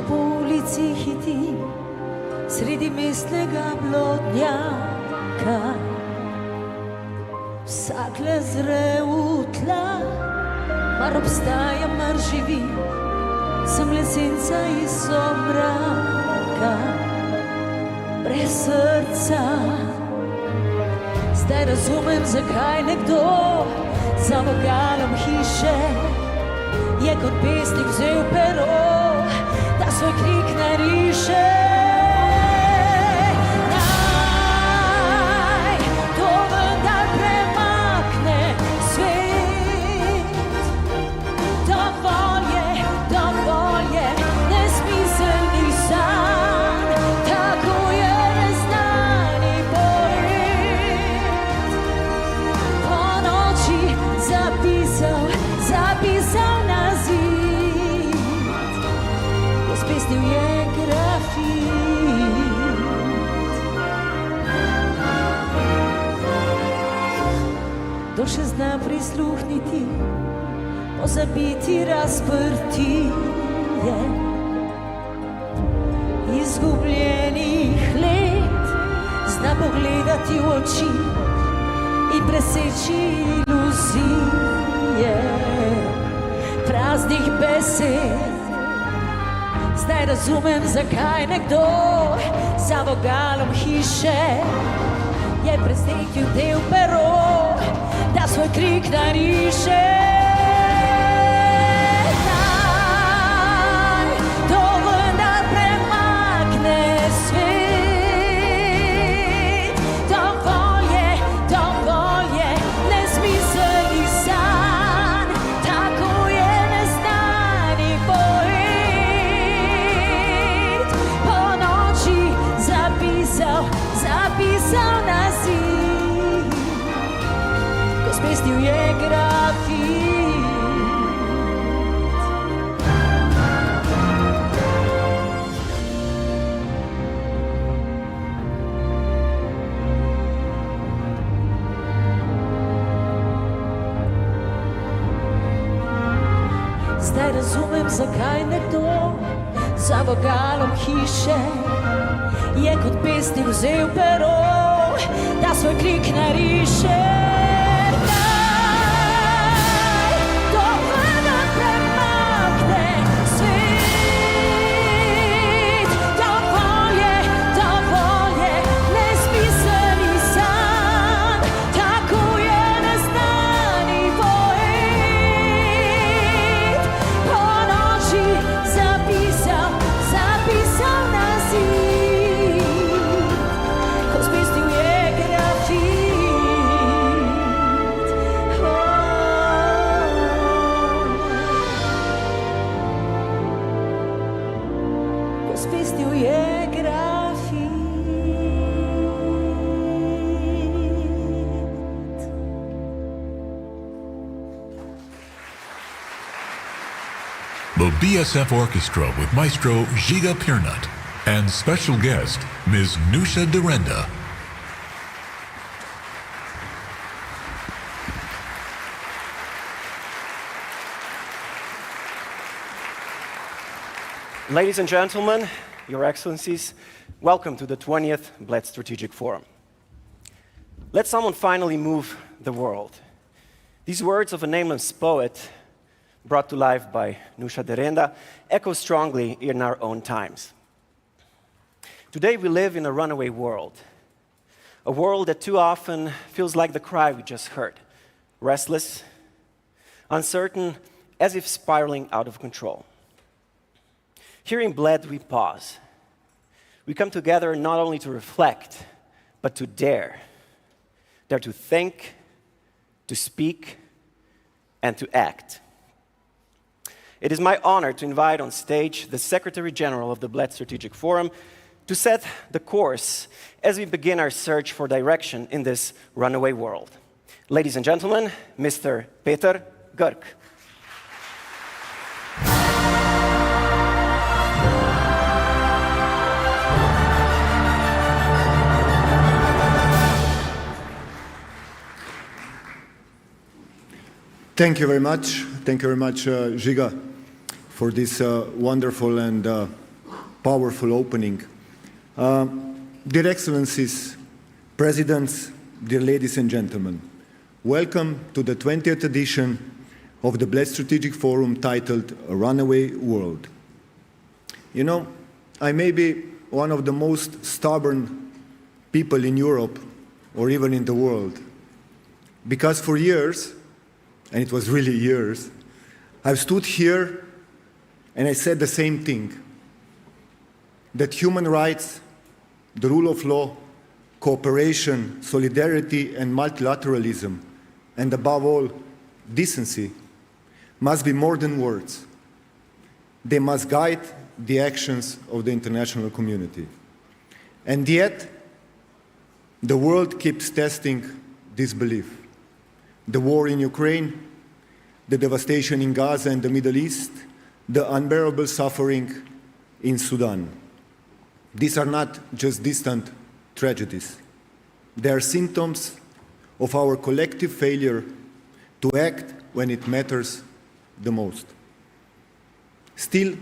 po ulici hitim, sredi mestnega blodnjaka. Vsak le zre v tla, mar obstaja, mar živi, sem le senca iz somraka. Brez srca, zdaj razumem, zakaj nekdo za vogalom hiše je kot pesnik vzel pero, da svoj krik nariše. Naj to vendar premakne svet. Dovolj je nesmiselnih sanj, tako je neznani poet po noči zapisal na zid, spesnil je grafit. Kdo še zna prisluhniti, pozabiti razprti je izgubljenih let, zna pogledati v oči in preseči iluzije praznih besed. Zdaj razumem, zakaj nekdo za vogalom hiše je prestekil del pero, da svoj krik nariše. Naj to vendar premakne svet. Dovolj je nesmiselnih sanj, tako je neznani poet po noči zapisal na zid, ko spesnil je grafit. Zdaj razumem, zakaj nekdo za vogalom hiše je kot pesnik vzel pero, da svoj krik nariše. Naj to vendar premakne svet. Dovolj je nesmiselnih sanj, tako je neznani poet po noči zapisal na zid, ko spesnil je grafit. Ko spesnil je grafit. The BSF Orchestra with Maestro Giga Pirnat and special guest Ms. Nusha Derenda. Ladies and gentlemen, Your Excellencies, welcome to the 20th Bled Strategic Forum. Let someone finally move the world. These words of a nameless poet, brought to life by Nusha Derenda, echo strongly in our own times. Today we live in a runaway world, a world that too often feels like the cry we just heard, restless, uncertain, as if spiraling out of control. Here in Bled, we pause. We come together not only to reflect, but to dare to think, to speak, and to act. It is my honor to invite on stage the Secretary General of the Bled Strategic Forum to set the course as we begin our search for direction in this runaway world. Ladies and gentlemen, Mr. Peter Grk. Thank you very much. Thank you very much, Giga, for this wonderful and powerful opening. Dear Excellencies, Presidents, dear ladies and gentlemen, welcome to the 20th edition of the Bled Strategic Forum titled Runaway World. You know, I may be one of the most stubborn people in Europe or even in the world, because for years, and it was really years, I've stood here and I said the same thing, that human rights, the rule of law, cooperation, solidarity, and multilateralism, and above all, decency, must be more than words. They must guide the actions of the international community. And yet, the world keeps testing this belief. The war in Ukraine, the devastation in Gaza and the Middle East, the unbearable suffering in Sudan. These are not just distant tragedies. They are symptoms of our collective failure to act when it matters the most. Still,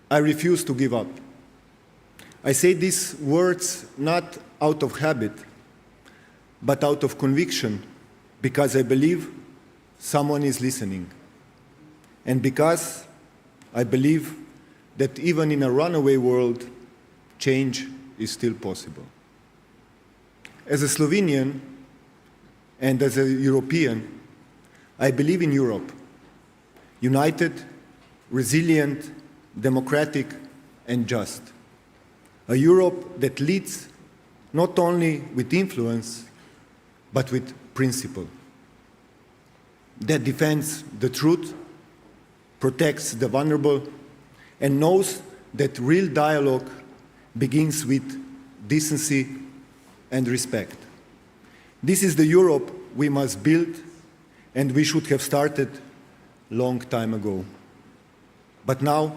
I refuse to give up. I say these words not out of habit, but out of conviction, because I believe someone is listening, and because I believe that even in a runaway world, change is still possible. As a Slovenian and as a European, I believe in Europe, united, resilient, democratic, and just. A Europe that leads not only with influence, but with principle. That defends the truth, protects the vulnerable, and knows that real dialogue begins with decency and respect. This is the Europe we must build, and we should have started long time ago. But now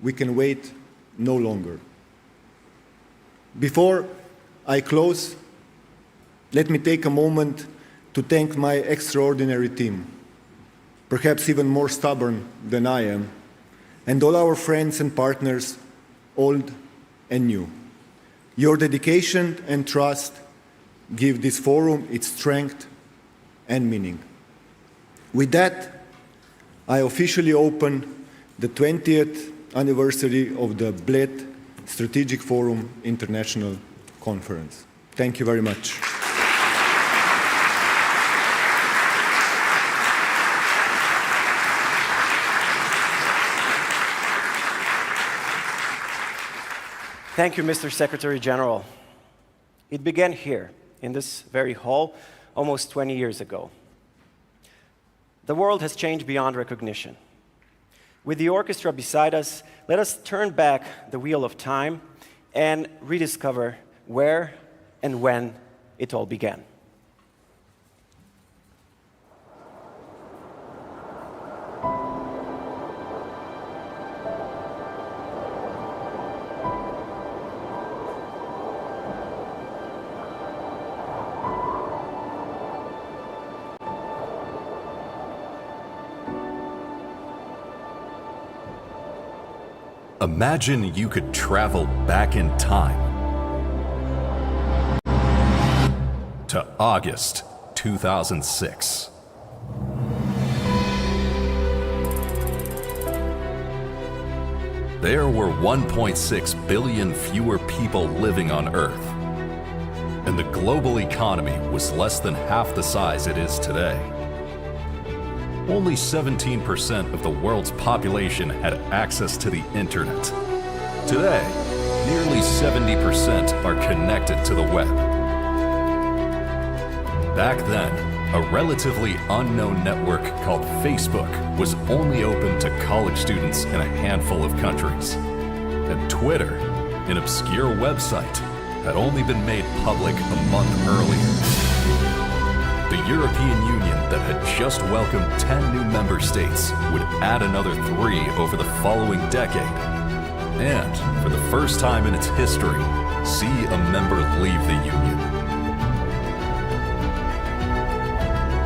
we can wait no longer. Before I close, let me take a moment to thank my extraordinary team, perhaps even more stubborn than I am, and all our friends and partners, old and new. Your dedication and trust give this forum its strength and meaning. With that, I officially open the 20th anniversary of the Bled Strategic Forum International Conference. Thank you very much. Thank you, Mr. Secretary General. It began here, in this very hall, almost 20 years ago. The world has changed beyond recognition. With the orchestra beside us, let us turn back the wheel of time and rediscover where and when it all began. Imagine you could travel back in time to August 2006. There were 1.6 billion fewer people living on Earth, and the global economy was less than half the size it is today. Only 17% of the world's population had access to the internet. Today, nearly 70% are connected to the web. Back then, a relatively unknown network called Facebook was only open to college students in a handful of countries. And Twitter, an obscure website, had only been made public a month earlier. The European Union that had just welcomed 10 new member states would add another 3 over the following decade, and for the first time in its history, see a member leave the Union.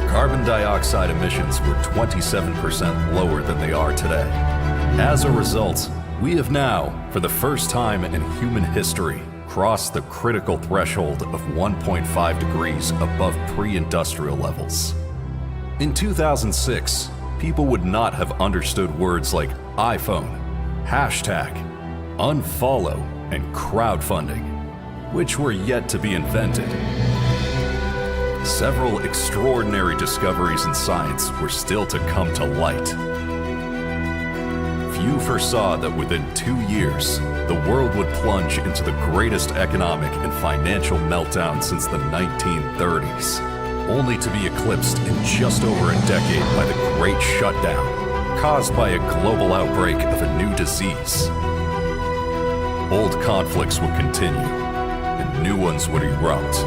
Carbon dioxide emissions were 27% lower than they are today. As a result, We have now, for the first time in human history, crossed the critical threshold of 1.5 degrees above pre-industrial levels. In 2006, people would not have understood words like iPhone, hashtag, unfollow, and crowdfunding, which were yet to be invented. Several extraordinary discoveries in science were still to come to light. Few foresaw that within 2 years, the world would plunge into the greatest economic and financial meltdown since the 1930s, only to be eclipsed in just over a decade by the Great Shutdown, caused by a global outbreak of a new disease. Old conflicts would continue, and new ones would erupt.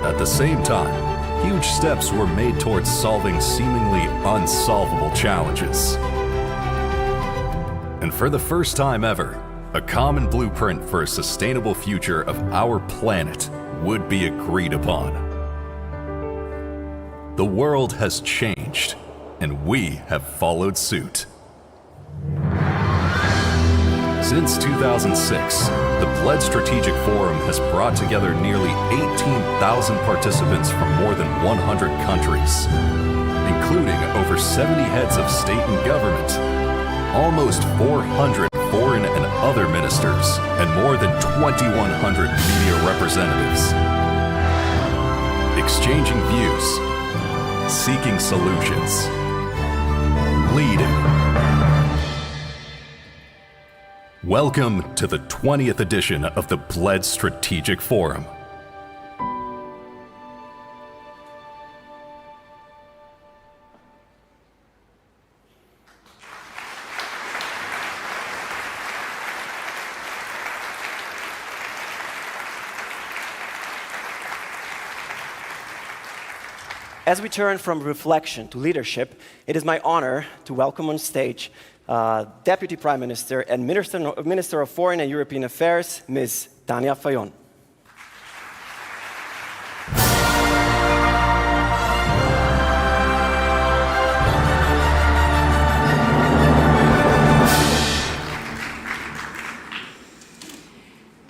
At the same time, huge steps were made towards solving seemingly unsolvable challenges. And for the first time ever, a common blueprint for a sustainable future of our planet would be agreed upon. The world has changed, and we have followed suit. Since 2006, the Bled Strategic Forum has brought together nearly 18,000 participants from more than 100 countries, including over 70 heads of state and government, almost 400 foreign and other ministers, and more than 2,100 media representatives. Exchanging views, seeking solutions, leading. Welcome to the 20th edition of the Bled Strategic Forum. As we turn from reflection to leadership, it is my honor to welcome on stage Deputy Prime Minister and Minister of Foreign and European Affairs, Ms. Tanja Fajon.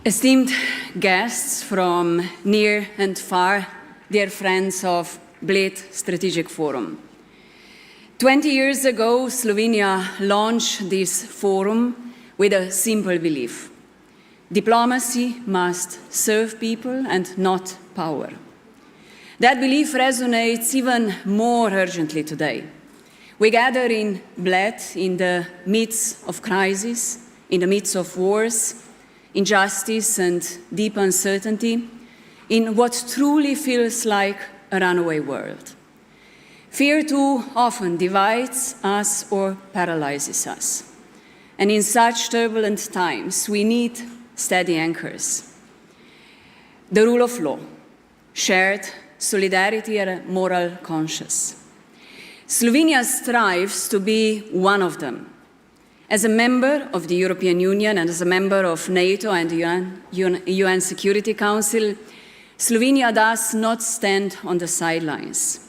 Esteemed guests from near and far, dear friends of Bled Strategic Forum. 20 years ago, Slovenia launched this forum with a simple belief. Diplomacy must serve people and not power. That belief resonates even more urgently today. We gather in Bled in the midst of crisis, in the midst of wars, injustice and deep uncertainty, in what truly feels like a runaway world. Fear too often divides us or paralyzes us. And in such turbulent times, we need steady anchors. The rule of law, shared solidarity and a moral conscience. Slovenia strives to be one of them. As a member of the European Union and as a member of NATO and the UN Security Council, Slovenia does not stand on the sidelines.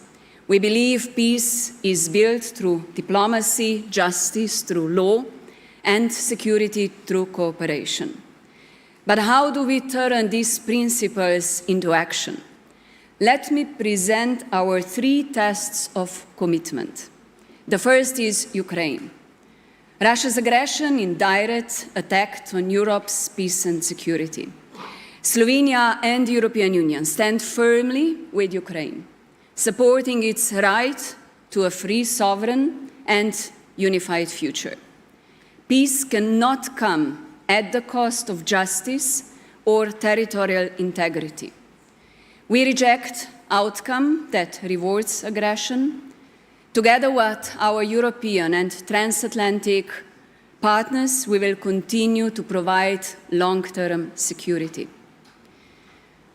We believe peace is built through diplomacy, justice through law, and security through cooperation. But how do we turn these principles into action? Let me present our 3 tests of commitment. The first is Ukraine. Russia's aggression in direct attack on Europe's peace and security. Slovenia and the European Union stand firmly with Ukraine, supporting its right to a free, sovereign, and unified future. Peace cannot come at the cost of justice or territorial integrity. We reject outcome that rewards aggression. Together with our European and transatlantic partners, we will continue to provide long-term security,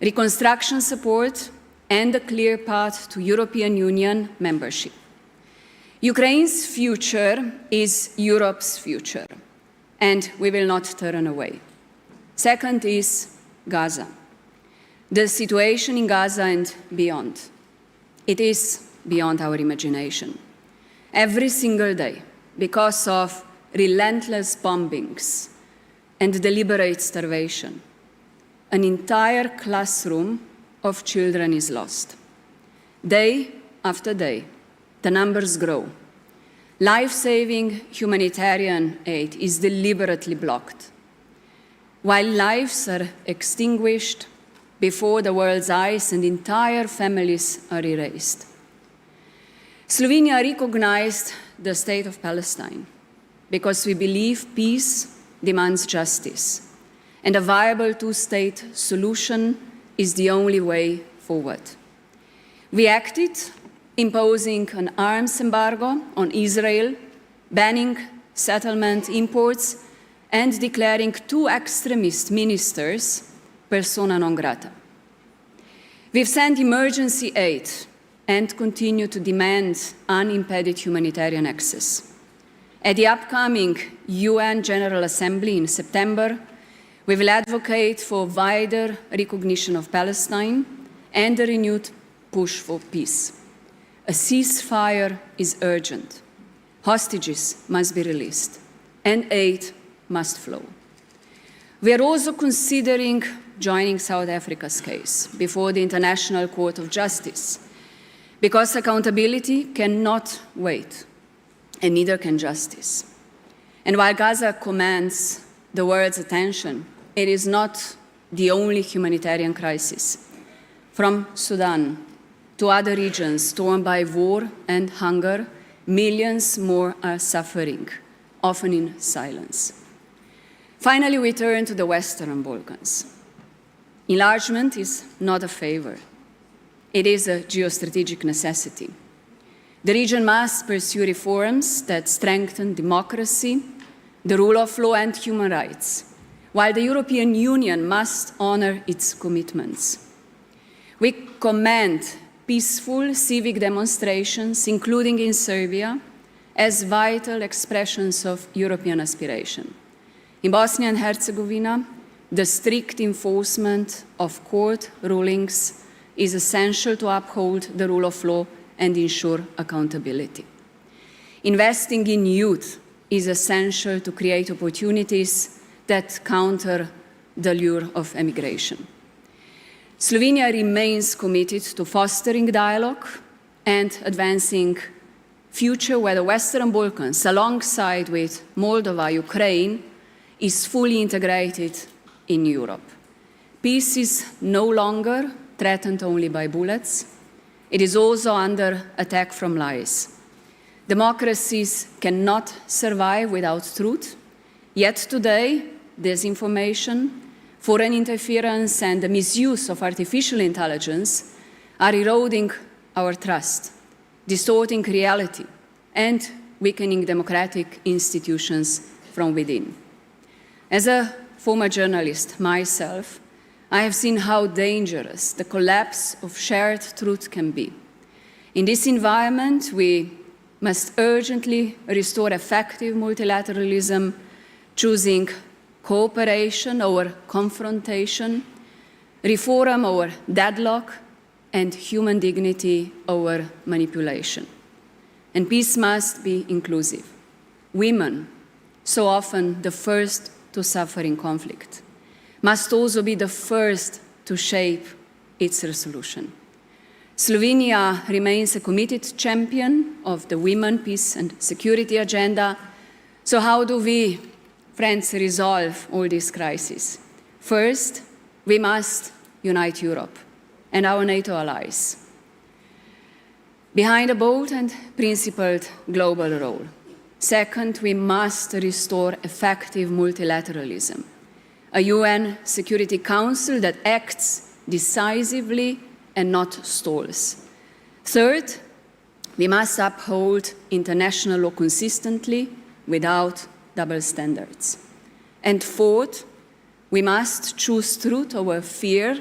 reconstruction support, and a clear path to European Union membership. Ukraine's future is Europe's future, and we will not turn away. Second is Gaza. The situation in Gaza and beyond. It is beyond our imagination. Every single day, because of relentless bombings, and deliberate starvation. An entire classroom of children is lost. Day after day, the numbers grow. Life-saving humanitarian aid is deliberately blocked. While lives are extinguished before the world's eyes and entire families are erased. Slovenia recognized the state of Palestine because we believe peace demands justice, and a viable two-state solution is the only way forward. We acted, imposing an arms embargo on Israel, banning settlement imports, and declaring 2 extremist ministers persona non grata. We've sent emergency aid and continue to demand unimpeded humanitarian access. At the upcoming UN General Assembly in September, we will advocate for wider recognition of Palestine and a renewed push for peace. A ceasefire is urgent. Hostages must be released, and aid must flow. We are also considering joining South Africa's case before the International Court of Justice, because accountability cannot wait, and neither can justice. And while Gaza commands the world's attention, it is not the only humanitarian crisis. From Sudan to other regions torn by war and hunger, millions more are suffering, often in silence. Finally, we turn to the Western Balkans. Enlargement is not a favor. It is a geostrategic necessity. The region must pursue reforms that strengthen democracy, the rule of law, and human rights, while the European Union must honor its commitments. We commend peaceful civic demonstrations, including in Serbia, as vital expressions of European aspiration. In Bosnia and Herzegovina, the strict enforcement of court rulings is essential to uphold the rule of law and ensure accountability. Investing in youth is essential to create opportunities that counter the lure of emigration. Slovenia remains committed to fostering dialogue and advancing future where the Western Balkans, alongside with Moldova, Ukraine, is fully integrated in Europe. Peace is no longer threatened only by bullets. It is also under attack from lies. Democracies cannot survive without truth, yet today, disinformation, foreign interference, and the misuse of artificial intelligence are eroding our trust, distorting reality, and weakening democratic institutions from within. As a former journalist myself, I have seen how dangerous the collapse of shared truth can be. In this environment, we must urgently restore effective multilateralism, choosing cooperation over confrontation, reform over deadlock, and human dignity over manipulation. And peace must be inclusive. Women, so often the first to suffer in conflict, must also be the first to shape its resolution. Slovenia remains a committed champion of the women, peace, and security agenda. So how do we, friends, resolve all these crises? First, we must unite Europe and our NATO allies behind a bold and principled global role. Second, we must restore effective multilateralism, a UN Security Council that acts decisively and not stalls. Third, we must uphold international law consistently without double standards. And fourth, we must choose truth over fear,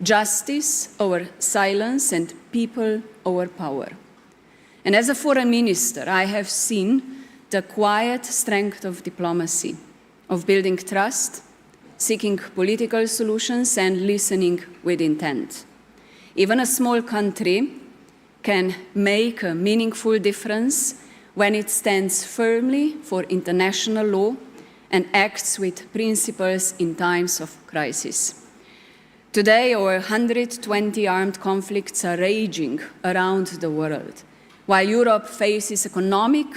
justice over silence, and people over power. And as a foreign minister, I have seen the quiet strength of diplomacy, of building trust, seeking political solutions, and listening with intent. Even a small country can make a meaningful difference when it stands firmly for international law and acts with principles in times of crisis. Today, over 120 armed conflicts are raging around the world, while Europe faces economic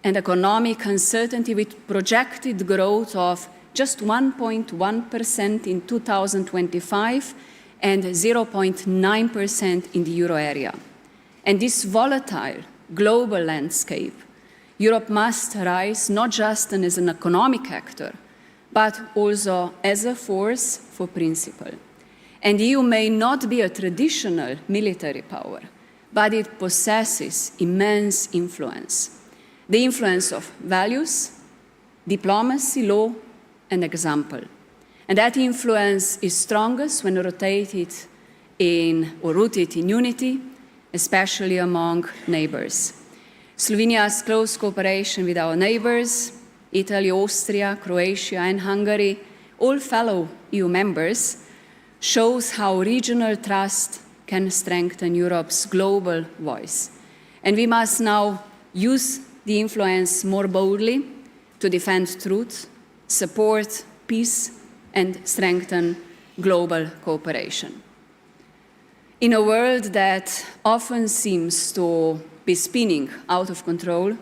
uncertainty with projected growth of just 1.1% in 2025 and 0.9% in the euro area. And this volatile global landscape, Europe must rise not just as an economic actor, but also as a force for principle. And the EU may not be a traditional military power, but it possesses immense influence. The influence of values, diplomacy, law, and example. And that influence is strongest when rooted in unity, especially among neighbors. Slovenia's close cooperation with our neighbors, Italy, Austria, Croatia, and Hungary, all fellow EU members, shows how regional trust can strengthen Europe's global voice. And we must now use the influence more boldly to defend truth, support peace, and strengthen global cooperation. In a world that often seems to be spinning out of control,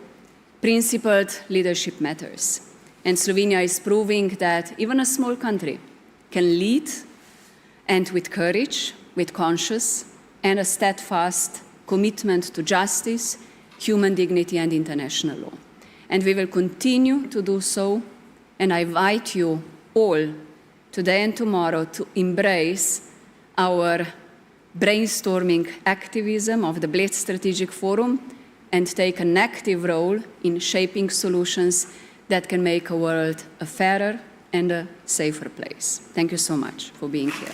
principled leadership matters. And Slovenia is proving that even a small country can lead, and with courage, with conscience, and a steadfast commitment to justice, human dignity, and international law. And we will continue to do so, and I invite you all, today and tomorrow, to embrace our brainstorming activism of the Bled Strategic Forum and take an active role in shaping solutions that can make a world a fairer and a safer place. Thank you so much for being here.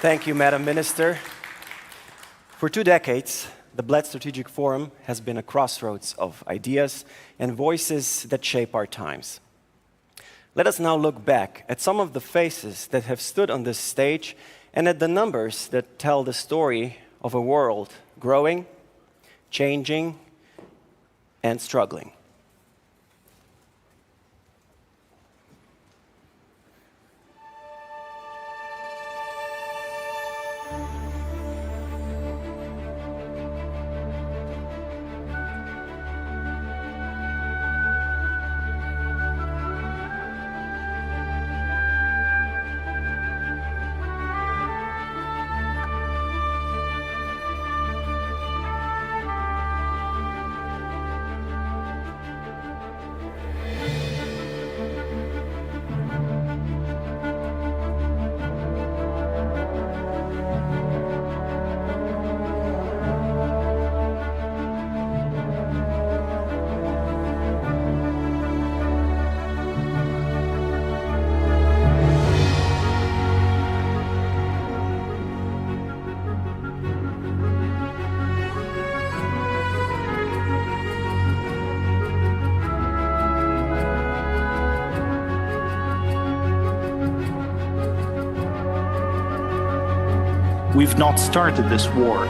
Thank you, Madam Minister. For 2 decades, the Bled Strategic Forum has been a crossroads of ideas and voices that shape our times. Let us now look back at some of the faces that have stood on this stage and at the numbers that tell the story of a world growing, changing, and struggling. We've not started this war.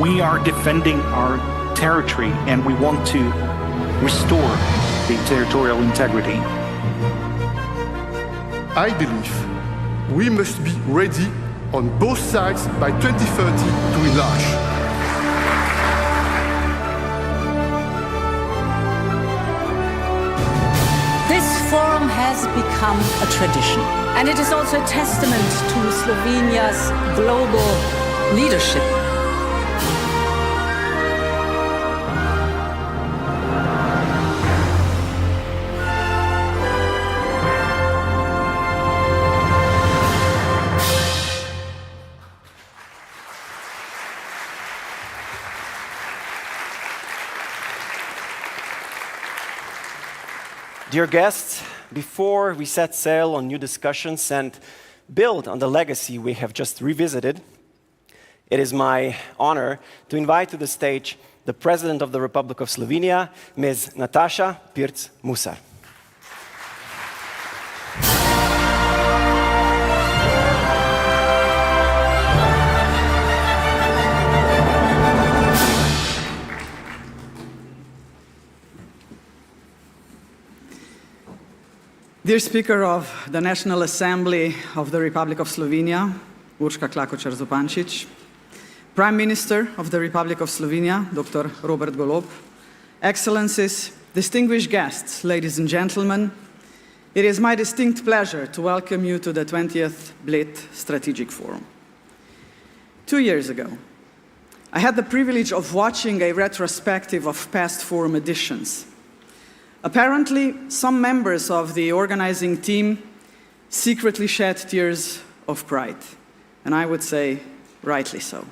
We are defending our territory and we want to restore the territorial integrity. I believe we must be ready on both sides by 2030 to enlarge. This forum has become a tradition, and it is also a testament to Slovenia's global leadership. Dear guests, before we set sail on new discussions and build on the legacy we have just revisited, it is my honor to invite to the stage the President of the Republic of Slovenia, Ms. Nataša Pirc-Musar. Dear Speaker of the National Assembly of the Republic of Slovenia, Urška Klakočar Zupančič, Prime Minister of the Republic of Slovenia, Dr. Robert Golob, Excellencies, distinguished guests, ladies and gentlemen, it is my distinct pleasure to welcome you to the 20th Bled Strategic Forum. 2 years ago, I had the privilege of watching a retrospective of past forum editions. Apparently, some members of the organizing team secretly shed tears of pride, and I would say rightly so.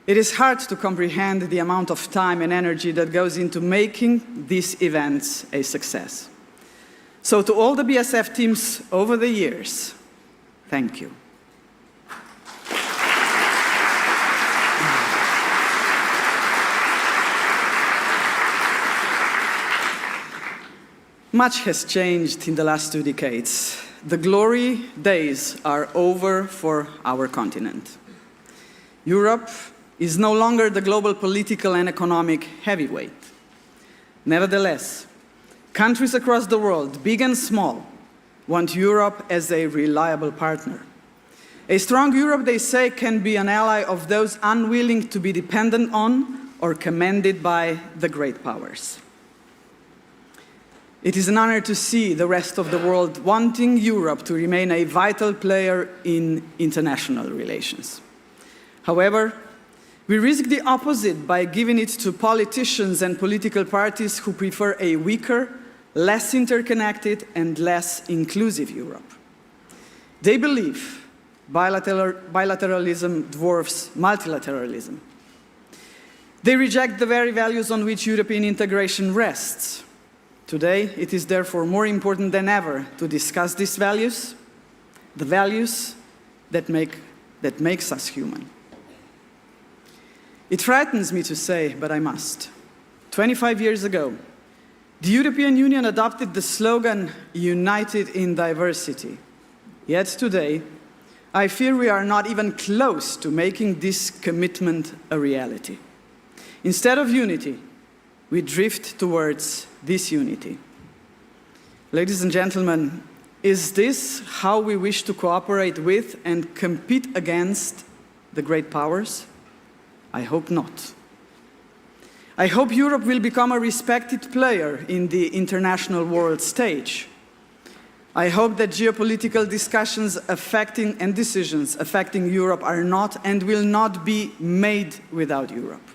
It is hard to comprehend the amount of time and energy that goes into making these events a success. So to all the BSF teams over the years, thank you. Much has changed in the last 2 decades. The glory days are over for our continent. Europe is no longer the global political and economic heavyweight. Nevertheless, countries across the world, big and small, want Europe as a reliable partner. A strong Europe, they say, can be an ally of those unwilling to be dependent on or commanded by the great powers. It is an honor to see the rest of the world wanting Europe to remain a vital player in international relations. However, we risk the opposite by giving it to politicians and political parties who prefer a weaker, less interconnected, and less inclusive Europe. They believe bilateralism dwarfs multilateralism. They reject the very values on which European integration rests. Today, it is therefore more important than ever to discuss these values, the values that makes us human. It frightens me to say, but I must. 25 years ago, the European Union adopted the slogan, "United in diversity." Yet today, I fear we are not even close to making this commitment a reality. Instead of unity, we drift towards disunity. Ladies and gentlemen, is this how we wish to cooperate with and compete against the great powers? I hope not. I hope Europe will become a respected player in the international world stage. I hope that geopolitical discussions affecting and decisions affecting Europe are not and will not be made without Europe.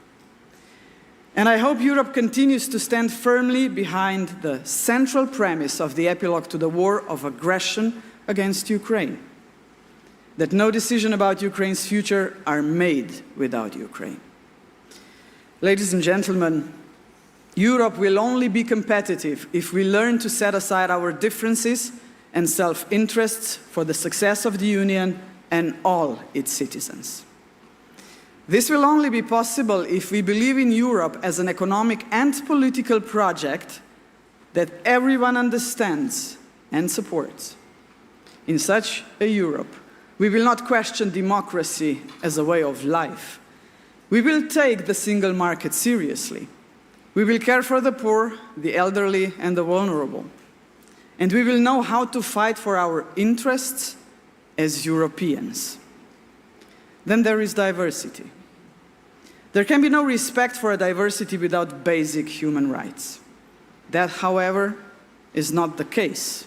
And I hope Europe continues to stand firmly behind the central premise of the epilogue to the war of aggression against Ukraine, that no decision about Ukraine's future are made without Ukraine. Ladies and gentlemen, Europe will only be competitive if we learn to set aside our differences and self-interests for the success of the Union and all its citizens. This will only be possible if we believe in Europe as an economic and political project that everyone understands and supports. In such a Europe, we will not question democracy as a way of life. We will take the single market seriously. We will care for the poor, the elderly, and the vulnerable. And we will know how to fight for our interests as Europeans. Then there is diversity. There can be no respect for a diversity without basic human rights. That, however, is not the case.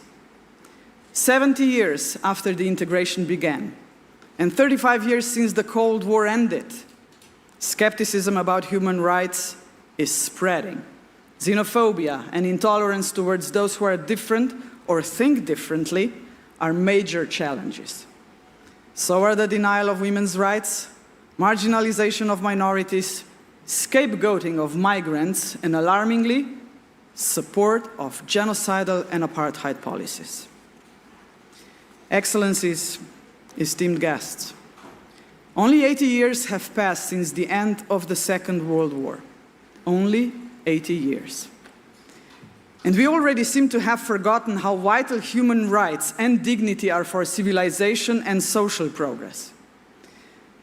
70 years after the integration began, and 35 years since the Cold War ended, skepticism about human rights is spreading. Xenophobia and intolerance towards those who are different or think differently are major challenges. So are the denial of women's rights, marginalization of minorities, scapegoating of migrants, and alarmingly, support of genocidal and apartheid policies. Excellencies, esteemed guests, Only 80 years have passed since the end of the Second World War. Only 80 years. And we already seem to have forgotten how vital human rights and dignity are for civilization and social progress.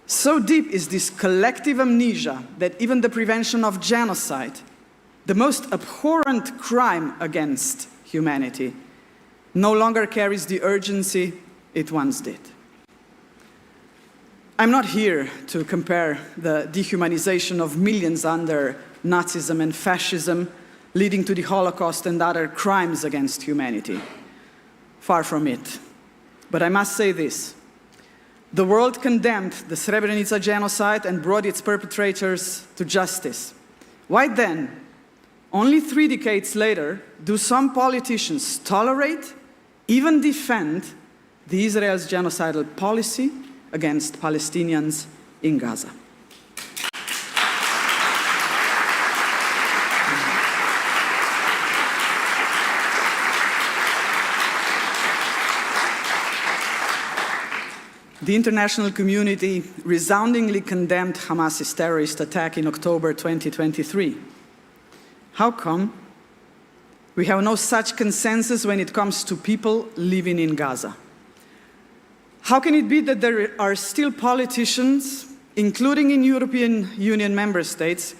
So deep is this collective amnesia that even the prevention of genocide, the most abhorrent crime against humanity, no longer carries the urgency it once did. I'm not here to compare the dehumanization of millions under Nazism and fascism, leading to the Holocaust and other crimes against humanity. Far from it. But I must say this. The world condemned the Srebrenica genocide and brought its perpetrators to justice. Why then, only 3 decades later, do some politicians tolerate, even defend, the Israel's genocidal policy against Palestinians in Gaza? The international community resoundingly condemned Hamas's terrorist attack in October 2023. How come we have no such consensus when it comes to people living in Gaza? How can it be that there are still politicians, including in European Union member states,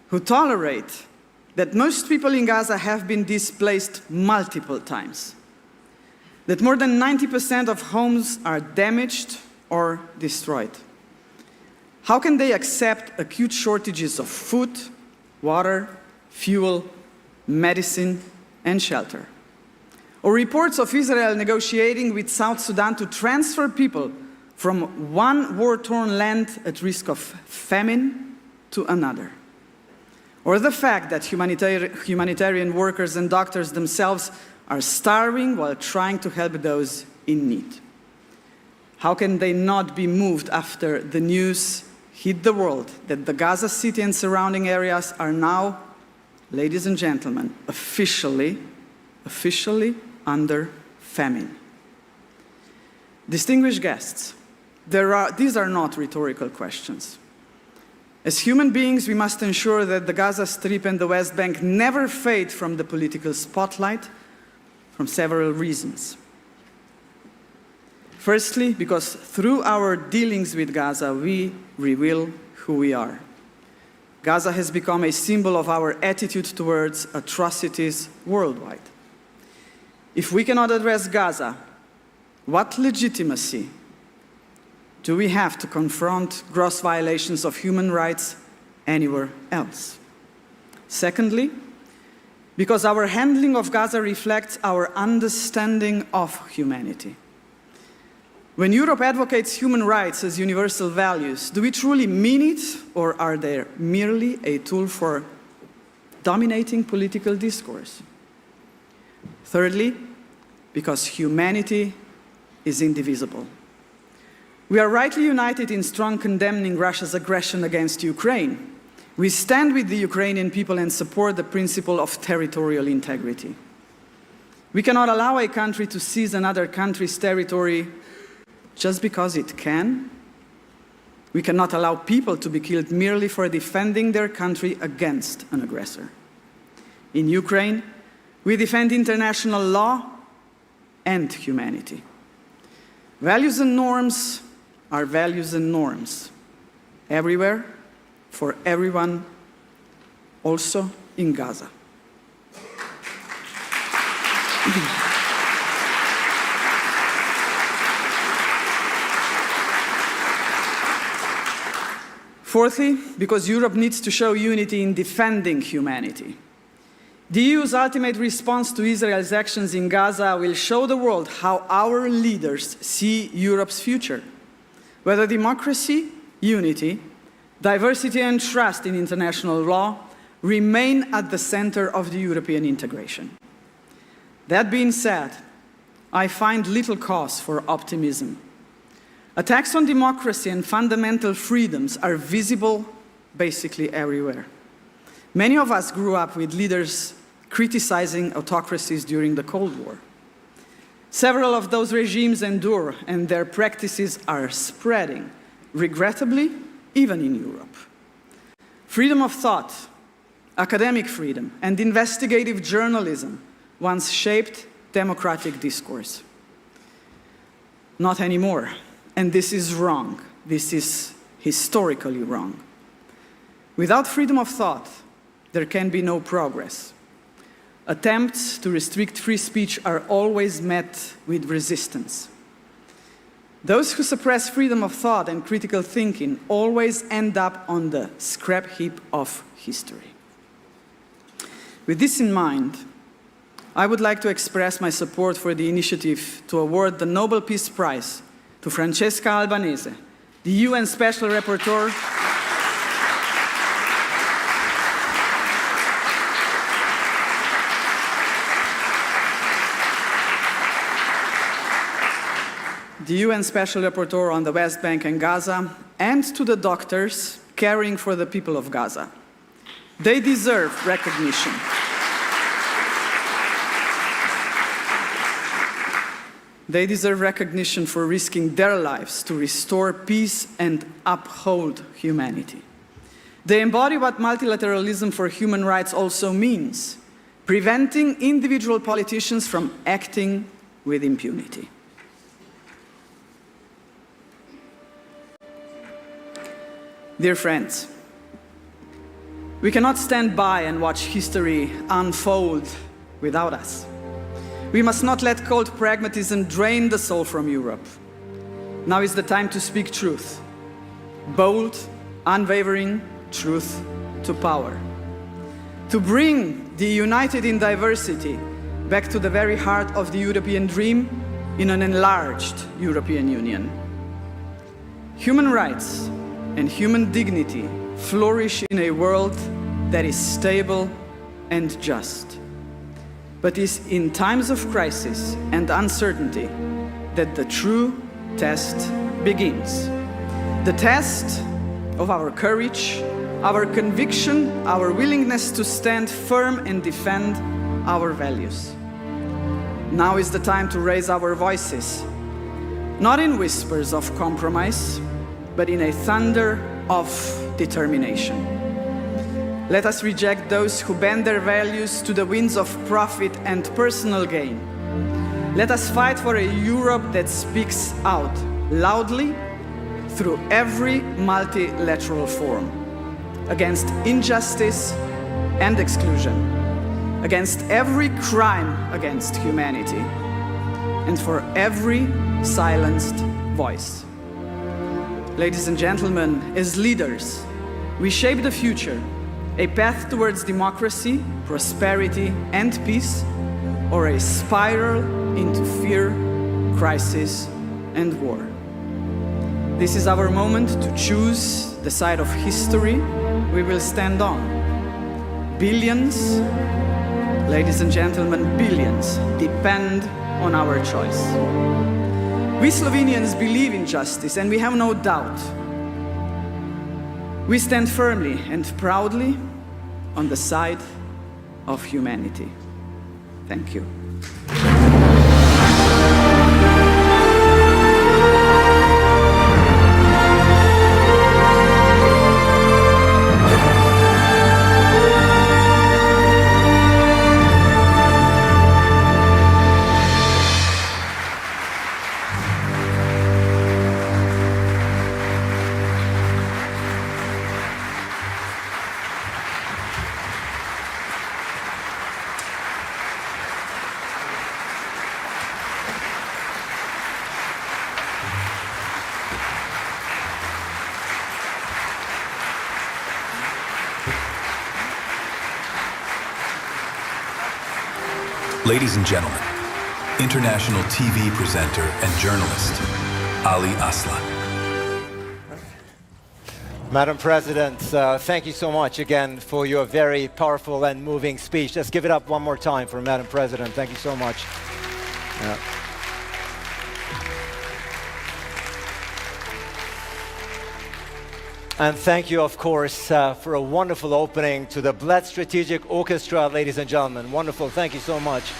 who tolerate that most people in Gaza have been displaced multiple times? That more than 90% of homes are damaged or destroyed? How can they accept acute shortages of food, water, fuel, medicine, and shelter? Or reports of Israel negotiating with South Sudan to transfer people from one war-torn land at risk of famine to another? Or the fact that humanitarian workers and doctors themselves are starving while trying to help those in need? How can they not be moved after the news hit the world that the Gaza City and surrounding areas are now, ladies and gentlemen, officially under famine? Distinguished guests, these are not rhetorical questions. As human beings, we must ensure that the Gaza Strip and the West Bank never fade from the political spotlight from several reasons. Firstly, because through our dealings with Gaza, we reveal who we are. Gaza has become a symbol of our attitude towards atrocities worldwide. If we cannot address Gaza, what legitimacy do we have to confront gross violations of human rights anywhere else? Secondly, because our handling of Gaza reflects our understanding of humanity. When Europe advocates human rights as universal values, do we truly mean it, or are they merely a tool for dominating political discourse? Thirdly, because humanity is indivisible. We are rightly united in strong condemning Russia's aggression against Ukraine. We stand with the Ukrainian people and support the principle of territorial integrity. We cannot allow a country to seize another country's territory just because it can. We cannot allow people to be killed merely for defending their country against an aggressor. In Ukraine, we defend international law and humanity. Values and norms are values and norms, everywhere, for everyone, also in Gaza. Fourthly, because Europe needs to show unity in defending humanity. The EU's ultimate response to Israel's actions in Gaza will show the world how our leaders see Europe's future, whether democracy, unity, diversity and trust in international law remain at the center of the European integration. That being said, I find little cause for optimism. Attacks on democracy and fundamental freedoms are visible basically everywhere. Many of us grew up with leaders criticizing autocracies during the Cold War. Several of those regimes endure, and their practices are spreading regrettably, even in Europe. Freedom of thought, academic freedom, and investigative journalism once shaped democratic discourse. Not anymore, and this is wrong. This is historically wrong. Without freedom of thought, there can be no progress. Attempts to restrict free speech are always met with resistance. Those who suppress freedom of thought and critical thinking always end up on the scrap heap of history. With this in mind, I would like to express my support for the initiative to award the Nobel Peace Prize to Francesca Albanese, the UN Special Rapporteur on the West Bank and Gaza, and to the doctors caring for the people of Gaza. They deserve recognition. They deserve recognition for risking their lives to restore peace and uphold humanity. They embody what multilateralism for human rights also means, preventing individual politicians from acting with impunity. Dear friends, we cannot stand by and watch history unfold without us. We must not let cold pragmatism drain the soul from Europe. Now is the time to speak truth. Bold, unwavering truth to power. To bring the united in diversity back to the very heart of the European dream in an enlarged European Union. Human rights and human dignity flourish in a world that is stable and just. But it's in times of crisis and uncertainty that the true test begins. The test of our courage, our conviction, our willingness to stand firm and defend our values. Now is the time to raise our voices, not in whispers of compromise, but in a thunder of determination. Let us reject those who bend their values to the winds of profit and personal gain. Let us fight for a Europe that speaks out loudly through every multilateral forum, against injustice and exclusion, against every crime against humanity, and for every silenced voice. Ladies and gentlemen, as leaders, we shape the future, a path towards democracy, prosperity, and peace, or a spiral into fear, crisis, and war. This is our moment to choose the side of history we will stand on. Billions, ladies and gentlemen, billions depend on our choice. We Slovenians believe in justice, and we have no doubt. We stand firmly and proudly on the side of humanity. Thank you. Ladies and gentlemen, international TV presenter and journalist, Ali Aslan. Madam President, thank you so much again for your very powerful and moving speech. Let's give it up one more time for Madam President. Thank you so much. And thank you, of course, for a wonderful opening to the Bled Strategic Orchestra, ladies and gentlemen. Wonderful. Thank you so much.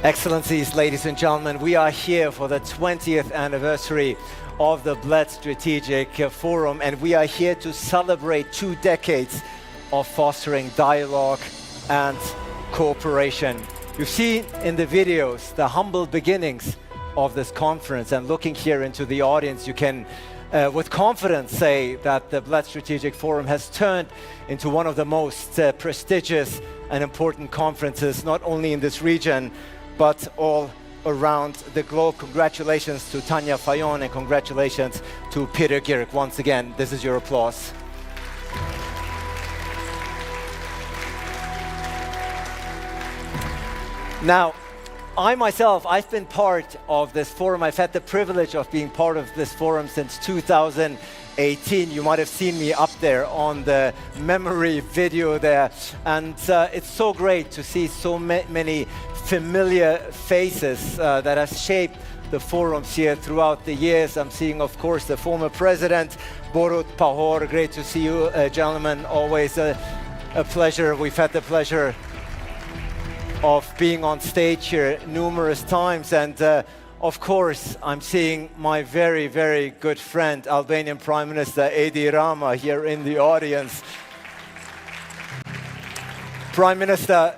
Excellencies, ladies and gentlemen, we are here for the 20th anniversary of the Bled Strategic Forum, and we are here to celebrate 2 decades of fostering dialogue and cooperation. You've seen in the videos the humble beginnings of this conference, and looking here into the audience, you can with confidence say that the Bled Strategic Forum has turned into one of the most prestigious and important conferences, not only in this region, but all around the globe. Congratulations to Tanja Fajon and congratulations to Peter Gierk. Once again, this is your applause. Now, I myself, I've been part of this forum. I've had the privilege of being part of this forum since 2018. You might have seen me up there on the memory video there. And it's so great to see so many familiar faces that have shaped the forums here throughout the years. I'm seeing, of course, the former president, Borut Pahor. Great to see you, gentlemen. Always a pleasure. We've had the pleasure of being on stage here numerous times, and of course I'm seeing my very, very good friend, Albanian Prime Minister Edi Rama, here in the audience. Prime Minister,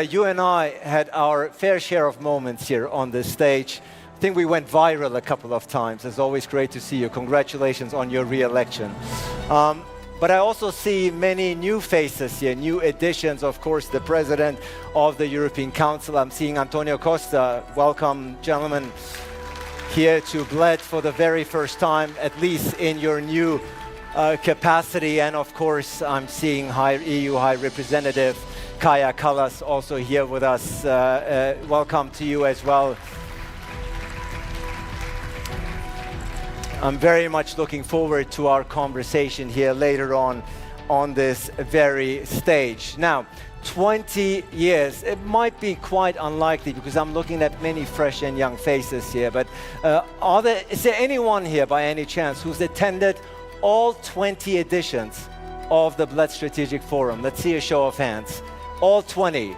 you and I had our fair share of moments here on this stage. I think we went viral a couple of times. It's always great to see you. Congratulations on your re-election. But I also see many new faces here, new additions. Of course, the President of the European Council. I'm seeing Antonio Costa. Welcome, gentlemen, here to Bled for the very first time, at least in your new capacity. And of course, I'm seeing EU High Representative Kaja Kallas also here with us. Welcome to you as well. I'm very much looking forward to our conversation here later on this very stage. Now, 20 years, it might be quite unlikely because I'm looking at many fresh and young faces here, but is there anyone here by any chance who's attended all 20 editions of the Bled Strategic Forum? Let's see a show of hands. All 20?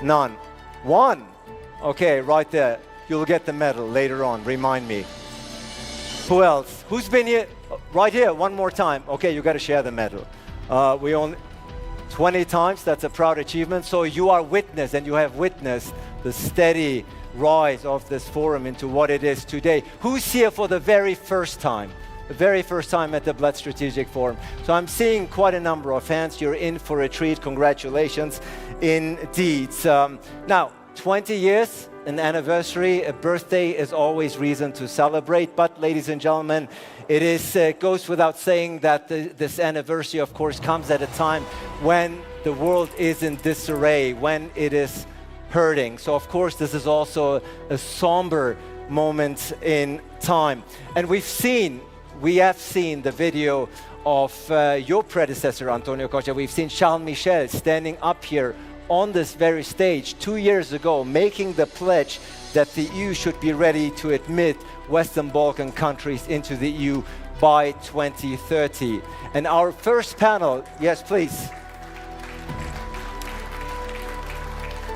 None. 1? Okay, right there. You'll get the medal later on, remind me. Who else? Who's been here? Right here, one more time. Okay, you got to share the medal. We only 20 times, that's a proud achievement. So you are witness and you have witnessed the steady rise of this forum into what it is today. Who's here for the very first time? The very first time at the Bled Strategic Forum. So I'm seeing quite a number of hands. You're in for a treat. Congratulations indeed. Now, 20 years, an anniversary, a birthday is always reason to celebrate. But ladies and gentlemen, it goes without saying that this anniversary, of course, comes at a time when the world is in disarray, when it is hurting. So of course, this is also a somber moment in time. And we have seen the video of your predecessor, Antonio Kaja. We've seen Charles Michel standing up here on this very stage 2 years ago, making the pledge that the EU should be ready to admit Western Balkan countries into the EU by 2030. And our first panel, yes, please.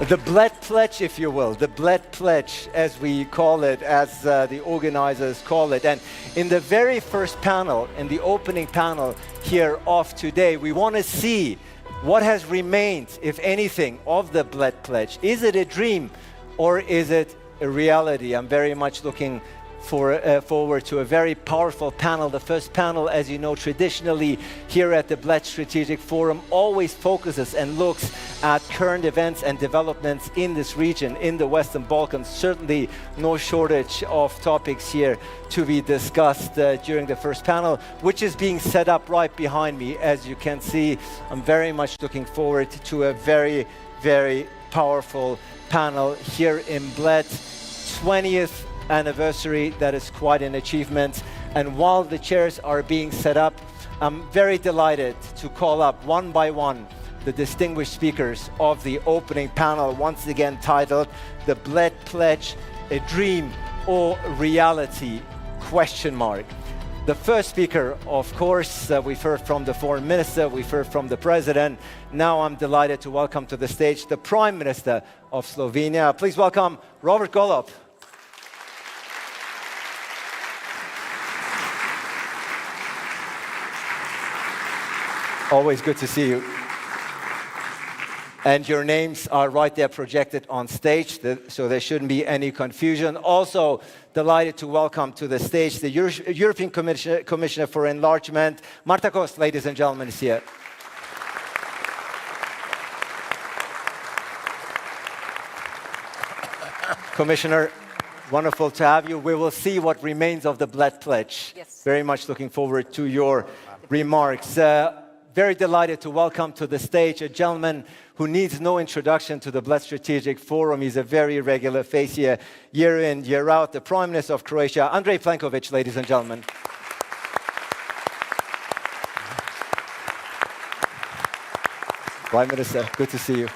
The Bled Pledge, if you will, the Bled Pledge, as we call it, as the organizers call it. And in the very first panel, in the opening panel here of today, we want to see what has remained, if anything, of the Bled Pledge. Is it a dream or is it a reality? I'm very much looking forward to a very powerful panel. The first panel, as you know, traditionally here at the Bled Strategic Forum always focuses and looks at current events and developments in this region, in the Western Balkans. Certainly no shortage of topics here to be discussed during the first panel, which is being set up right behind me. As you can see, I'm very much looking forward to a very, very powerful panel here in Bled. 20th anniversary, that is quite an achievement. And while the chairs are being set up, I'm very delighted to call up one by one the distinguished speakers of the opening panel, once again titled The Bled Pledge, a Dream or Reality? The first speaker, of course, we've heard from the foreign minister, we've heard from the president. Now I'm delighted to welcome to the stage the Prime Minister of Slovenia. Please welcome Robert Golob. Always good to see you. And your names are right there projected on stage, so there shouldn't be any confusion. Also, delighted to welcome to the stage the European Commissioner for Enlargement, Marta Kost, ladies and gentlemen, is here. Commissioner, wonderful to have you. We will see what remains of the Bled Pledge. Yes. Very much looking forward to your remarks. Very delighted to welcome to the stage a gentleman who needs no introduction to the Bled Strategic Forum. He's a very regular face here, year in, year out. The Prime Minister of Croatia, Andrej Plenković, ladies and gentlemen. Prime Minister, good to see you.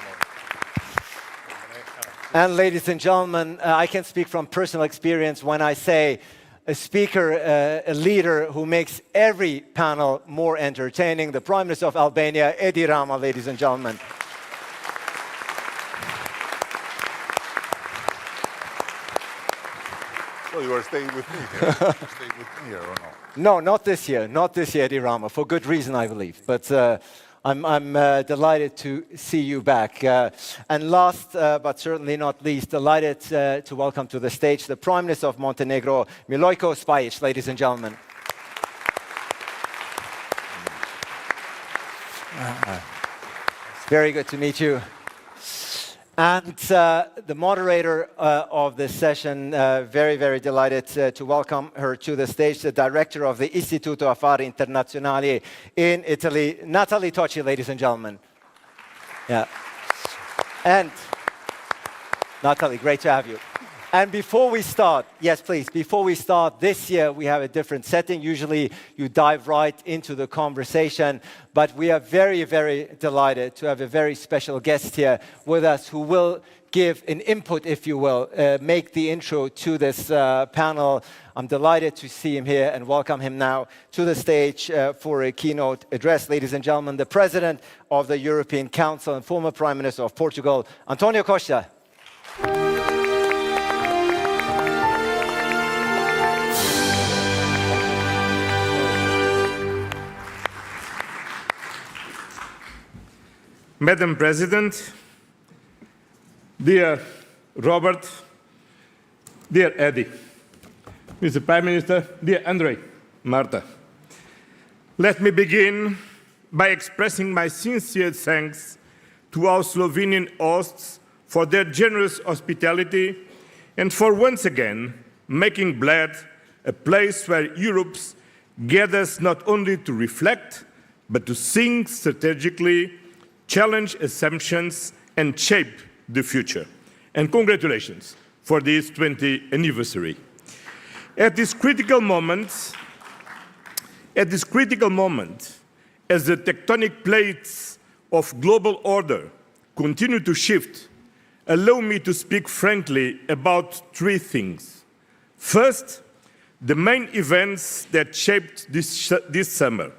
And ladies and gentlemen, I can speak from personal experience when I say a speaker, a leader who makes every panel more entertaining, the Prime Minister of Albania, Edi Rama, ladies and gentlemen. So you are staying with me here? Staying with me here or no? No, not this year, Edi Rama, for good reason, I believe. But I'm delighted to see you back. And last, but certainly not least, delighted to welcome to the stage the Prime Minister of Montenegro, Milojko Spajic, ladies and gentlemen. Very good to meet you. And the moderator of this session, very, very delighted to welcome her to the stage, the director of the Istituto Affari Internazionali in Italy, Natalie Tocci, ladies and gentlemen. Yeah. And Natalie, great to have you. And before we start, yes, please, before we start, this year we have a different setting. Usually you dive right into the conversation, but we are very, very delighted to have a very special guest here with us who will give an input, if you will, make the intro to this panel. I'm delighted to see him here and welcome him now to the stage for a keynote address. Ladies and gentlemen, the President of the European Council and former Prime Minister of Portugal, António Costa. Madam President, dear Robert, dear Eddie, Mr. Prime Minister, dear Andrej, Marta, let me begin by expressing my sincere thanks to our Slovenian hosts for their generous hospitality and for once again making Bled a place where Europe gathers not only to reflect, but to think strategically, challenge assumptions and shape the future. And congratulations for this 20th anniversary. At this critical moment, as the tectonic plates of global order continue to shift, allow me to speak frankly about three things. First, the main events that shaped this summer.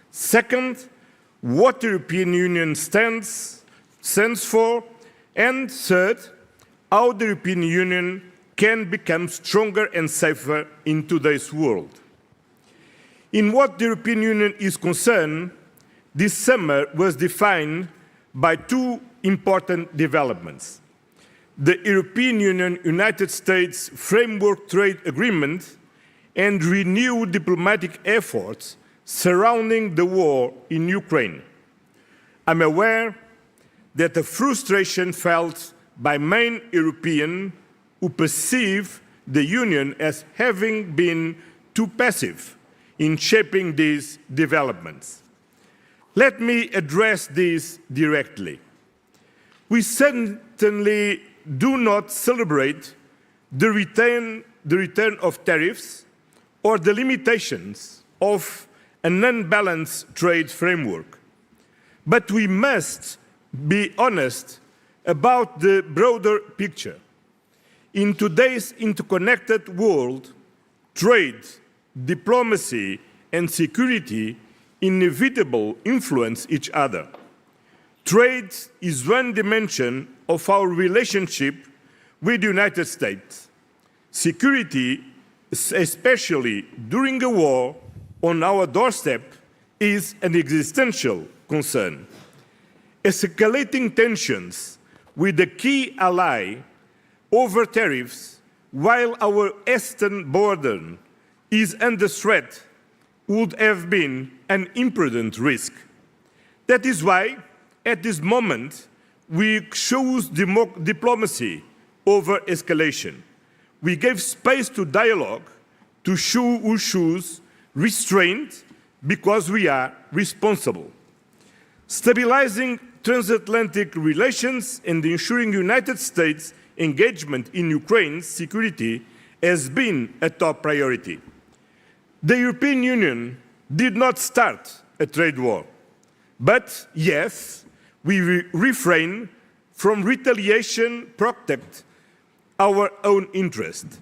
Second, what the European Union stands for, and third, how the European Union can become stronger and safer in today's world. In what the European Union is concerned, this summer was defined by two important developments. The European Union-United States Framework Trade Agreement and renewed diplomatic efforts surrounding the war in Ukraine. I'm aware that the frustration felt by many Europeans who perceive the Union as having been too passive in shaping these developments. Let me address this directly. We certainly do not celebrate the return of tariffs or the limitations of an unbalanced trade framework. But we must be honest about the broader picture. In today's interconnected world, trade diplomacy, and security inevitably influence each other. Trade is one dimension of our relationship with the United States. Security, especially during a war on our doorstep, is an existential concern. Escalating tensions with a key ally over tariffs while our eastern border is under threat would have been an imprudent risk. That is why, at this moment, we chose diplomacy over escalation. We gave space to dialogue, to choose restraint, because we are responsible. Stabilizing transatlantic relations and ensuring United States engagement in Ukraine's security has been a top priority. The European Union did not start a trade war, but yes, we refrain from retaliation, protect our own interest,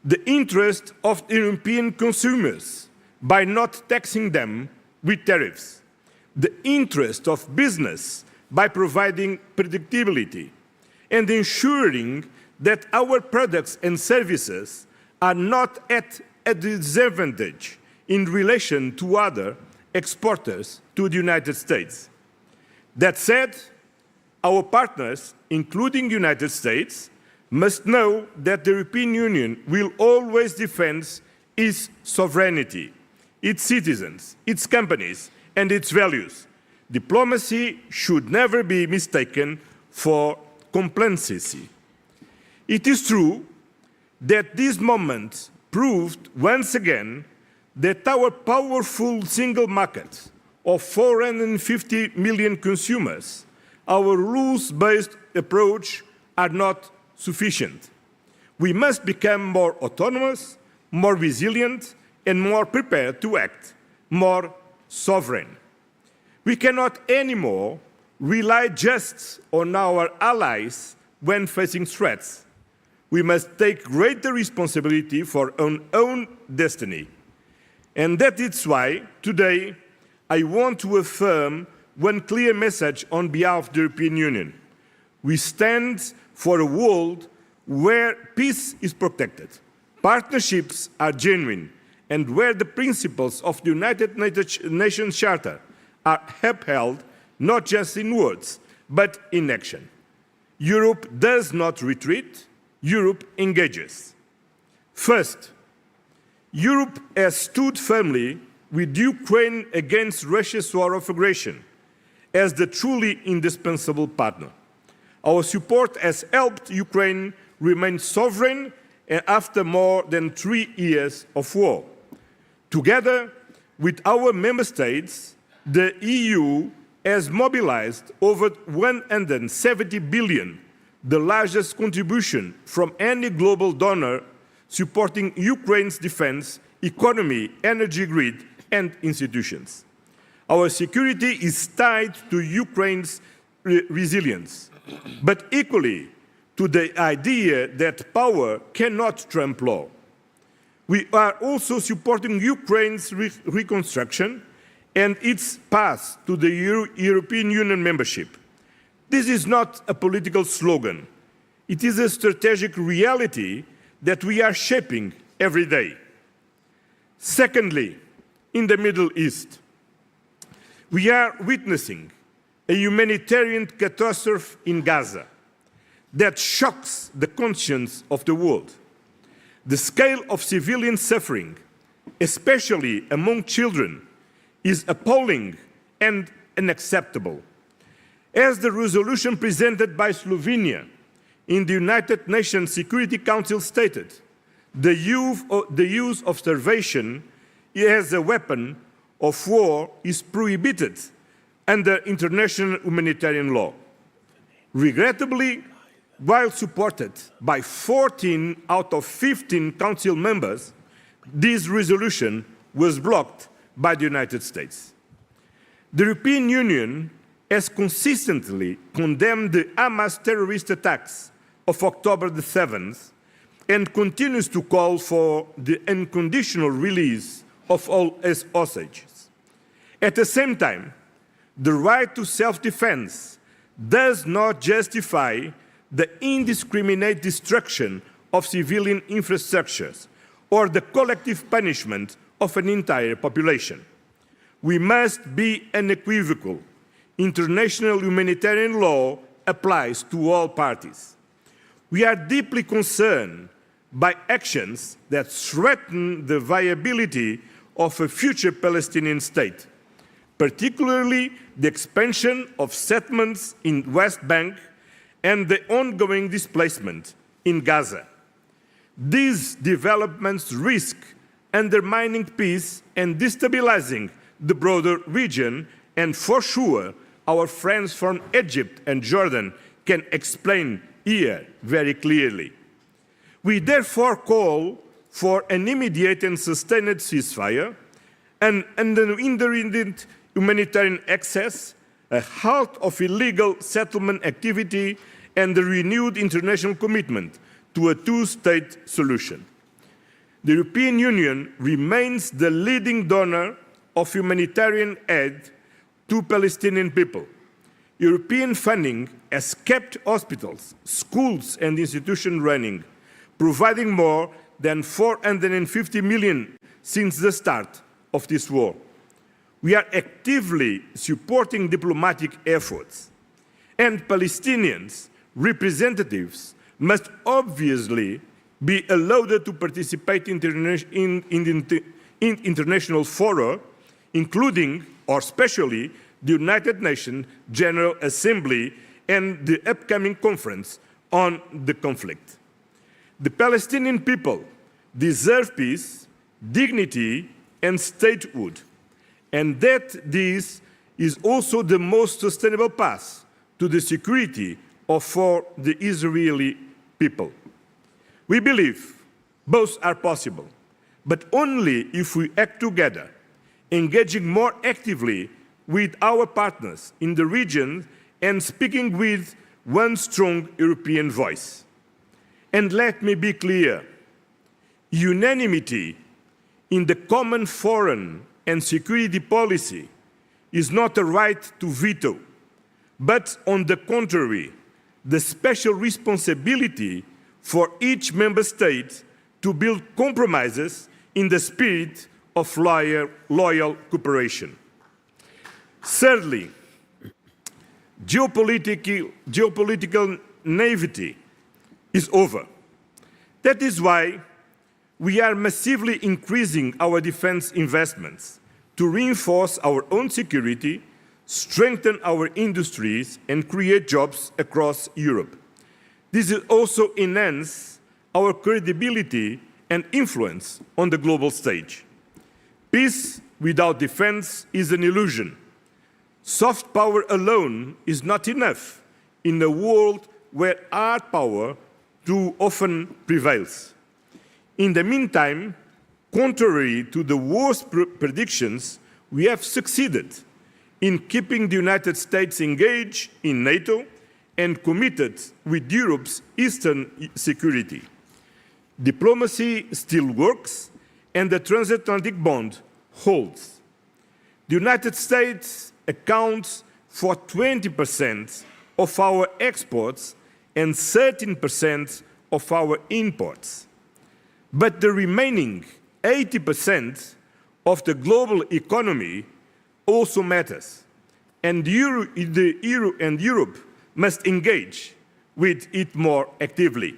the interest of European consumers by not taxing them with tariffs, the interest of business by providing predictability, and ensuring that our products and services are not at a disadvantage in relation to other exporters to the United States. That said, our partners, including the United States, must know that the European Union will always defend its sovereignty, its citizens, its companies, and its values. Diplomacy should never be mistaken for complacency. It is true that this moment proved once again that our powerful single market of 450 million consumers, our rules-based approach are not sufficient. We must become more autonomous, more resilient, and more prepared to act, more sovereign. We cannot anymore rely just on our allies when facing threats. We must take greater responsibility for our own destiny. And that is why, today, I want to affirm one clear message on behalf of the European Union. We stand for a world where peace is protected, partnerships are genuine, and where the principles of the United Nations Charter are upheld not just in words, but in action. Europe does not retreat, Europe engages. First, Europe has stood firmly with Ukraine against Russia's war of aggression as the truly indispensable partner. Our support has helped Ukraine remain sovereign after more than 3 years of war. Together with our member states, the EU has mobilized over 170 billion, the largest contribution from any global donor supporting Ukraine's defense, economy, energy grid, and institutions. Our security is tied to Ukraine's resilience, but equally to the idea that power cannot trump law. We are also supporting Ukraine's reconstruction and its path to the European Union membership. This is not a political slogan. It is a strategic reality that we are shaping every day. Secondly, in the Middle East, we are witnessing a humanitarian catastrophe in Gaza that shocks the conscience of the world. The scale of civilian suffering, especially among children, is appalling and unacceptable. As the resolution presented by Slovenia in the United Nations Security Council stated, the use of starvation as a weapon of war is prohibited under international humanitarian law. Regrettably, while supported by 14 out of 15 Council members, this resolution was blocked by the United States. The European Union has consistently condemned the Hamas terrorist attacks of October the 7th and continues to call for the unconditional release of all hostages. At the same time, the right to self-defense does not justify the indiscriminate destruction of civilian infrastructures or the collective punishment of an entire population. We must be unequivocal. International humanitarian law applies to all parties. We are deeply concerned by actions that threaten the viability of a future Palestinian state, particularly the expansion of settlements in West Bank and the ongoing displacement in Gaza. These developments risk undermining peace and destabilizing the broader region, and for sure, our friends from Egypt and Jordan can explain here very clearly. We therefore call for an immediate and sustained ceasefire, an unhindered humanitarian access, a halt of illegal settlement activity, and the renewed international commitment to a two-state solution. The European Union remains the leading donor of humanitarian aid to Palestinian people. European funding has kept hospitals, schools, and institutions running, providing more than 450 million since the start of this war. We are actively supporting diplomatic efforts, and Palestinians representatives must obviously be allowed to participate in international fora, including, or especially, the United Nations General Assembly and the upcoming conference on the conflict. The Palestinian people deserve peace, dignity, and statehood, and that this is also the most sustainable path to the security for the Israeli people. We believe both are possible, but only if we act together, engaging more actively with our partners in the region and speaking with one strong European voice. And let me be clear, unanimity in the common foreign and security policy is not a right to veto, but on the contrary, the special responsibility for each member state to build compromises in the spirit of loyal cooperation. Thirdly, geopolitical naivety is over. That is why we are massively increasing our defense investments to reinforce our own security, strengthen our industries, and create jobs across Europe. This will also enhance our credibility and influence on the global stage. Peace without defense is an illusion. Soft power alone is not enough in a world where hard power too often prevails. In the meantime, contrary to the worst predictions, we have succeeded in keeping the United States engaged in NATO and committed with Europe's eastern security. Diplomacy still works, and the transatlantic bond holds. The United States accounts for 20% of our exports and 13% of our imports. But the remaining 80% of the global economy also matters, and the euro and Europe must engage with it more actively.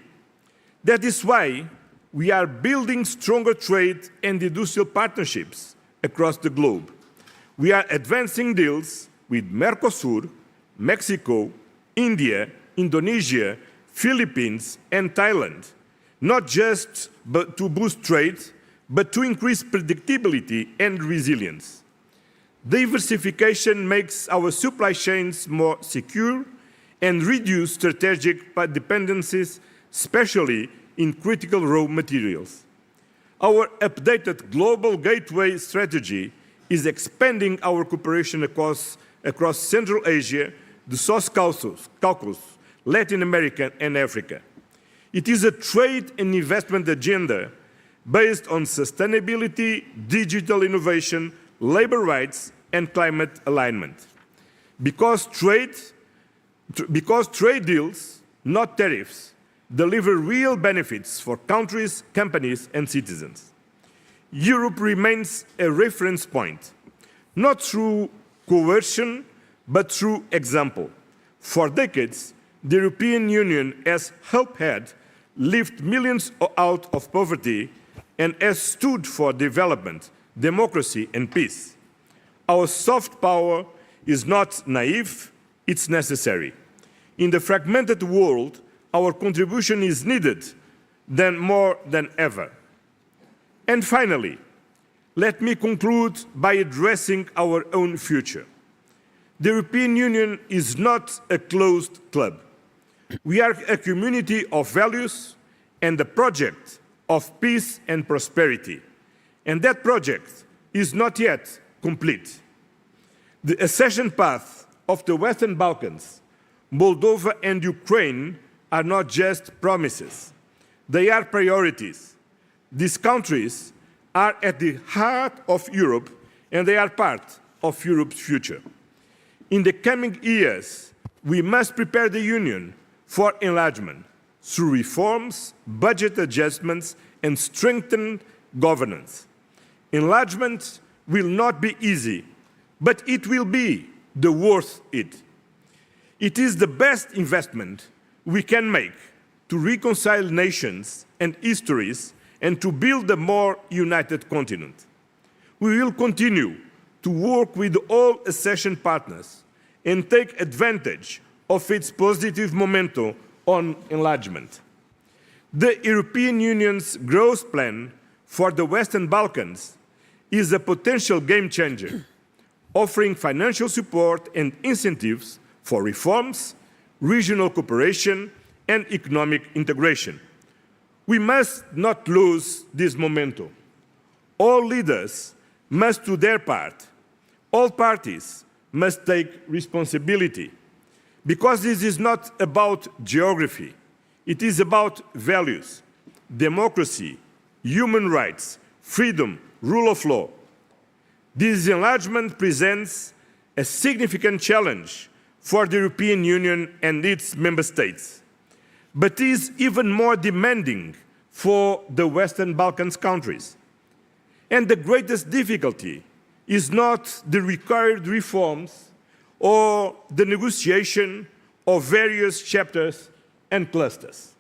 That is why we are building stronger trade and industrial partnerships across the globe. We are advancing deals with Mercosur, Mexico, India, Indonesia, Philippines, and Thailand, not just to boost trade, but to increase predictability and resilience. Diversification makes our supply chains more secure and reduce strategic dependencies, especially in critical raw materials. Our updated global gateway strategy is expanding our cooperation across Central Asia, the South Caucasus, Latin America, and Africa. It is a trade and investment agenda based on sustainability, digital innovation, labor rights, and climate alignment. Because trade deals, not tariffs, deliver real benefits for countries, companies, and citizens. Europe remains a reference point, not through coercion, but through example. For decades, the European Union has helped lift millions out of poverty and has stood for development, democracy, and peace. Our soft power is not naive, it's necessary. In the fragmented world, our contribution is needed more than ever. And finally, let me conclude by addressing our own future. The European Union is not a closed club. We are a community of values and a project of peace and prosperity. And that project is not yet complete. The accession path of the Western Balkans, Moldova and Ukraine are not just promises. They are priorities. These countries are at the heart of Europe and they are part of Europe's future. In the coming years, we must prepare the Union for enlargement through reforms, budget adjustments, and strengthened governance. Enlargement will not be easy, but it will be worth it. It is the best investment we can make to reconcile nations and histories and to build a more united continent. We will continue to work with all accession partners and take advantage of its positive momentum on enlargement. The European Union's growth plan for the Western Balkans is a potential game changer, offering financial support and incentives for reforms, regional cooperation, and economic integration. We must not lose this momentum. All leaders must do their part. All parties must take responsibility. Because this is not about geography. It is about values, democracy, human rights, freedom, rule of law. This enlargement presents a significant challenge for the European Union and its member states, but is even more demanding for the Western Balkans countries. And the greatest difficulty is not the required reforms or the negotiation of various chapters and clusters.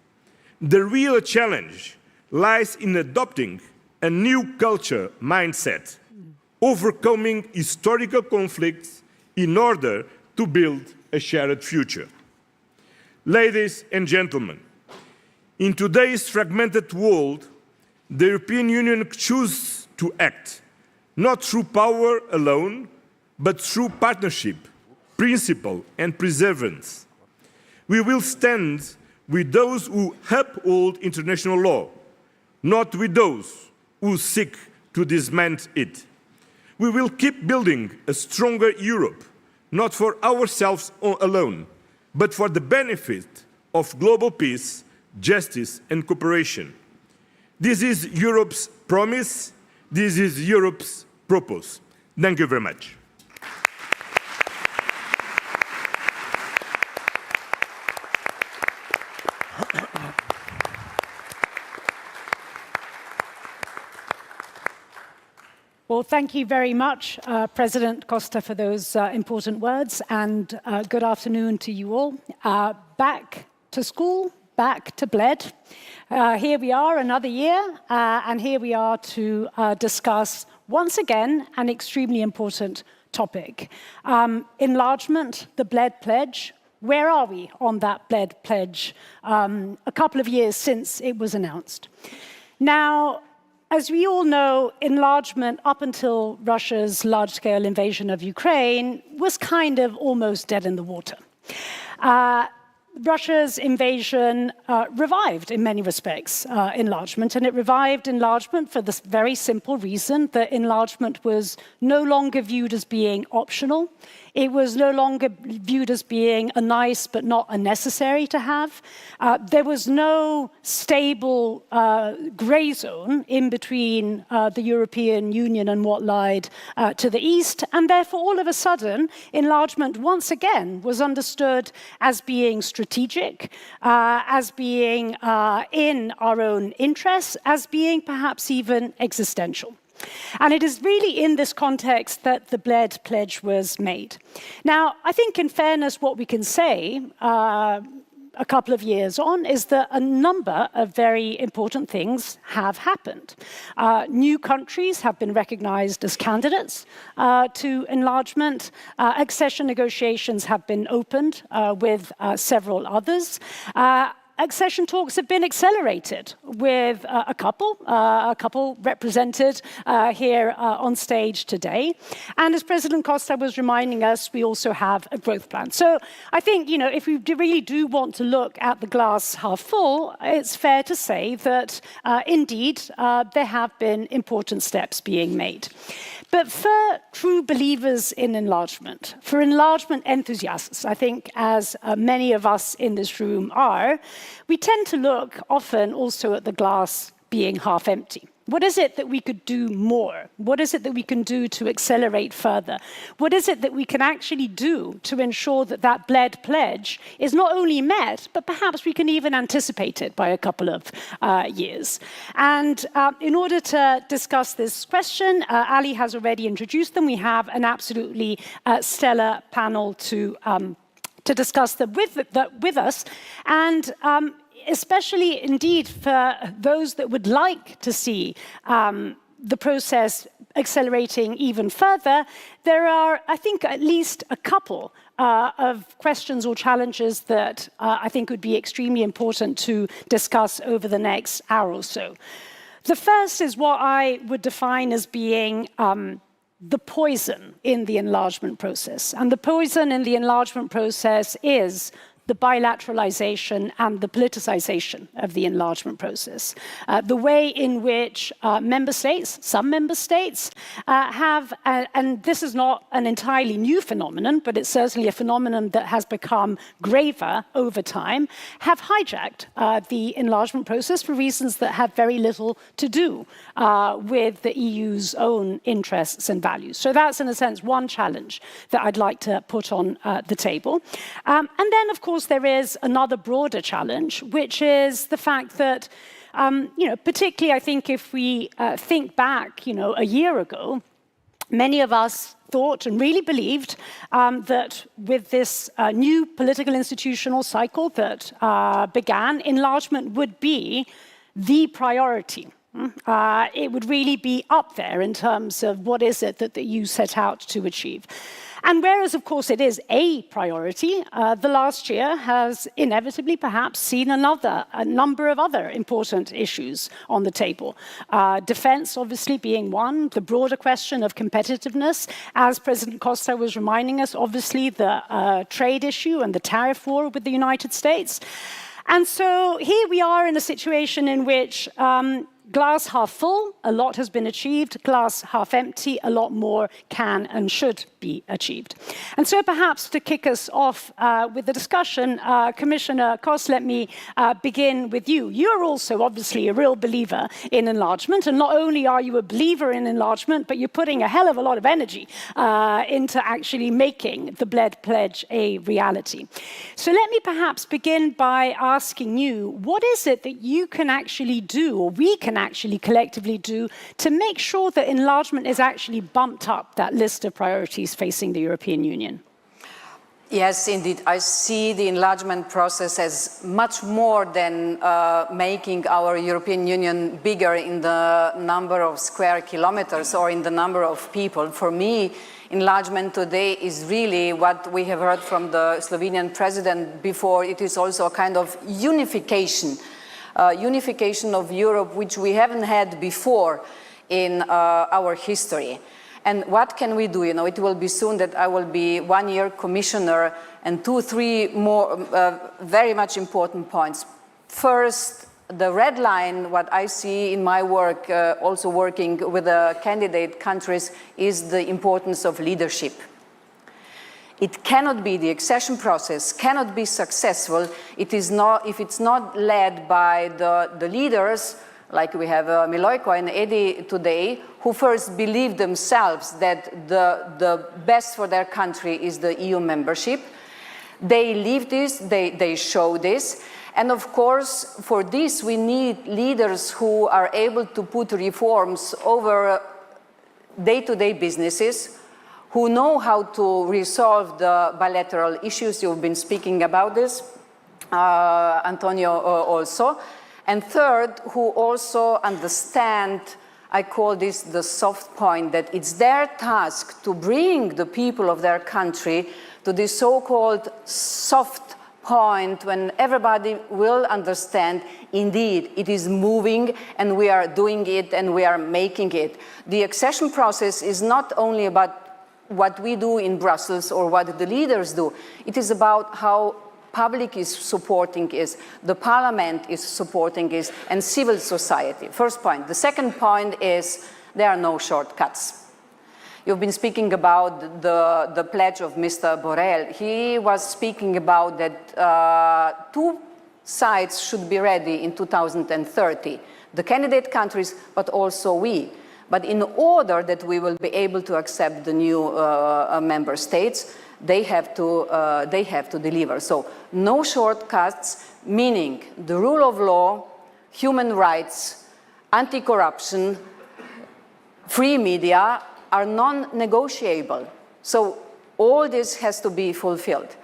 The real challenge lies in adopting a new culture mindset, overcoming historical conflicts in order to build a shared future. Ladies and gentlemen, in today's fragmented world, the European Union chooses to act, not through power alone, but through partnership, principle, and perseverance. We will stand with those who uphold international law, not with those who seek to dismantle it. We will keep building a stronger Europe, not for ourselves alone, but for the benefit of global peace, justice, and cooperation. This is Europe's promise. This is Europe's purpose. Thank you very much. Well, thank you very much, President Costa, for those important words, and good afternoon to you all. Back to school, back to Bled. Here we are, another year, and here we are to discuss, once again, an extremely important topic. Enlargement, the Bled Pledge. Where are we on that Bled Pledge? A couple of years since it was announced. Now, as we all know, enlargement up until Russia's large-scale invasion of Ukraine was kind of almost dead in the water. Russia's invasion revived, in many respects, enlargement, and it revived enlargement for the very simple reason that enlargement was no longer viewed as being optional. It was no longer viewed as being a nice but not a necessary to have. There was no stable grey zone in between the European Union and what lied to the east, and therefore all of a sudden enlargement once again was understood as being strategic, as being in our own interests, as being perhaps even existential. And it is really in this context that the Bled Pledge was made. Now, I think in fairness, what we can say a couple of years on is that a number of very important things have happened. New countries have been recognized as candidates to enlargement. Accession negotiations have been opened with several others. Accession talks have been accelerated with a couple represented here on stage today. And as President Costa was reminding us, we also have a growth plan. So I think, if we really do want to look at the glass half full, it's fair to say that indeed there have been important steps being made. But for true believers in enlargement, for enlargement enthusiasts, I think as many of us in this room are, we tend to look often also at the glass being half empty. What is it that we could do more? What is it that we can do to accelerate further? What is it that we can actually do to ensure that that Bled Pledge is not only met, but perhaps we can even anticipate it by a couple of years? And in order to discuss this question, Ali has already introduced them. We have an absolutely stellar panel to discuss them with us. And especially indeed for those that would like to see the process accelerating even further, there are, I think, at least a couple of questions or challenges that I think would be extremely important to discuss over the next hour or so. The first is what I would define as being the poison in the enlargement process. And the poison in the enlargement process is the bilateralization and the politicization of the enlargement process. The way in which some member states have, and this is not an entirely new phenomenon, but it's certainly a phenomenon that has become graver over time, have hijacked the enlargement process for reasons that have very little to do with the EU's own interests and values. So that's, in a sense, one challenge that I'd like to put on the table. And then, of course, there is another broader challenge, which is the fact that, particularly I think if we think back, a year ago, many of us thought and really believed that with this new political institutional cycle that began, enlargement would be the priority. It would really be up there in terms of what is it that the EU set out to achieve. And whereas, of course, it is a priority, the last year has inevitably perhaps seen a number of other important issues on the table. Defense, obviously, being one, the broader question of competitiveness. As President Costa was reminding us, obviously, the trade issue and the tariff war with the United States. And so here we are in a situation in which glass half full, a lot has been achieved. Glass half empty, a lot more can and should be achieved. And so perhaps to kick us off with the discussion, Commissioner Kos, let me begin with you. You're also obviously a real believer in enlargement. And not only are you a believer in enlargement, but you're putting a hell of a lot of energy into actually making the Bled Pledge a reality. So let me perhaps begin by asking you, what is it that you can actually do, or we can actually collectively do, to make sure that enlargement is actually bumped up that list of priorities facing the European Union? Yes, indeed. I see the enlargement process as much more than making our European Union bigger in the number of square kilometers or in the number of people. For me, enlargement today is really what we have heard from the Slovenian president before. It is also a kind of unification of Europe, which we haven't had before in our history. And what can we do? You know, it will be soon that I will be 1 year commissioner, and 2, 3 more very much important points. First, the red line, what I see in my work, also working with the candidate countries, is the importance of leadership. It cannot be, the accession process cannot be successful if it's not led by the leaders, like we have Milojko and Edi today, who first believe themselves that the best for their country is the EU membership. They live this, they show this. And of course, for this, we need leaders who are able to put reforms over day-to-day businesses, who know how to resolve the bilateral issues. You've been speaking about this, Antonio also. And third, who also understand, I call this the soft point, that it's their task to bring the people of their country to this so-called soft point when everybody will understand, indeed, it is moving and we are doing it and we are making it. The accession process is not only about what we do in Brussels or what the leaders do. It is about how public is supporting it, the parliament is supporting it, and civil society. First point. The second point is there are no shortcuts. You've been speaking about the pledge of Mr. Borrell. He was speaking about that 2 sides should be ready in 2030. The candidate countries, but also we. But in order that we will be able to accept the new member states, they have to deliver. So no shortcuts, meaning the rule of law, human rights, anti-corruption, free media are non-negotiable. So all this has to be fulfilled.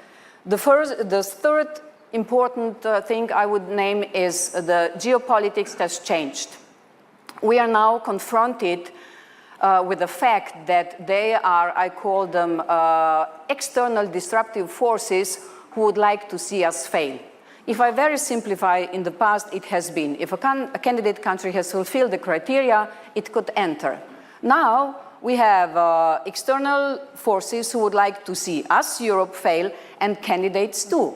The third important thing I would name is the geopolitics has changed. We are now confronted with the fact that they are, I call them, external disruptive forces who would like to see us fail. If I very simplify, in the past it has been, if a candidate country has fulfilled the criteria, it could enter. Now we have external forces who would like to see us, Europe, fail, and candidates too.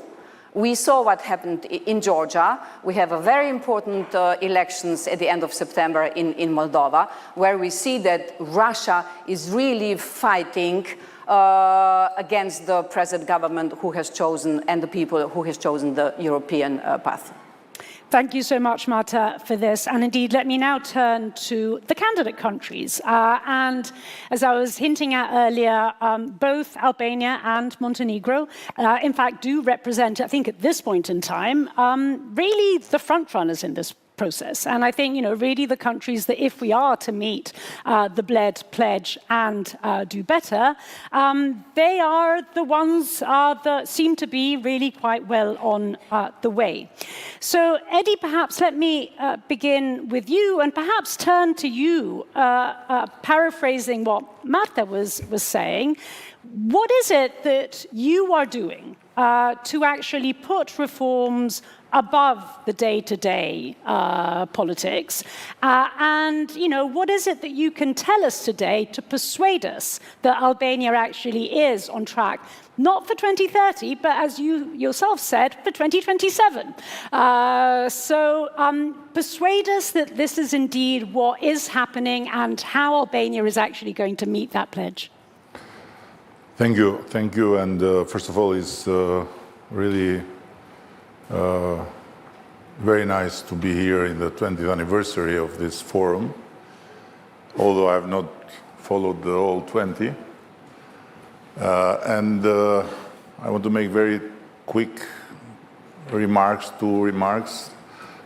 We saw what happened in Georgia. We have a very important elections at the end of September in Moldova, where we see that Russia is really fighting against the present government who has chosen, and the people who has chosen the European path. Thank you so much, Marta, for this. And indeed, let me now turn to the candidate countries. And as I was hinting at earlier, both Albania and Montenegro, in fact, do represent, I think at this point in time, really the front runners in this process. And I think, really the countries that if we are to meet the Bled Pledge and do better, they are the ones that seem to be really quite well on the way. So, Eddie, perhaps let me begin with you and perhaps turn to you, paraphrasing what Marta was saying. What is it that you are doing to actually put reforms above the day-to-day politics? And, what is it that you can tell us today to persuade us that Albania actually is on track, not for 2030, but as you yourself said, for 2027? Persuade us that this is indeed what is happening and how Albania is actually going to meet that pledge. Thank you. And first of all, it's really very nice to be here in the 20th anniversary of this forum, although I have not followed the whole 20. And I want to make very quick remarks, 2 remarks.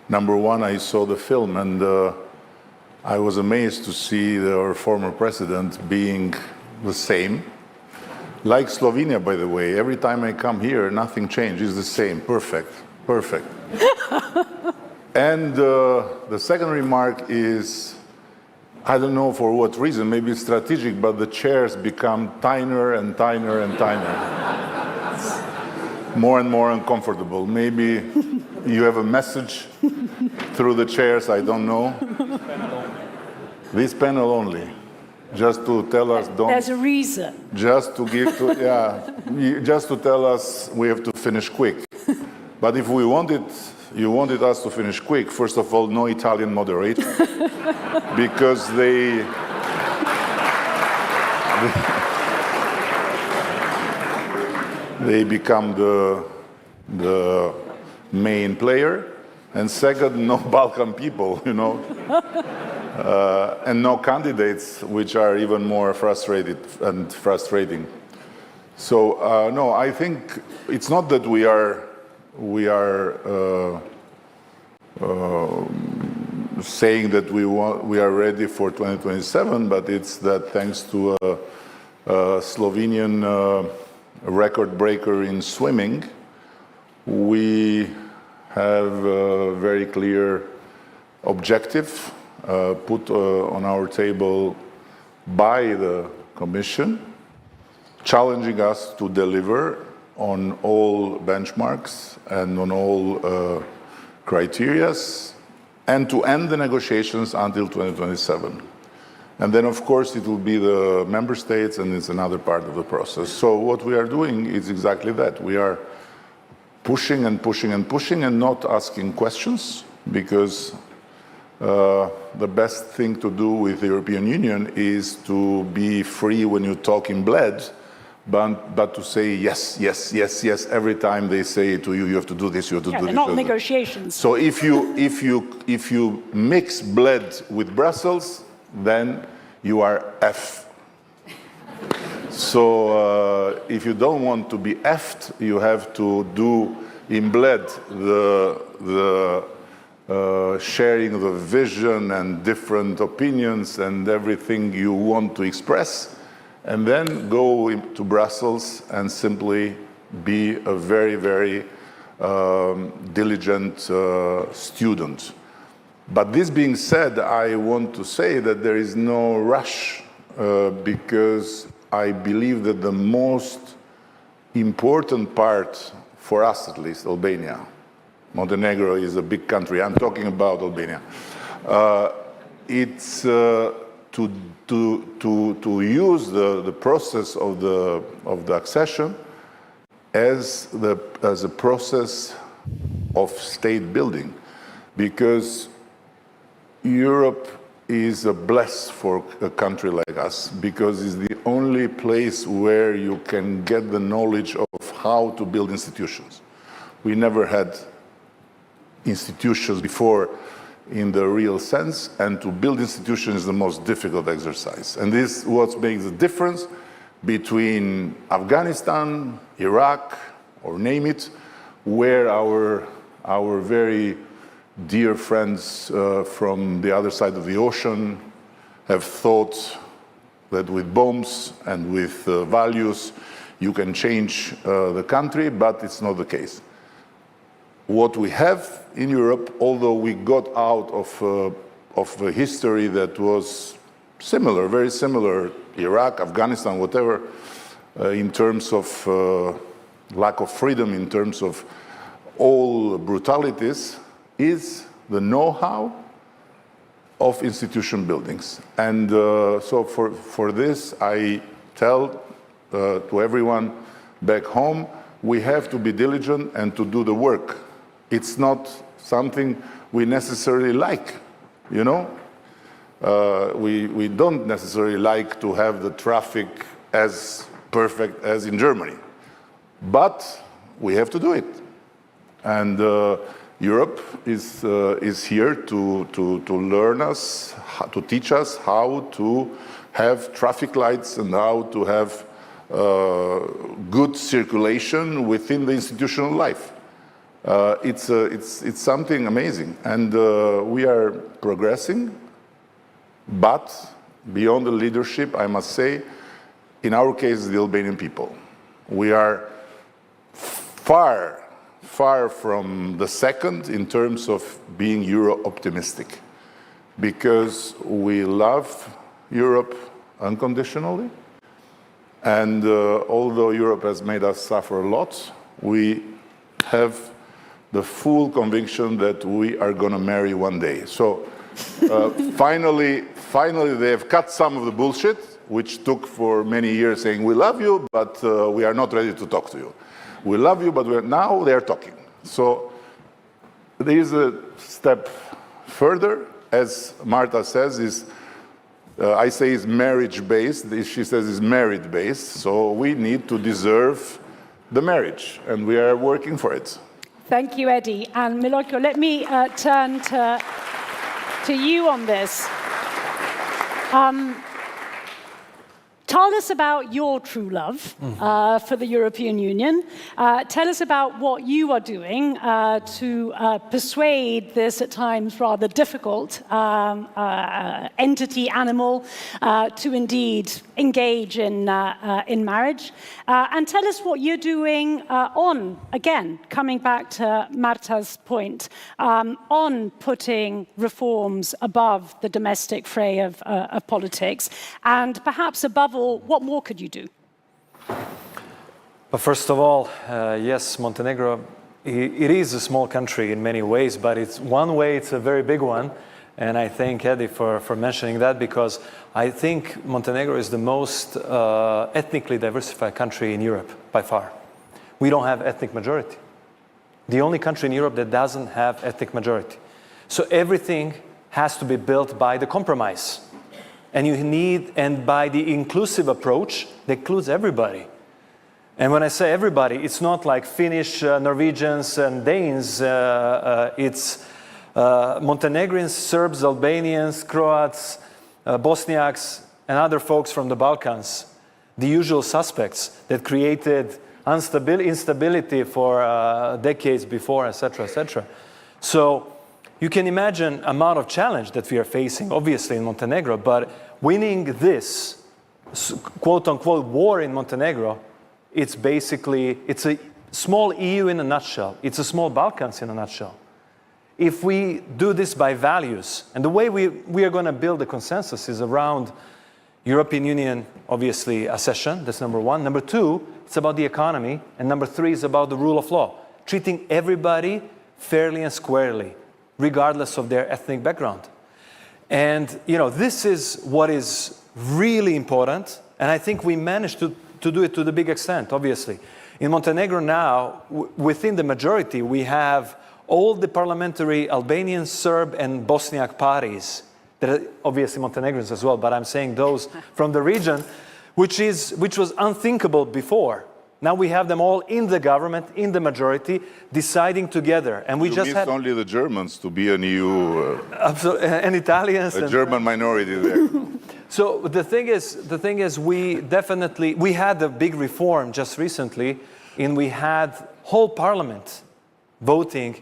Number one, I saw the film and I was amazed to see our former president being the same. Like Slovenia, by the way, every time I come here, nothing changes, the same, perfect. And the second remark is, I don't know for what reason, maybe it's strategic, but the chairs become tinier and tinier and tinier. More and more uncomfortable. Maybe you have a message through the chairs, I don't know. This panel only. just to tell us, don't... There's a reason. Just to give to, just to tell us we have to finish quick. But if you wanted us to finish quick, first of all, no Italian moderator, because they become the main player. And second, no Balkan people, you know, and no candidates, which are even more frustrating. So no, I think it's not that we are saying that we are ready for 2027, but it's that thanks to a Slovenian record breaker in swimming, we have a very clear objective put on our table by the Commission, challenging us to deliver on all benchmarks and on all criteria, and to end the negotiations until 2027. And then, of course, it will be the member states, and it's another part of the process. So what we are doing is exactly that. We are pushing and pushing and pushing and not asking questions, because the best thing to do with the European Union is to be free when you talk in Bled, but to say yes, yes, yes, yes every time they say to you, you have to do this, you have to do this. They're not negotiations. So if you mix Bled with Brussels, then you are F. So if you don't want to be effed, you have to do in Bled the sharing the vision and different opinions and everything you want to express, and then go to Brussels and simply be a very, very diligent student. But this being said, I want to say that there is no rush because I believe that the most important part, for us at least, Albania, Montenegro is a big country, I'm talking about Albania, it's to use the process of the accession as a process of state building, because Europe is a bless for a country like us, because it's the only place where you can get the knowledge of how to build institutions. We never had institutions before in the real sense, and to build institutions is the most difficult exercise. And this is what makes the difference between Afghanistan, Iraq, or name it, where our very dear friends from the other side of the ocean have thought that with bombs and with values you can change the country, but it's not the case. What we have in Europe, although we got out of a history that was similar, very similar, Iraq, Afghanistan, whatever, in terms of lack of freedom, in terms of all brutalities, is the know-how of institution buildings. And so for this, I tell to everyone back home, we have to be diligent and to do the work. It's not something we necessarily like, you know? We don't necessarily like to have the traffic as perfect as in Germany, but we have to do it. And Europe is here to learn us, to teach us how to have traffic lights and how to have good circulation within the institutional life. It's something amazing, and we are progressing. But beyond the leadership, I must say, in our case, the Albanian people, we are far from the second in terms of being Euro-optimistic, because we love Europe unconditionally, and although Europe has made us suffer a lot, we have the full conviction that we are going to marry one day. So Finally, they have cut some of the bullshit, which took for many years saying, we love you, but we are not ready to talk to you. We love you, but now they are talking. So there is a step further, as Marta says, I say is marriage-based, she says is merit-based, so we need to deserve the marriage, and we are working for it. Thank you, Eddie. And Milojko, let me turn to you on this. Tell us about your true love for the European Union. Tell us about what you are doing to persuade this at times rather difficult entity, animal, to indeed engage in marriage. And tell us what you're doing on, again, coming back to Marta's point, on putting reforms above the domestic fray of politics, and perhaps above all, what more could you do? But first of all, yes, Montenegro, it is a small country in many ways, but it's one way, it's a very big one. And I thank Eddie for mentioning that, because I think Montenegro is the most ethnically diversified country in Europe, by far. We don't have ethnic majority. The only country in Europe that doesn't have ethnic majority. So everything has to be built by the compromise. And you need, and by the inclusive approach that includes everybody. And when I say everybody, it's not like Finnish, Norwegians, and Danes. It's Montenegrins, Serbs, Albanians, Croats, Bosniaks, and other folks from the Balkans. The usual suspects that created instability for decades before, etc., etc. So you can imagine the amount of challenge that we are facing, obviously, in Montenegro, but winning this quote-unquote war in Montenegro, it's basically, it's a small EU in a nutshell. It's a small Balkans in a nutshell. If we do this by values, and the way we are going to build a consensus is around European Union, obviously, accession, that's number one. Number two, it's about the economy. And number three is about the rule of law, treating everybody fairly and squarely, regardless of their ethnic background. And, you know, this is what is really important, and I think we managed to do it to the big extent, obviously. In Montenegro now, within the majority, we have all the parliamentary Albanian, Serb, and Bosniak parties, that are obviously Montenegrins as well, but I'm saying those from the region, which was unthinkable before. Now we have them all in the government, in the majority, deciding together. And we just had only the Germans to be an EU, and Italians, a German minority there. So the thing is, we had a big reform just recently, and we had whole parliament voting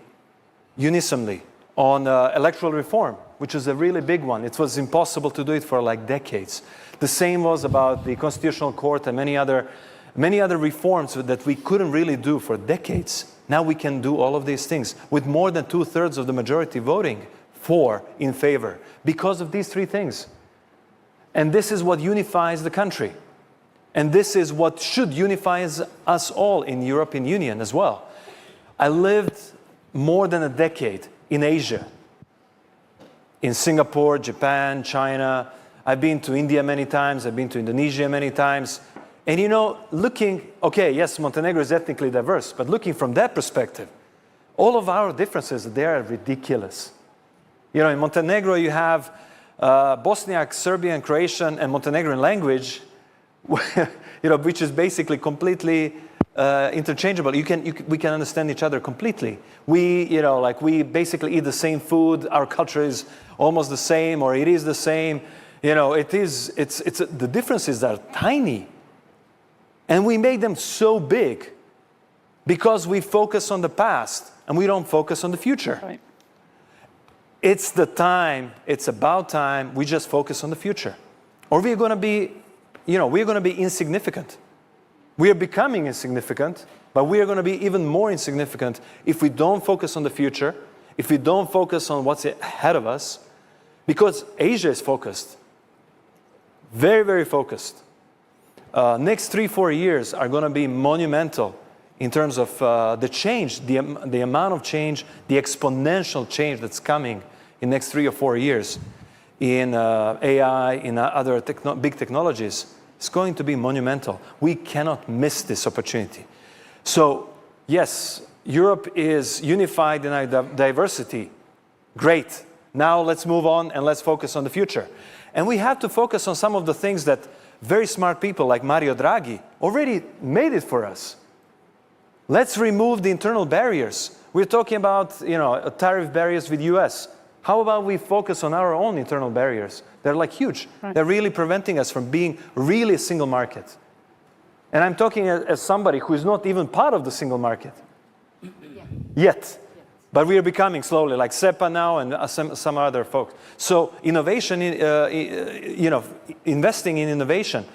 unisonly on electoral reform, which is a really big one. It was impossible to do it for like decades. The same was about the Constitutional Court and many other reforms that we couldn't really do for decades. Now we can do all of these things with more than 2/3 of the majority voting in favor, because of these three things. And this is what unifies the country. And this is what should unify us all in the European Union as well. I lived more than a decade in Asia, in Singapore, Japan, China. I've been to India many times. I've been to Indonesia many times. And you know, okay, yes, Montenegro is ethnically diverse, but looking from that perspective, all of our differences, they are ridiculous. You know, in Montenegro you have Bosniak, Serbian, Croatian, and Montenegrin language, you know, which is basically completely interchangeable. We can understand each other completely. We basically eat the same food. Our culture is almost the same, or it is the same. You know, the differences are tiny. And we make them so big because we focus on the past and we don't focus on the future. Right. It's about time we just focus on the future. Or we're going to be, we're going to be insignificant. We are becoming insignificant, but we are going to be even more insignificant if we don't focus on the future, if we don't focus on what's ahead of us, because Asia is focused. Very, very focused. Next 3-4 years are going to be monumental in terms of the change, the amount of change, the exponential change that's coming in the next 3 or 4 years in AI, in other big technologies, is going to be monumental. We cannot miss this opportunity. So, yes, Europe is unified in our diversity. Great. Now let's move on and let's focus on the future. And we have to focus on some of the things that very smart people like Mario Draghi already made it for us. Let's remove the internal barriers. We're talking about, tariff barriers with the US. How about we focus on our own internal barriers? They're like huge. Right. They're really preventing us from being really a single market. And I'm talking as somebody who is not even part of the single market. Yet. But we are becoming slowly, like SEPA now and some other folks. So innovation, investing in innovation,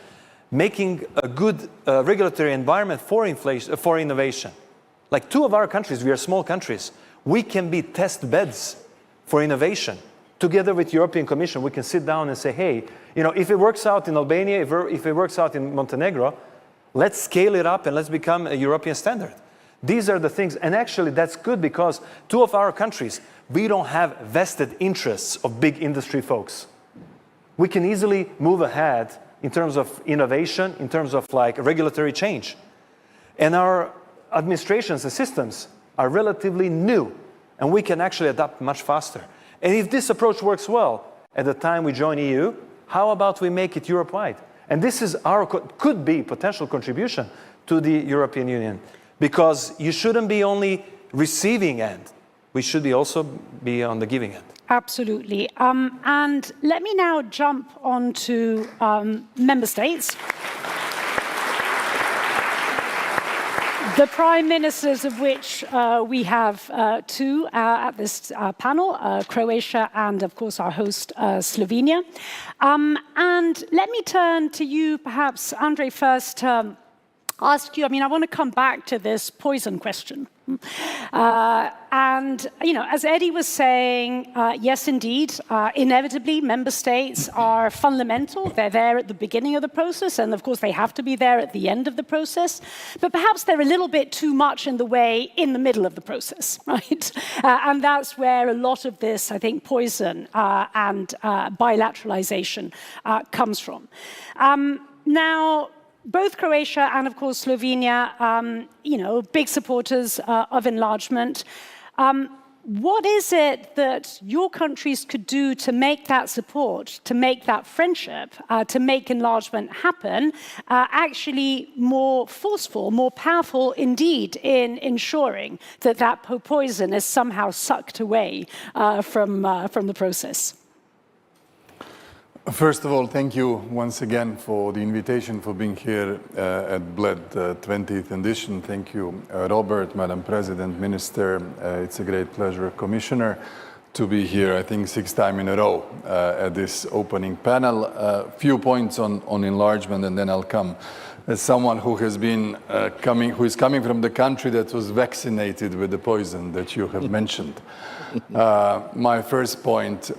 making a good regulatory environment for innovation. Like 2 of our countries, we are small countries. We can be test beds for innovation. Together with European Commission, we can sit down and say, hey, if it works out in Albania, if it works out in Montenegro, let's scale it up and let's become a European standard. These are the things, and actually that's good because 2 of our countries, we don't have vested interests of big industry folks. We can easily move ahead in terms of innovation, in terms of like regulatory change. And our administrations and systems are relatively new, and we can actually adapt much faster. And if this approach works well at the time we join EU, how about we make it Europe-wide? And this is could be potential contribution to the European Union. Because you shouldn't be only receiving end. We should also be on the giving end. Absolutely. And let me now jump on to member states. The prime ministers of which we have 2 at this panel, Croatia and, of course, our host, Slovenia. And let me turn to you, perhaps, Andrej, first. Ask you, I want to come back to this poison question. And, as Eddie was saying, yes, indeed, inevitably, member states are fundamental. They're there at the beginning of the process, and of course, they have to be there at the end of the process. But perhaps they're a little bit too much in the way in the middle of the process, right? And that's where a lot of this, I think, poison and bilateralization comes from. Now, both Croatia and, of course, Slovenia, big supporters of enlargement. What is it that your countries could do to make that support, to make that friendship, to make enlargement happen, actually more forceful, more powerful indeed in ensuring that that poison is somehow sucked away from the process? First of all, thank you once again for the invitation, for being here at Bled 20th edition. Thank you, Robert, Madam President, Minister. It's a great pleasure, Commissioner, to be here, I think, 6th time in a row at this opening panel. A few points on enlargement, and then I'll come as someone who has been who is coming from the country that was vaccinated with the poison that you have mentioned. My first point,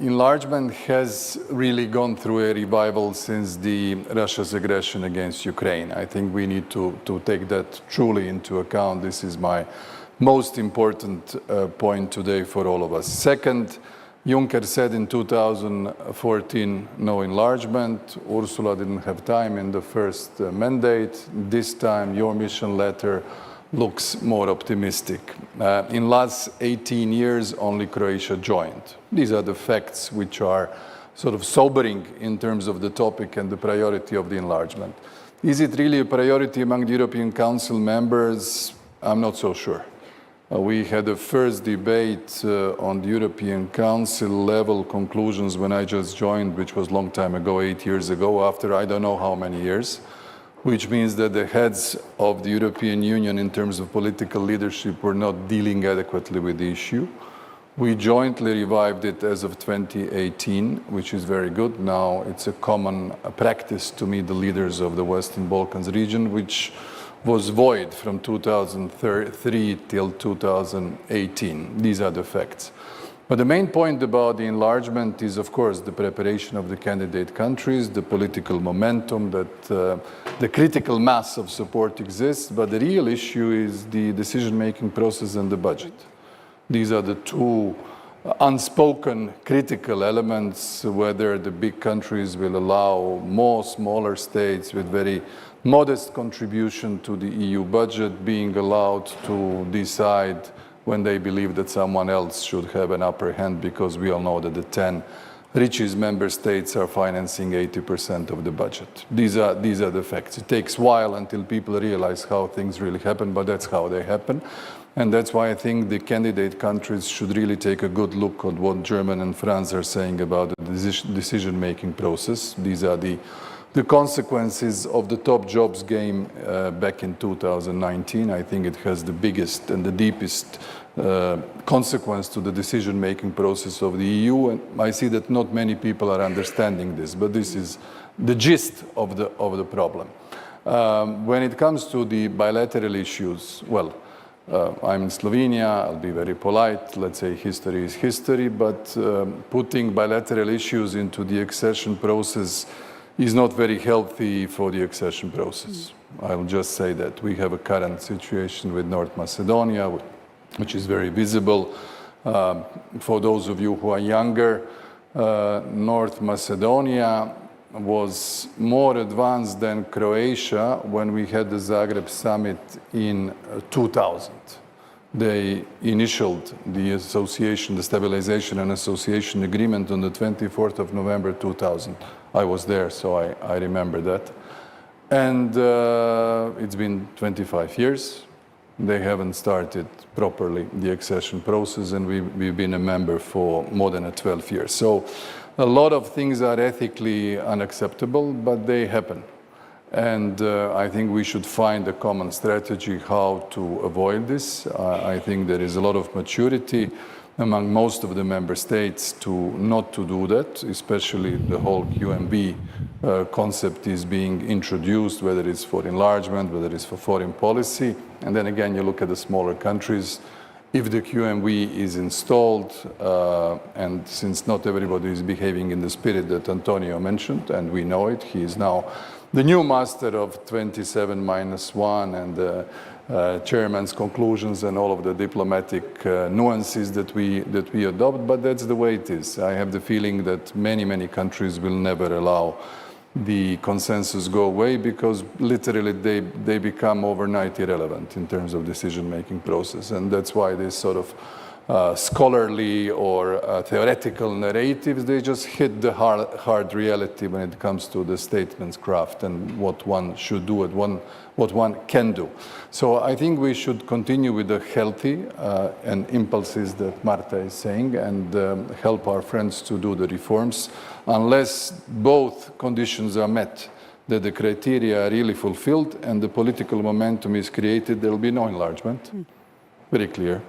enlargement has really gone through a revival since Russia's aggression against Ukraine. I think we need to take that truly into account. This is my most important point today for all of us. Second, Juncker said in 2014, no enlargement. Ursula didn't have time in the first mandate. This time, your mission letter looks more optimistic. In last 18 years, only Croatia joined. These are the facts which are sort of sobering in terms of the topic and the priority of the enlargement. Is it really a priority among the European Council members? I'm not so sure. We had a first debate on the European Council level conclusions when I just joined, which was a long time ago, 8 years ago, after I don't know how many years, which means that the heads of the European Union in terms of political leadership were not dealing adequately with the issue. We jointly revived it as of 2018, which is very good. Now it's a common practice to meet the leaders of the Western Balkans region, which was void from 2003 till 2018. These are the facts. But the main point about the enlargement is, of course, the preparation of the candidate countries, the political momentum, that the critical mass of support exists, but the real issue is the decision-making process and the budget. These are the two unspoken critical elements, whether the big countries will allow more smaller states with very modest contribution to the EU budget being allowed to decide when they believe that someone else should have an upper hand, because we all know that the 10 richest member states are financing 80% of the budget. These are the facts. It takes a while until people realize how things really happen, but that's how they happen. And that's why I think the candidate countries should really take a good look at what Germany and France are saying about the decision-making process. These are the consequences of the top jobs game back in 2019. I think it has the biggest and the deepest consequence to the decision-making process of the EU. And I see that not many people are understanding this, but this is the gist of the problem. When it comes to the bilateral issues, well, I'm in Slovenia, I'll be very polite, let's say history is history, but putting bilateral issues into the accession process is not very healthy for the accession process. I'll just say that. We have a current situation with North Macedonia, which is very visible. For those of you who are younger, North Macedonia was more advanced than Croatia when we had the Zagreb summit in 2000. They initialed the association, the stabilization and association agreement on the 24th of November 2000. I was there, so I remember that. And it's been 25 years. They haven't started properly the accession process, and we've been a member for more than 12 years. So a lot of things are ethically unacceptable, but they happen. And I think we should find a common strategy how to avoid this. I think there is a lot of maturity among most of the member states to not to do that, especially the whole QMB concept is being introduced, whether it's for enlargement, whether it's for foreign policy. And then again, you look at the smaller countries. If the QMB is installed, and since not everybody is behaving in the spirit that Antonio mentioned, and we know it, he is now the new master of 27-1 and the chairman's conclusions and all of the diplomatic nuances that we adopt, but that's the way it is. I have the feeling that many countries will never allow the consensus go away, because literally they become overnight irrelevant in terms of decision-making process. And that's why this sort of scholarly or theoretical narratives, they just hit the hard reality when it comes to the statement's craft and what one should do and what one can do. So I think we should continue with the healthy and impulses that Marta is saying, and help our friends to do the reforms. Unless both conditions are met, that the criteria are really fulfilled and the political momentum is created, there will be no enlargement. Very clear.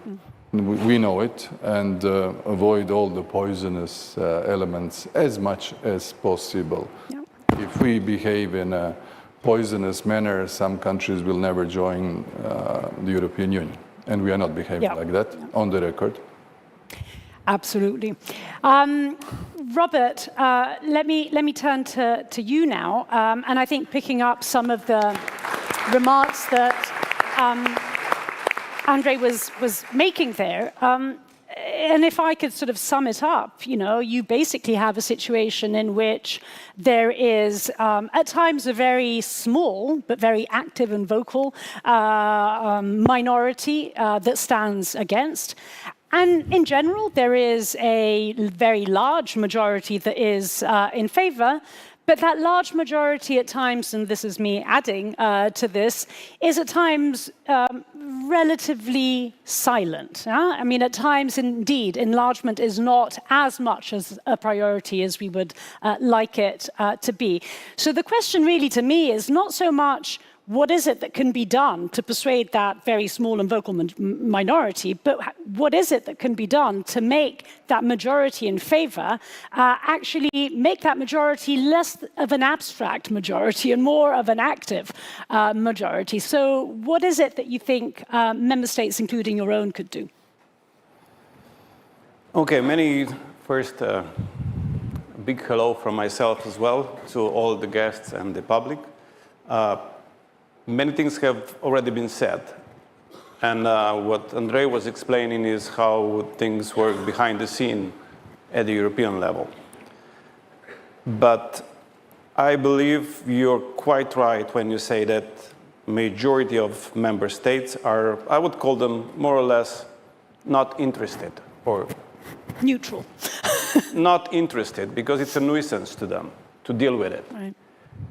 We know it, and avoid all the poisonous elements as much as possible. Yep. If we behave in a poisonous manner, some countries will never join the European Union, and we are not behaving like that, on the record. Absolutely. Robert, let me turn to you now, and I think picking up some of the remarks that Andrei was making there, and if I could sort of sum it up, you basically have a situation in which there is, at times, a very small but very active and vocal minority that stands against. And in general, there is a very large majority that is in favor. But that large majority at times, and this is me adding to this, is at times relatively silent. I mean, at times, indeed, enlargement is not as much as a priority as we would like it to be. So the question really to me is not so much what is it that can be done to persuade that very small and vocal minority, but what is it that can be done to make that majority in favor actually make that majority less of an abstract majority and more of an active majority? So what is it that you think member states, including your own, could do? Okay, first, a big hello from myself as well to all the guests and the public. Many things have already been said. And what Andrei was explaining is how things work behind the scene at the European level. But I believe you're quite right when you say that majority of member states are, I would call them more or less not interested or neutral. not interested because it's a nuisance to them to deal with it. Right.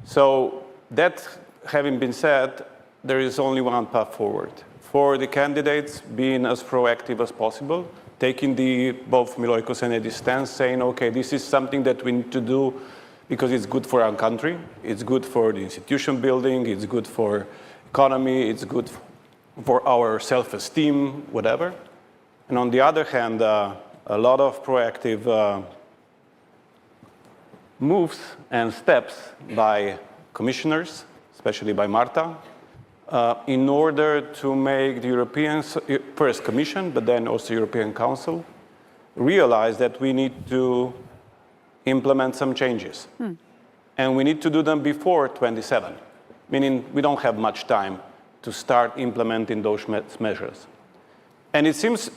So that having been said, there is only one path forward. For the candidates, being as proactive as possible, taking both Miloikos and Edi's stance, saying, okay, this is something that we need to do because it's good for our country, it's good for the institution building, it's good for economy, it's good for our self-esteem, whatever. And on the other hand, a lot of proactive moves and steps by commissioners, especially by Marta, in order to make the European, first Commission, but then also European Council, realize that we need to implement some changes. And we need to do them before 27, meaning we don't have much time to start implementing those measures. And it seems,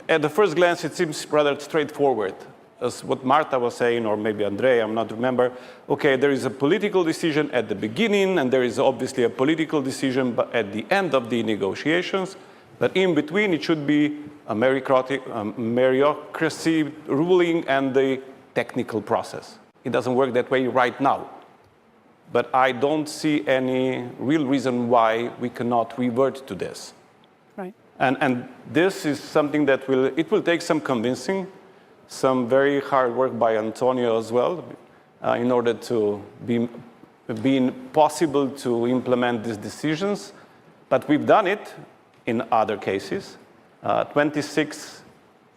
at the first glance, it seems rather straightforward. As what Marta was saying, or maybe Andrei, I'm not remember, okay, there is a political decision at the beginning, and there is obviously a political decision at the end of the negotiations, but in between it should be a meritocracy ruling and the technical process. It doesn't work that way right now. But I don't see any real reason why we cannot revert to this. Right. And this is something that will take some convincing, some very hard work by Antonio as well, in order to being possible to implement these decisions. But we've done it in other cases. 26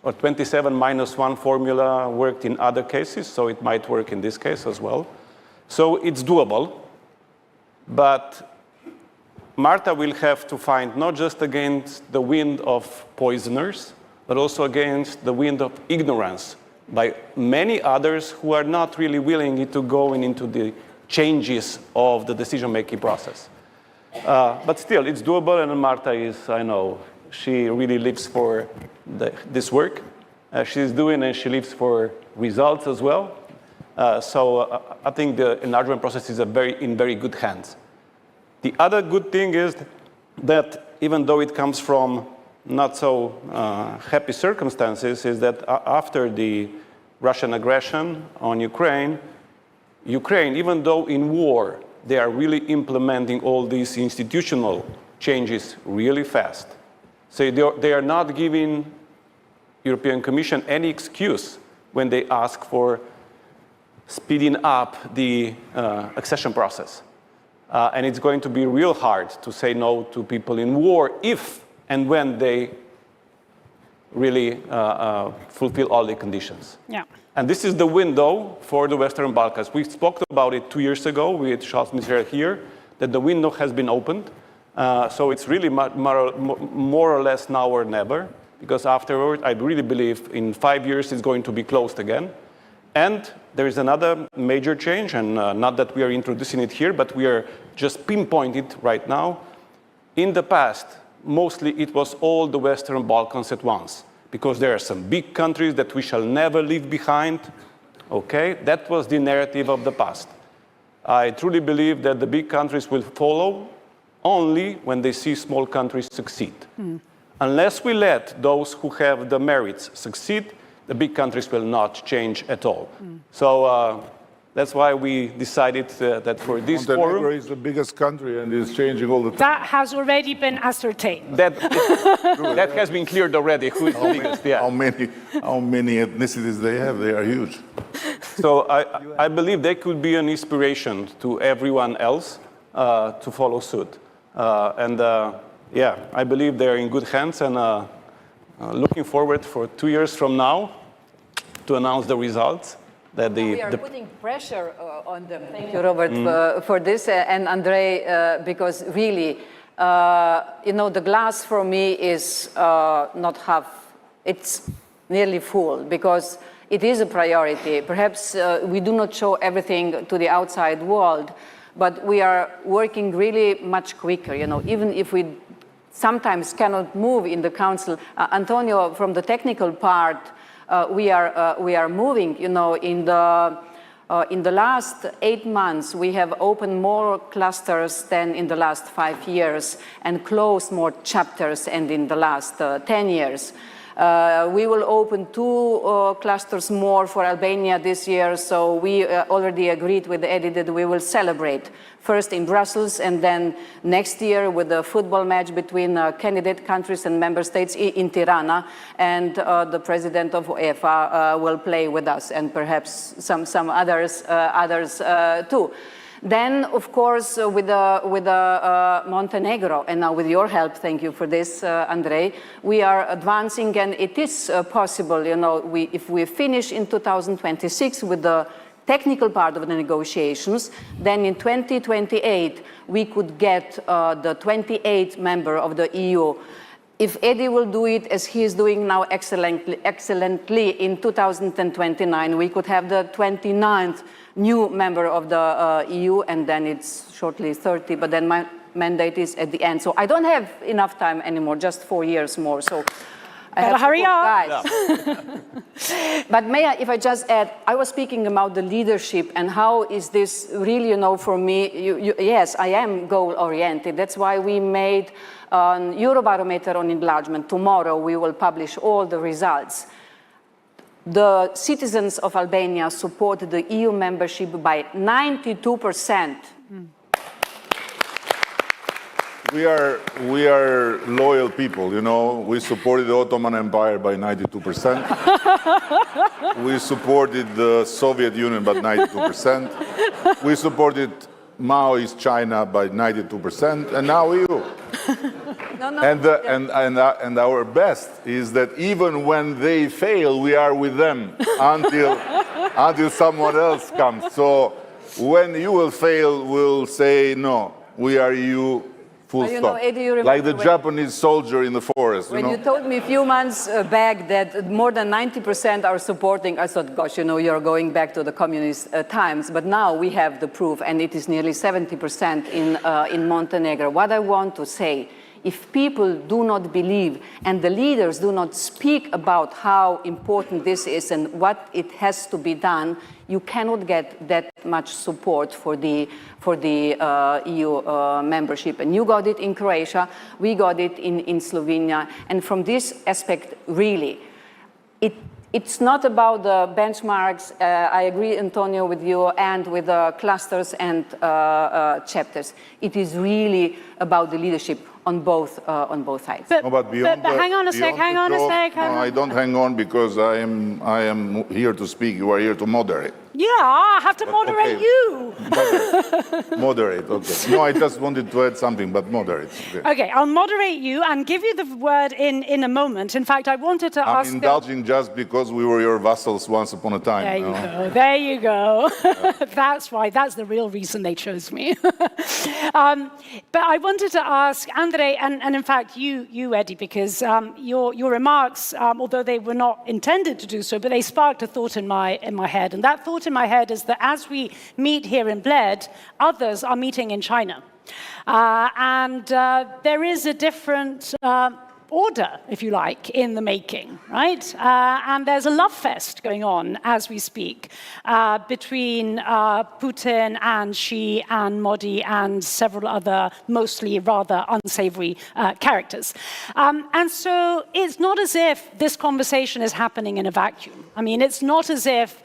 or 27 minus 1 formula worked in other cases, so it might work in this case as well. So it's doable, but Marta will have to find not just against the wind of poisoners, but also against the wind of ignorance by many others who are not really willing to go into the changes of the decision-making process. But still, it's doable, and Marta is, I know, she really lives for this work. She's doing, and she lives for results as well. So I think the enlargement process is in very good hands. The other good thing is that even though it comes from not so happy circumstances, is that after the Russian aggression on Ukraine, even though in war, they are really implementing all these institutional changes really fast. So they are not giving European Commission any excuse when they ask for speeding up the accession process. And it's going to be real hard to say no to people in war if and when they really fulfill all the conditions. Yeah. And this is the window for the Western Balkans. We spoke about it 2 years ago with Charles Michel here, that the window has been opened. So it's really more or less now or never, because afterward, I really believe in 5 years it's going to be closed again. And there is another major change, and not that we are introducing it here, but we are just pinpointing it right now. In the past, mostly it was all the Western Balkans at once, because there are some big countries that we shall never leave behind. Okay, that was the narrative of the past. I truly believe that the big countries will follow only when they see small countries succeed. Unless we let those who have the merits succeed, the big countries will not change at all. So that's why we decided that for this Montenegro forum... is the biggest country and is changing all the time. That has already been ascertained. That has been cleared already. Who is the biggest? Yeah. How many ethnicities they have? They are huge. So I believe they could be an inspiration to everyone else to follow suit. Yeah, I believe they're in good hands, and looking forward for 2 years from now to announce the results. That we are putting pressure on them. Thank you, Robert, for this, and Andrei, because really, the glass for me is not half, it's nearly full, because it is a priority. Perhaps we do not show everything to the outside world, but we are working really much quicker, even if we sometimes cannot move in the Council. Antonio, from the technical part, we are moving, you know, in the last 8 months, we have opened more clusters than in the last 5 years and closed more chapters than in the last 10 years. We will open 2 clusters more for Albania this year, so we already agreed with Eddie that we will celebrate first in Brussels and then next year with a football match between candidate countries and member states in Tirana, and the president of UEFA will play with us, and perhaps some others too. Then, of course, with Montenegro, and now with your help, thank you for this, Andrei, we are advancing, and it is possible, you know, if we finish in 2026 with the technical part of the negotiations, then in 2028 we could get the 28th member of the EU. If Eddie will do it as he is doing now excellently in 2029, we could have the 29th new member of the EU, and then it's shortly 30, but then my mandate is at the end. So I don't have enough time anymore, just 4 years more. So I have to hurry up. But may I, if I just add, I was speaking about the leadership and how is this really, you know, for me, yes, I am goal-oriented. That's why we made an Eurobarometer on enlargement. Tomorrow we will publish all the results. The citizens of Albania support the EU membership by 92%. We are loyal people, you know. We supported the Ottoman Empire by 92%. We supported the Soviet Union by 92%. We supported Maoist China by 92%, and now EU. And our best is that even when they fail, we are with them until someone else comes. So when you will fail, we'll say no. We are EU. Full stop. Know, Eddie, like the Japanese soldier in the forest. When you told me a few months back that more than 90% are supporting, I thought, gosh, you know, you're going back to the communist times. But now we have the proof, and it is nearly 70% in Montenegro. What I want to say, if people do not believe and the leaders do not speak about how important this is and what it has to be done, you cannot get that much support for the EU membership. And you got it in Croatia, we got it in Slovenia. And from this aspect, really, it's not about the benchmarks. I agree, Antonio, with you and with the clusters and chapters. It is really about the leadership on both sides. But hang on a sec. No, I don't hang on because I am here to speak. You are here to moderate. Yeah, I have to moderate you. Moderate, okay. No, I just wanted to add something, but moderate. Okay, I'll moderate you and give you the word in a moment. In fact, I wanted to ask... I'm indulging just because we were your vassals once upon a time. There you go. There you go. That's why. That's the real reason they chose me. But I wanted to ask Andrei, and in fact you Eddie, because your remarks, although they were not intended to do so, but they sparked a thought in my head, and that thought in my head is that as we meet here in Bled, others are meeting in China. And there is a different order, if you like, in the making, right? And there's a love fest going on as we speak between Putin and Xi and Modi and several other mostly rather unsavory characters. And so it's not as if this conversation is happening in a vacuum. I mean, it's not as if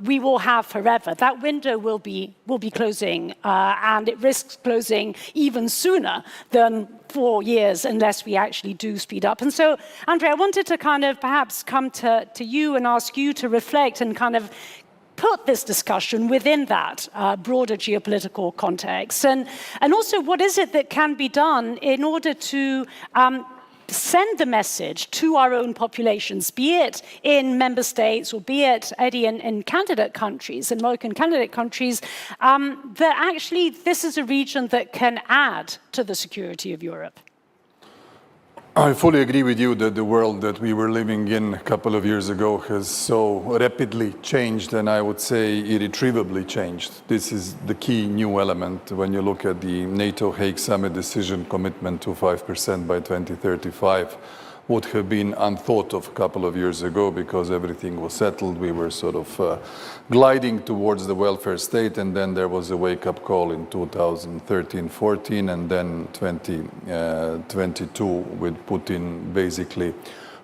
we will have forever. That window will be closing, and it risks closing even sooner than 4 years unless we actually do speed up. And so, Andrei, I wanted to kind of perhaps come to you and ask you to reflect and kind of put this discussion within that broader geopolitical context. And also, what is it that can be done in order to send the message to our own populations, be it in member states or be it, Eddie, in candidate countries, in American candidate countries, that actually this is a region that can add to the security of Europe? I fully agree with you that the world that we were living in a couple of years ago has so rapidly changed, and I would say irretrievably changed. This is the key new element when you look at the NATO Hague Summit decision commitment to 5% by 2035. Would have been unthought of a couple of years ago because everything was settled. We were sort of gliding towards the welfare state, and then there was a wake-up call in 2013-14, and then 2022 with Putin basically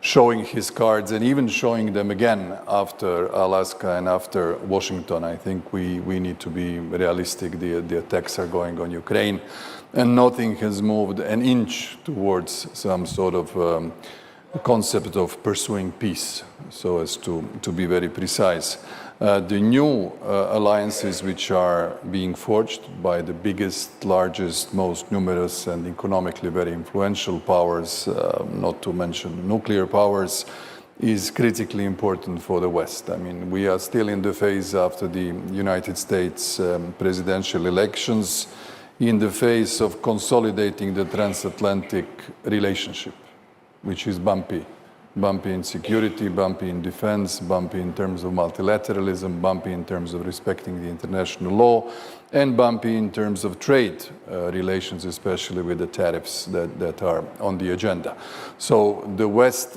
showing his cards and even showing them again after Alaska and after Washington. I think we need to be realistic. The attacks are going on Ukraine, and nothing has moved an inch towards some sort of concept of pursuing peace, so as to be very precise. The new alliances which are being forged by the biggest, largest, most numerous and economically very influential powers, not to mention nuclear powers, is critically important for the West. I mean, we are still in the phase after the United States presidential elections, in the phase of consolidating the transatlantic relationship, which is bumpy. Bumpy in security, bumpy in defense, bumpy in terms of multilateralism, bumpy in terms of respecting the international law, and bumpy in terms of trade relations, especially with the tariffs that are on the agenda. So the West,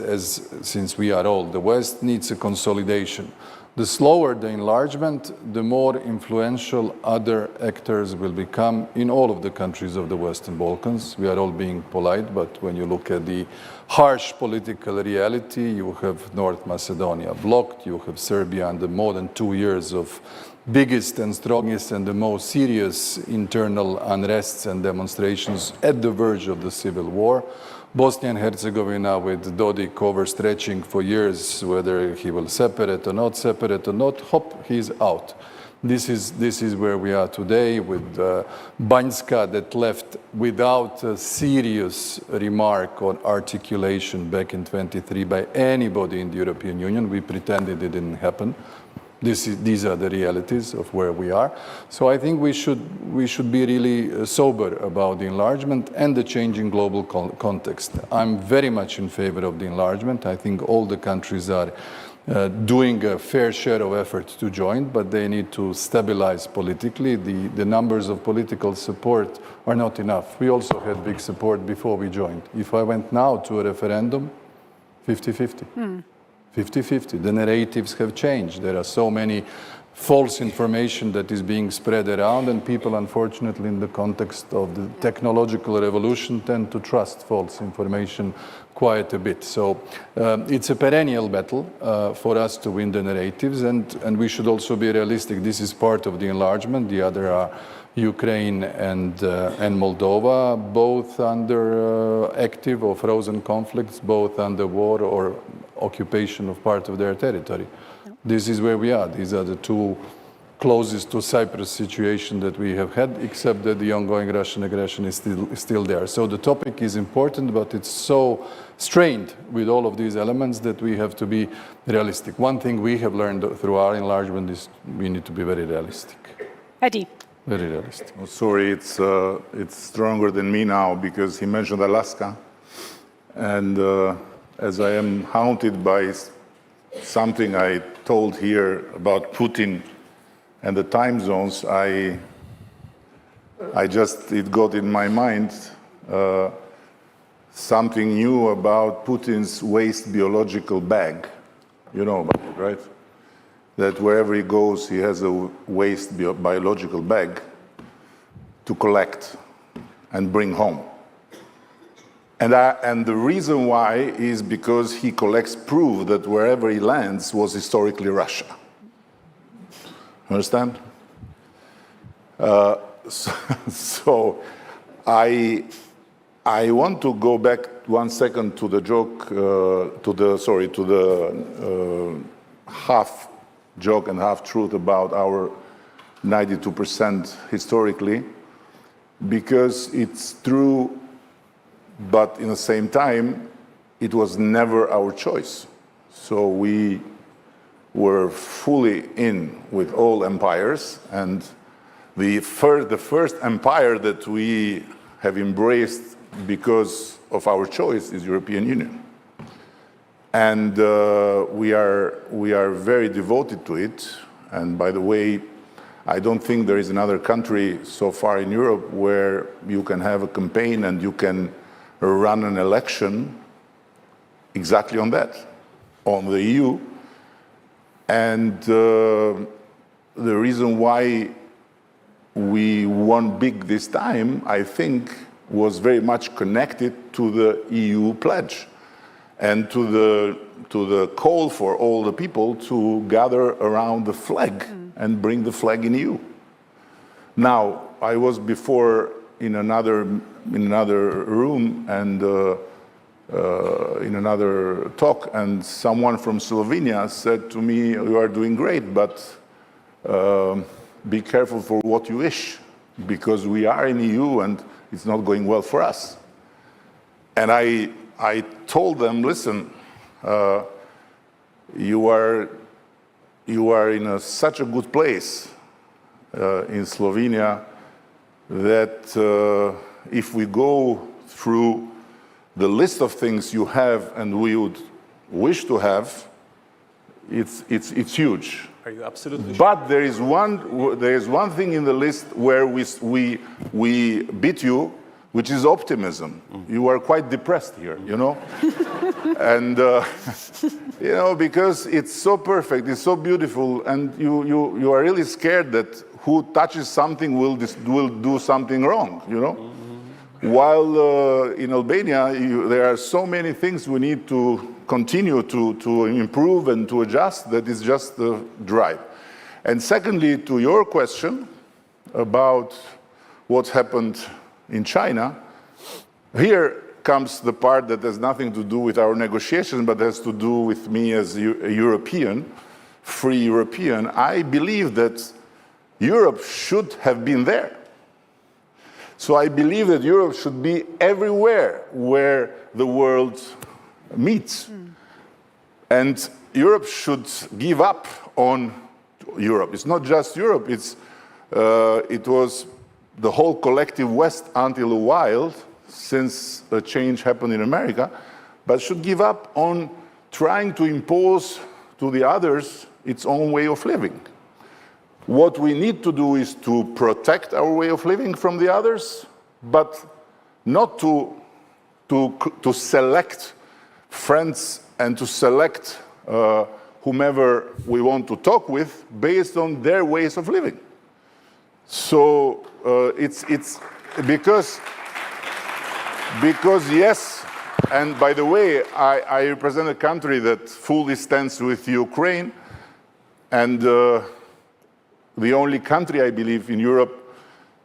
since we are all the West, needs a consolidation. The slower the enlargement, the more influential other actors will become in all of the countries of the Western Balkans. We are all being polite, but when you look at the harsh political reality, you have North Macedonia blocked, you have Serbia under more than 2 years of biggest and strongest and the most serious internal unrests and demonstrations at the verge of the civil war. Bosnia and Herzegovina with Dodik overstretching for years whether he will separate or not, hop, he's out. This is where we are today with Banjska that left without a serious remark or articulation back in 23 by anybody in the European Union. We pretended it didn't happen. These are the realities of where we are. So I think we should be really sober about the enlargement and the changing global context. I'm very much in favor of the enlargement. I think all the countries are doing a fair share of efforts to join, but they need to stabilize politically. The numbers of political support are not enough. We also had big support before we joined. If I went now to a referendum, 50-50. 50-50. The narratives have changed. There are so many false information that is being spread around, and people, unfortunately, in the context of the technological revolution, tend to trust false information quite a bit. So it's a perennial battle for us to win the narratives, and we should also be realistic. This is part of the enlargement. The other are Ukraine and Moldova, both under active or frozen conflicts, both under war or occupation of part of their territory. This is where we are. These are the two closest to Cyprus situation that we have had, except that the ongoing Russian aggression is still there. So the topic is important, but it's so strained with all of these elements that we have to be realistic. One thing we have learned through our enlargement is we need to be very realistic. Eddie. Very realistic. Oh, sorry, it's stronger than me now because he mentioned Alaska. And as I am haunted by something I told here about Putin and the time zones, it got in my mind something new about Putin's waste biological bag. You know about it, right? That wherever he goes, he has a waste biological bag to collect and bring home. And the reason why is because he collects proof that wherever he lands was historically Russia. Understand? So I want to go back 1 second to the joke, to the half joke and half truth about our 92% historically, because it's true, but in the same time, it was never our choice. So we were fully in with all empires, and the first empire that we have embraced because of our choice is European Union. And we are very devoted to it. And by the way, I don't think there is another country so far in Europe where you can have a campaign and you can run an election exactly on that, on the EU. And the reason why we won big this time, I think, was very much connected to the EU pledge and to the call for all the people to gather around the flag and bring the flag in EU. Now, I was before in another room and in another talk, and someone from Slovenia said to me, "You are doing great, but be careful for what you wish, because we are in EU and it's not going well for us." And I told them, listen, you are in such a good place in Slovenia that if we go through the list of things you have and we would wish to have, it's huge. Are you absolutely sure? But there is one thing in the list where we beat you, which is optimism. You are quite depressed here, you know? And, you know, because it's so perfect, it's so beautiful, and you are really scared that who touches something will do something wrong, you know? While in Albania, there are so many things we need to continue to improve and to adjust that is just the drive. And secondly, to your question about what happened in China, here comes the part that has nothing to do with our negotiations, but has to do with me as a European, free European. I believe that Europe should have been there. So I believe that Europe should be everywhere where the world meets. And Europe should give up on Europe. It's not just Europe, it was the whole collective West until a while, since a change happened in America, but should give up on trying to impose to the others its own way of living. What we need to do is to protect our way of living from the others, but not to select friends and to select whomever we want to talk with based on their ways of living. So it's because yes, and by the way, I represent a country that fully stands with Ukraine, and the only country, I believe, in Europe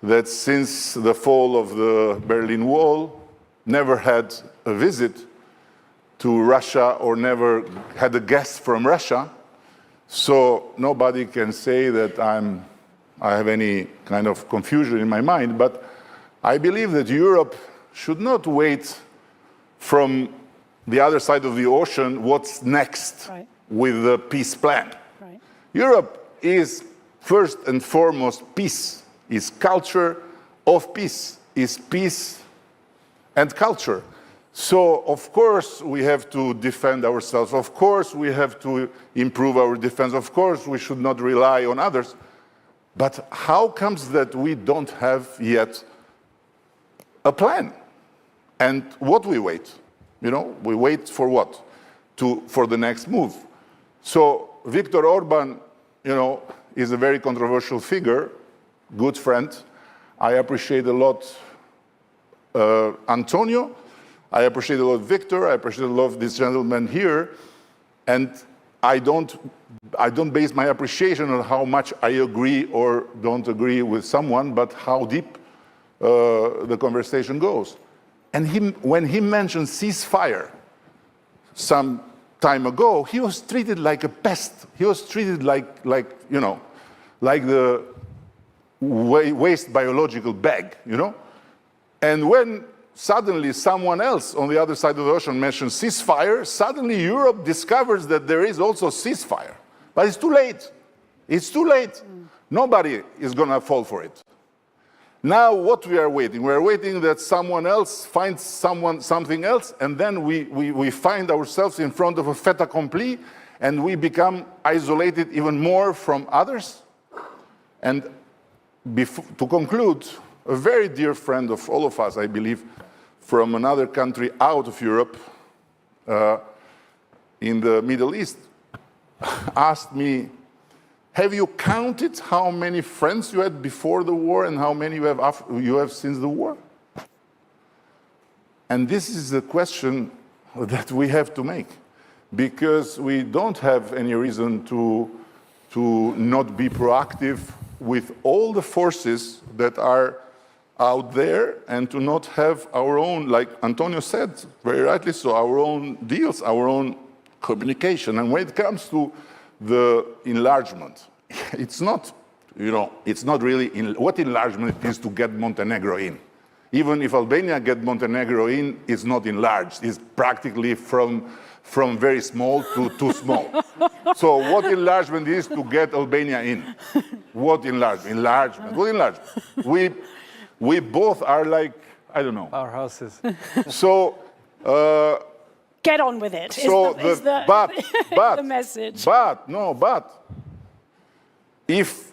that since the fall of the Berlin Wall never had a visit to Russia or never had a guest from Russia. So nobody can say that I have any kind of confusion in my mind, but I believe that Europe should not wait from the other side of the ocean what's next with the peace plan. Europe is first and foremost peace, is culture of peace, is peace and culture. So, of course, we have to defend ourselves. Of course, we have to improve our defense. Of course, we should not rely on others. But how comes that we don't have yet a plan? And what we wait? You know, we wait for what? For the next move. So, Viktor Orban, you know, is a very controversial figure, good friend. I appreciate a lot Antonio. I appreciate a lot Victor. I appreciate a lot this gentleman here. And I don't base my appreciation on how much I agree or don't agree with someone, but how deep the conversation goes. And when he mentioned ceasefire some time ago, he was treated like a pest. He was treated like you know, like the waste biological bag, you know? And when suddenly someone else on the other side of the ocean mentions ceasefire, suddenly Europe discovers that there is also ceasefire. But it's too late. It's too late. Nobody is going to fall for it. Now what we are waiting? We are waiting that someone else finds something else, and then we find ourselves in front of a fait accompli, and we become isolated even more from others. And to conclude, a very dear friend of all of us, I believe, from another country out of Europe, in the Middle East, asked me, have you counted how many friends you had before the war and how many you have since the war? And this is the question that we have to make, because we don't have any reason to not be proactive with all the forces that are out there and to not have our own, like Antonio said, very rightly so, our own deals, our own communication. And when it comes to the enlargement, it's not, it's not really, what enlargement it is to get Montenegro in. Even if Albania gets Montenegro in, it's not enlarged. It's practically from very small to too small. So what enlargement is to get Albania in? What enlargement? Enlargement. What enlargement? We both are like, I don't know. Powerhouses. So... get on with it. So is the but message. But if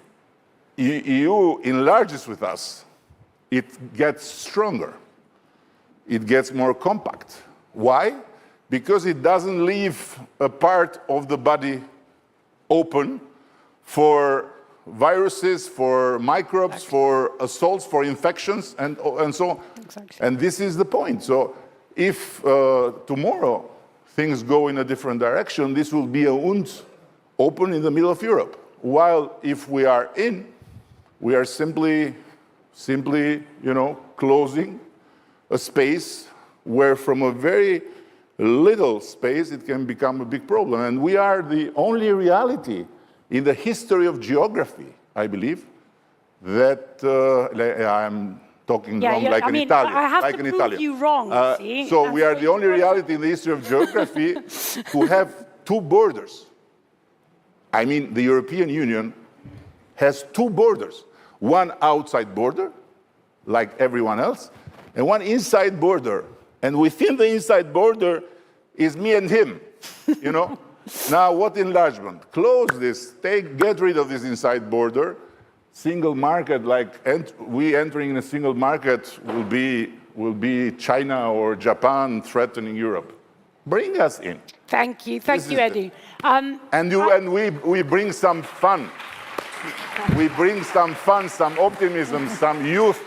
EU enlarges with us, it gets stronger. It gets more compact. Why? Because it doesn't leave a part of the body open for viruses, for microbes, for assaults, for infections, and so on. Exactly. And this is the point. So if tomorrow things go in a different direction, this will be a wound open in the middle of Europe. While if we are in, we are simply, closing a space where from a very little space it can become a big problem. And we are the only reality in the history of geography, I believe, that I'm talking wrong like an Italian. I have like to an prove Italian. you wrong, see? So we are the only reality in the history of geography to have two borders. I mean, the European Union has two borders. One outside border, like everyone else, and one inside border. And within the inside border is me and him, Now, what enlargement? Close this, get rid of this inside border. Single market, we entering in a single market will be China or Japan threatening Europe. Bring us in. Thank you, Eddie. And we bring some fun. We bring some fun, some optimism, some youth,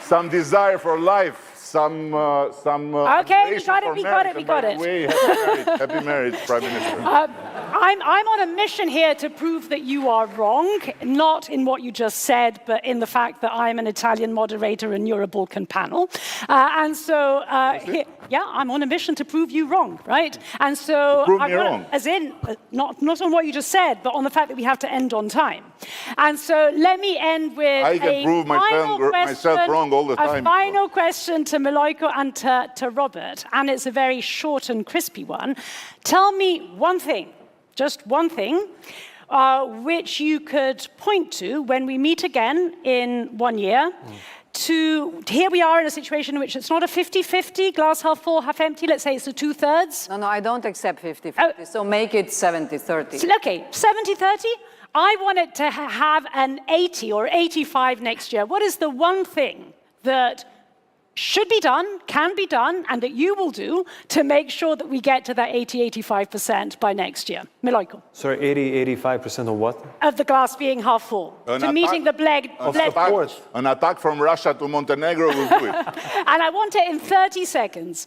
some desire for life. Okay, we got it. Happy marriage, Prime Minister. I'm on a mission here to prove that you are wrong, not in what you just said, but in the fact that I'm an Italian moderator in your Balkan panel. I'm on a mission to prove you wrong, right? And so, prove me wrong. As in, not on what you just said, but on the fact that we have to end on time. And so, let me end with I can prove myself wrong all the time. A final question to Milojko and to Robert, and it's a very short and crispy one. Tell me one thing, just one thing, which you could point to when we meet again in 1 year. Here we are in a situation in which it's not a 50-50, glass half full, half empty. Let's say it's a 2/3. No, I don't accept 50-50. So make it 70-30. Okay, 70-30. I want it to have an 80 or 85 next year. What is the one thing that should be done, can be done, and that you will do to make sure that we get to that 80-85% by next year? Milojko. Sorry, 80-85% of what? Of the glass being half full. Meeting the Bled. An attack from Russia to Montenegro will do it. And I want it in 30 seconds.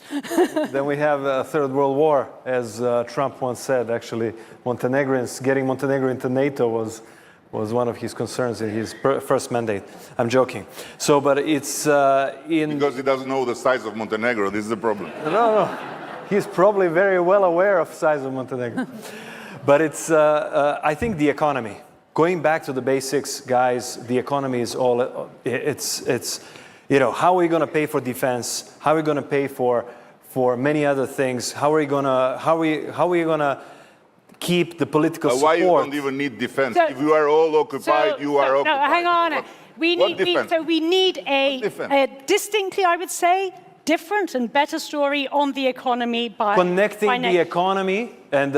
Then we have a third world war, as Trump once said. Actually, getting Montenegro into NATO was one of his concerns in his first mandate. I'm joking. So, but it's because he doesn't know the size of Montenegro. This is the problem. No. He's probably very well aware of the size of Montenegro. But it's, I think the economy. Going back to the basics, guys, the economy is all, how are we going to pay for defense? How are we going to pay for many other things? How are we going to keep the political support? Why you don't even need defense? If you are all occupied, you are occupied. No, hang on. We need a distinctly, I would say, different and better story on the economy by connecting the economy and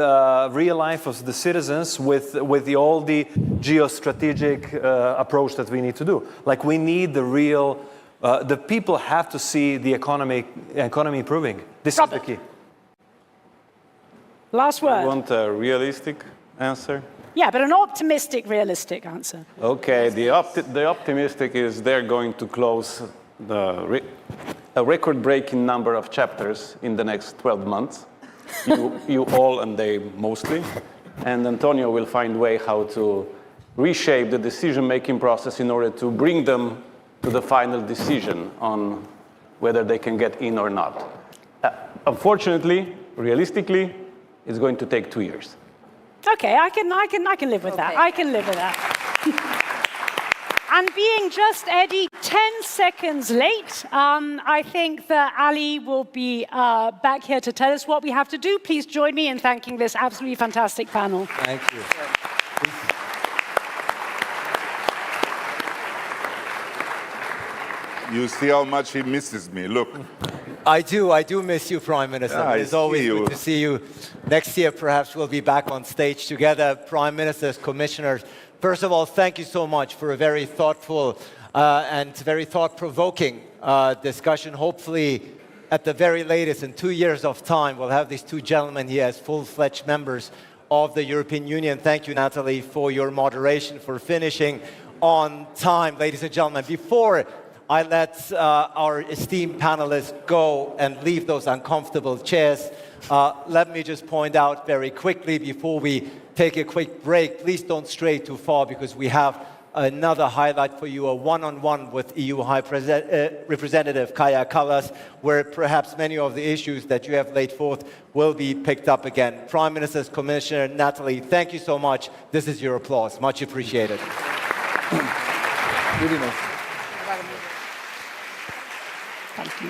real life of the citizens with all the geostrategic approach that we need to do. Like we need the real, the people have to see the economy improving. This is the key. Last word. You want a realistic answer? Yeah, but an optimistic, realistic answer. Okay, the optimistic is they're going to close a record-breaking number of chapters in the next 12 months. You all and they mostly. And Antonio will find a way how to reshape the decision-making process in order to bring them to the final decision on whether they can get in or not. Unfortunately, realistically, it's going to take 2 years. Okay, I can live with that. I can live with that. And being just, Eddie, 10 seconds late, I think that Ali will be back here to tell us what we have to do. Please join me in thanking this absolutely fantastic panel. Thank you. You see how much he misses me. Look. I do miss you, Prime Minister. Yeah, it's always good to see you. Next year, perhaps we'll be back on stage together, Prime Ministers, Commissioners. First of all, thank you so much for a very thoughtful and very thought-provoking discussion. Hopefully, at the very latest, in 2 years of time, we'll have these two gentlemen here as full-fledged members of the European Union. Thank you, Natalie, for your moderation, for finishing on time. Ladies and gentlemen, before I let our esteemed panelists go and leave those uncomfortable chairs, let me just point out very quickly before we take a quick break, please don't stray too far because we have another highlight for you, a one-on-one with EU High Representative Kaja Kallas, where perhaps many of the issues that you have laid forth will be picked up again. Prime Minister's Commissioner Natalie, thank you so much. This is your applause. Much appreciated. Really nice. Thank you.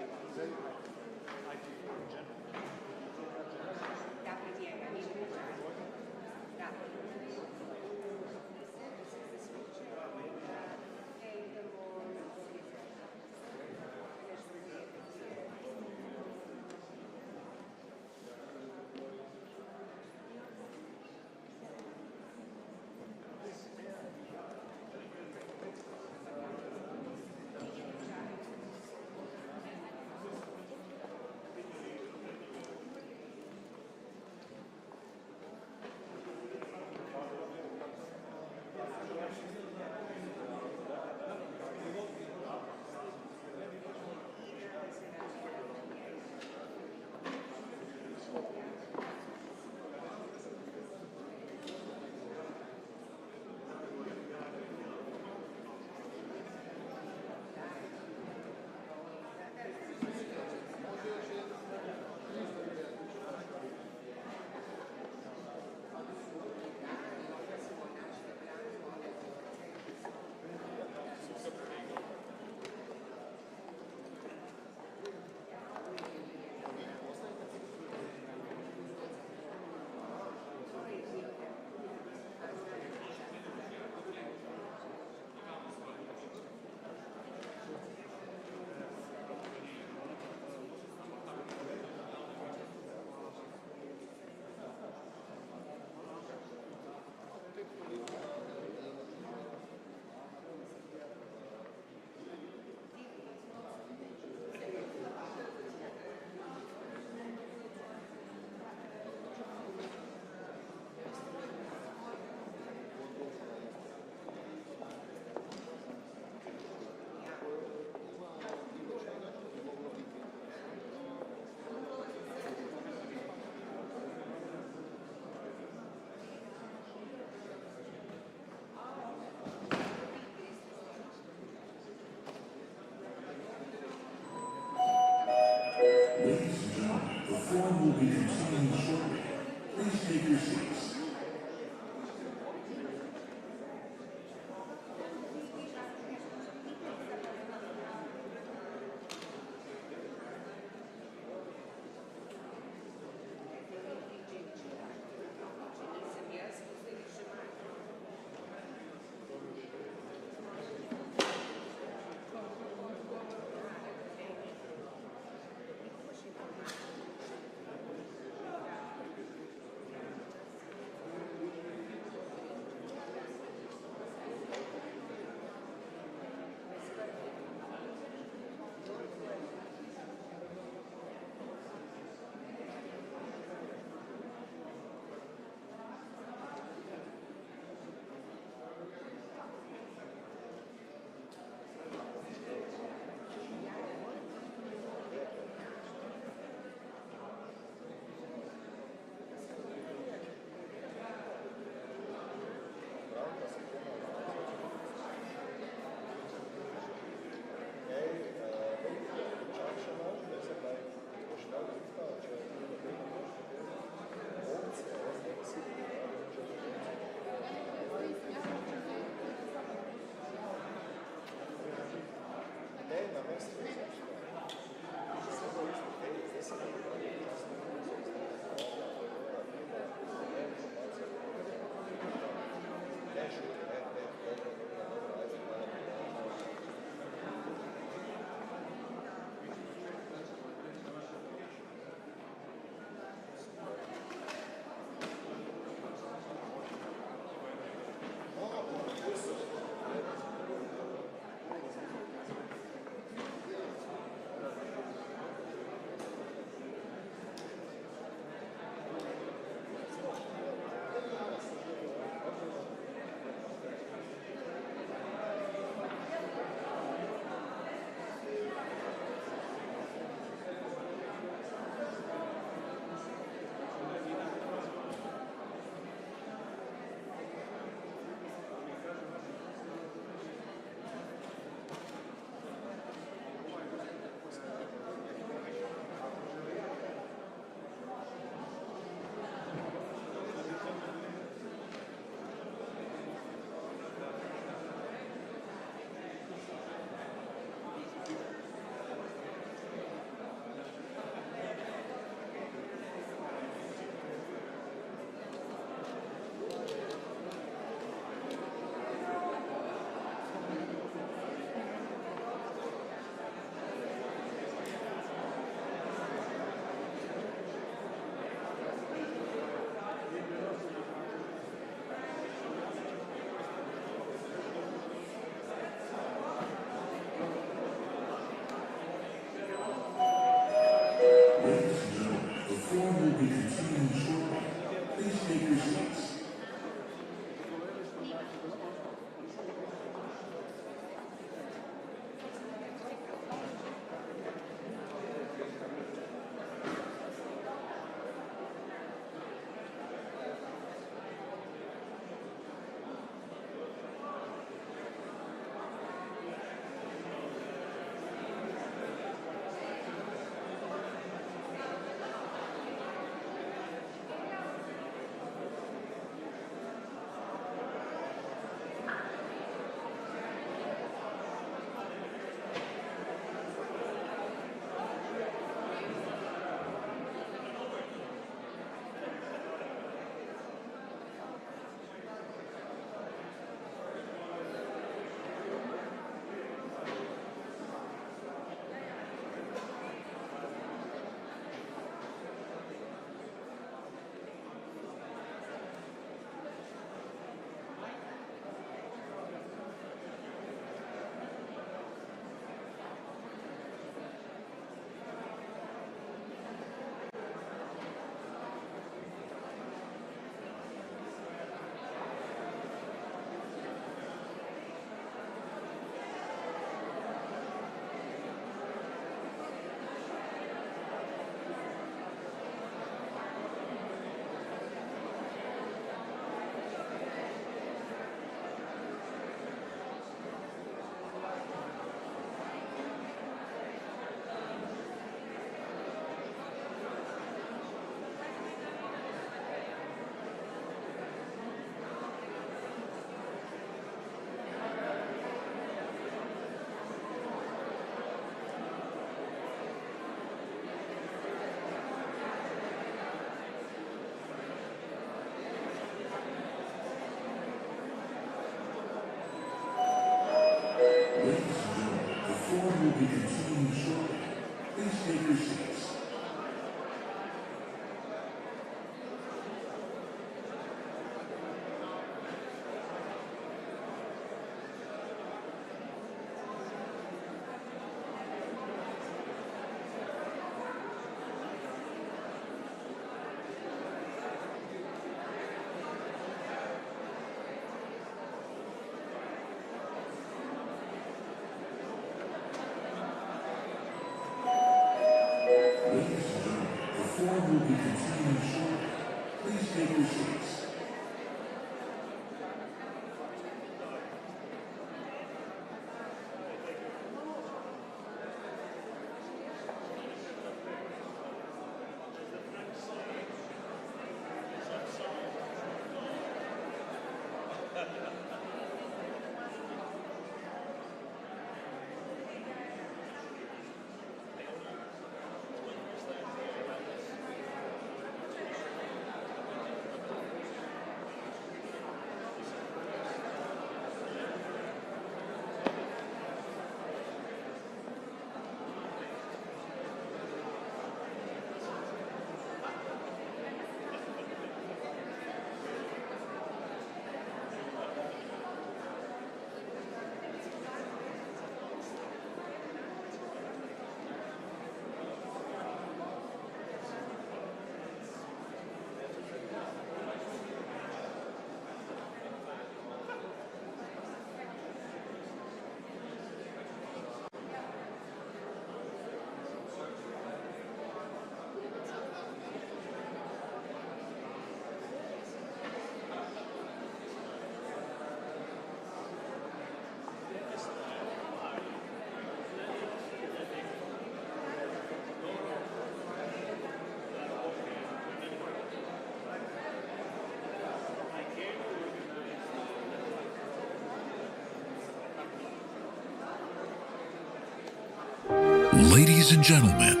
Ladies and gentlemen,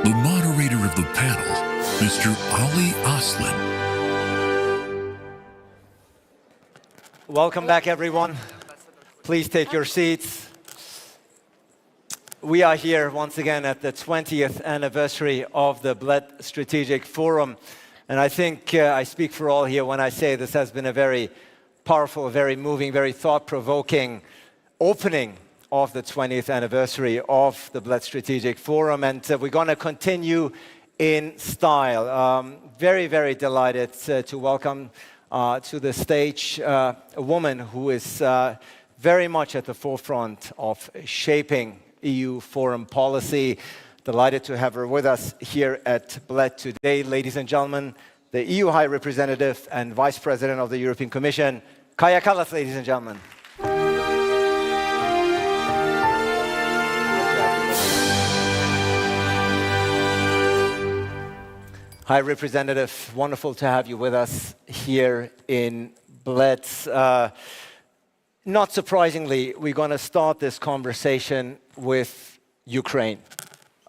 the moderator of the panel, Mr. Ali Aslan. Welcome back, everyone. Please take your seats. We are here once again at the 20th anniversary of the Bled Strategic Forum. And I think I speak for all here when I say this has been a very powerful, very moving, very thought-provoking opening of the 20th anniversary of the Bled Strategic Forum. And we're going to continue in style. Very, very delighted to welcome to the stage a woman who is very much at the forefront of shaping EU foreign policy. Delighted to have her with us here at Bled today. Ladies and gentlemen, the EU High Representative and Vice President of the European Commission, Kaja Kallas, ladies and gentlemen. High Representative, wonderful to have you with us here in Bled. Not surprisingly, we're going to start this conversation with Ukraine.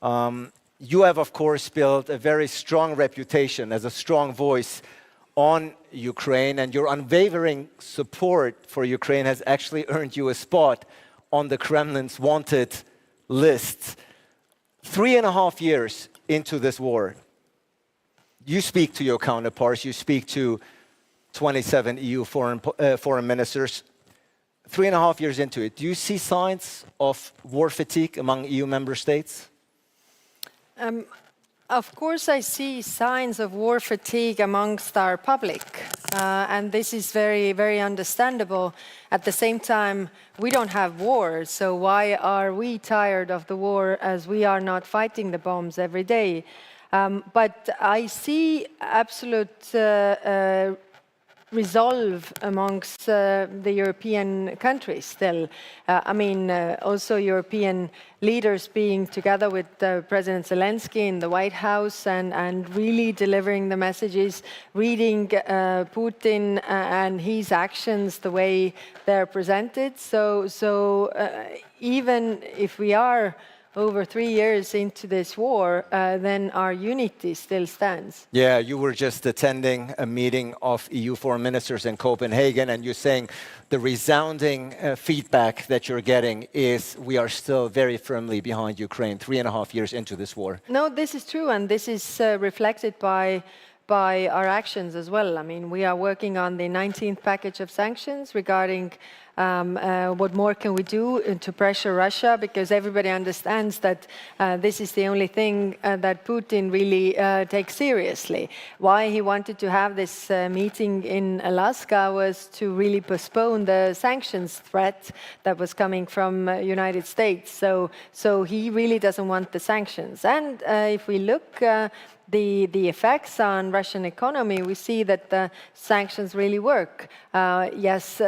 You have, of course, built a very strong reputation as a strong voice on Ukraine, and your unwavering support for Ukraine has actually earned you a spot on the Kremlin's wanted list. 3.5 years into this war, you speak to your counterparts, you speak to 27 EU foreign ministers. 3.5 years into it, do you see signs of war fatigue among EU member states? Of course, I see signs of war fatigue amongst our public, and this is very, very understandable. At the same time, we don't have war, so why are we tired of the war as we are not fighting the bombs every day? But I see absolute resolve amongst the European countries still. Also European leaders being together with President Zelensky in the White House and really delivering the messages, reading Putin and his actions the way they're presented. So even if we are over 3 years into this war, then our unity still stands. Yeah, you were just attending a meeting of EU foreign ministers in Copenhagen, and you're saying the resounding feedback that you're getting is we are still very firmly behind Ukraine 3.5 years into this war. No, this is true, and this is reflected by our actions as well. I mean, we are working on the 19th package of sanctions regarding what more can we do to pressure Russia, because everybody understands that this is the only thing that Putin really takes seriously. Why he wanted to have this meeting in Alaska was to really postpone the sanctions threat that was coming from United States. So he really doesn't want the sanctions. And if we look the effects on Russian economy, we see that the sanctions really work. Yes,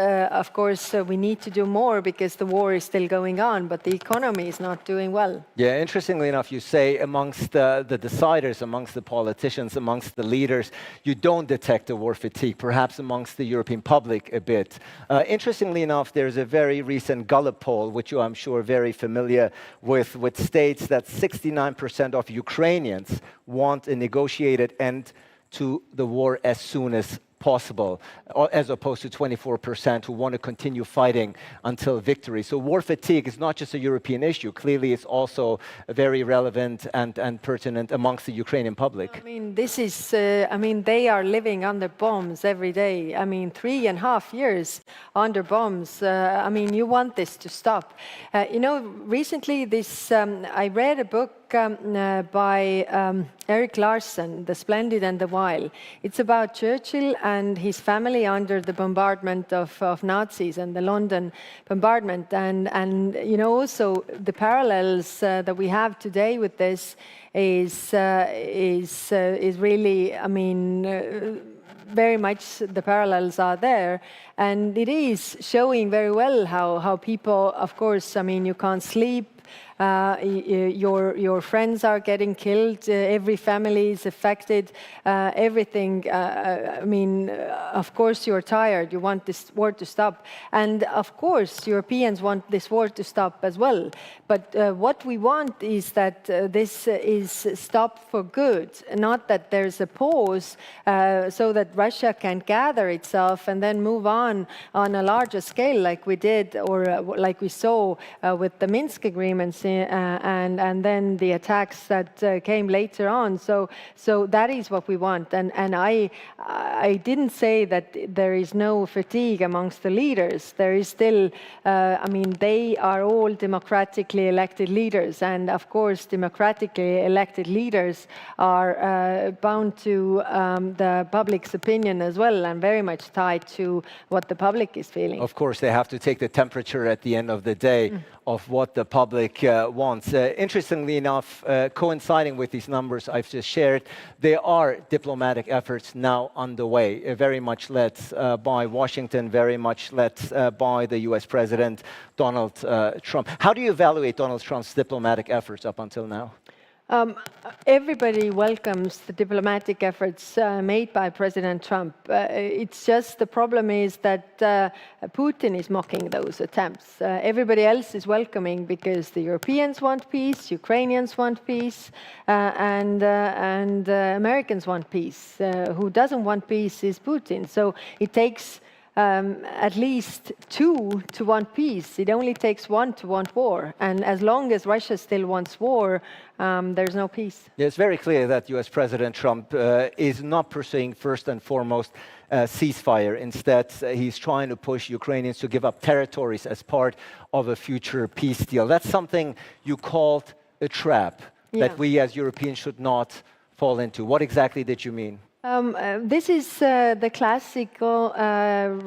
of course, we need to do more because the war is still going on, but the economy is not doing well. Yeah, interestingly enough, you say amongst the deciders, amongst the politicians, amongst the leaders, you don't detect a war fatigue, perhaps amongst the European public a bit. Interestingly enough, there's a very recent Gallup poll, which you, I'm sure, are very familiar with, which states that 69% of Ukrainians want a negotiated end to the war as soon as possible, as opposed to 24% who want to continue fighting until victory. So war fatigue is not just a European issue. Clearly, it's also very relevant and pertinent amongst the Ukrainian public. I mean, this is, they are living under bombs every day. I mean, 3.5 years under bombs. You want this to stop. Recently I read a book by Erik Larson, The Splendid and the Vile. It's about Churchill and his family under the bombardment of Nazis and the London bombardment. And also the parallels that we have today with this is really, very much the parallels are there. And it is showing very well how people, of course, you can't sleep. Your friends are getting killed. Every family is affected. Everything. Of course, you're tired. You want this war to stop, and of course, Europeans want this war to stop as well. But what we want is that this is stopped for good, not that there's a pause, so that Russia can gather itself and then move on a larger scale, like we did, or like we saw with the Minsk agreements. And then the attacks that came later on. So that is what we want. And I didn't say that there is no fatigue amongst the leaders. There is still, they are all democratically elected leaders. And of course, democratically elected leaders are bound to the public's opinion as well, and very much tied to what the public is feeling. Of course, they have to take the temperature at the end of the day of what the public wants. Interestingly enough, coinciding with these numbers I've just shared, there are diplomatic efforts now underway, very much led by Washington, very much led by the US President Donald Trump. How do you evaluate Donald Trump's diplomatic efforts up until now? Everybody welcomes the diplomatic efforts made by President Trump. It's just the problem is that Putin is mocking those attempts. Everybody else is welcoming because the Europeans want peace, Ukrainians want peace, and Americans want peace. Who doesn't want peace is Putin. So it takes at least 2 to want peace. It only takes 1 to want war. And as long as Russia still wants war, there's no peace. Yeah, it's very clear that US President Trump is not pursuing first and foremost ceasefire. Instead, he's trying to push Ukrainians to give up territories as part of a future peace deal. That's something you called a trap that we as Europeans should not fall into. What exactly did you mean? This is the classical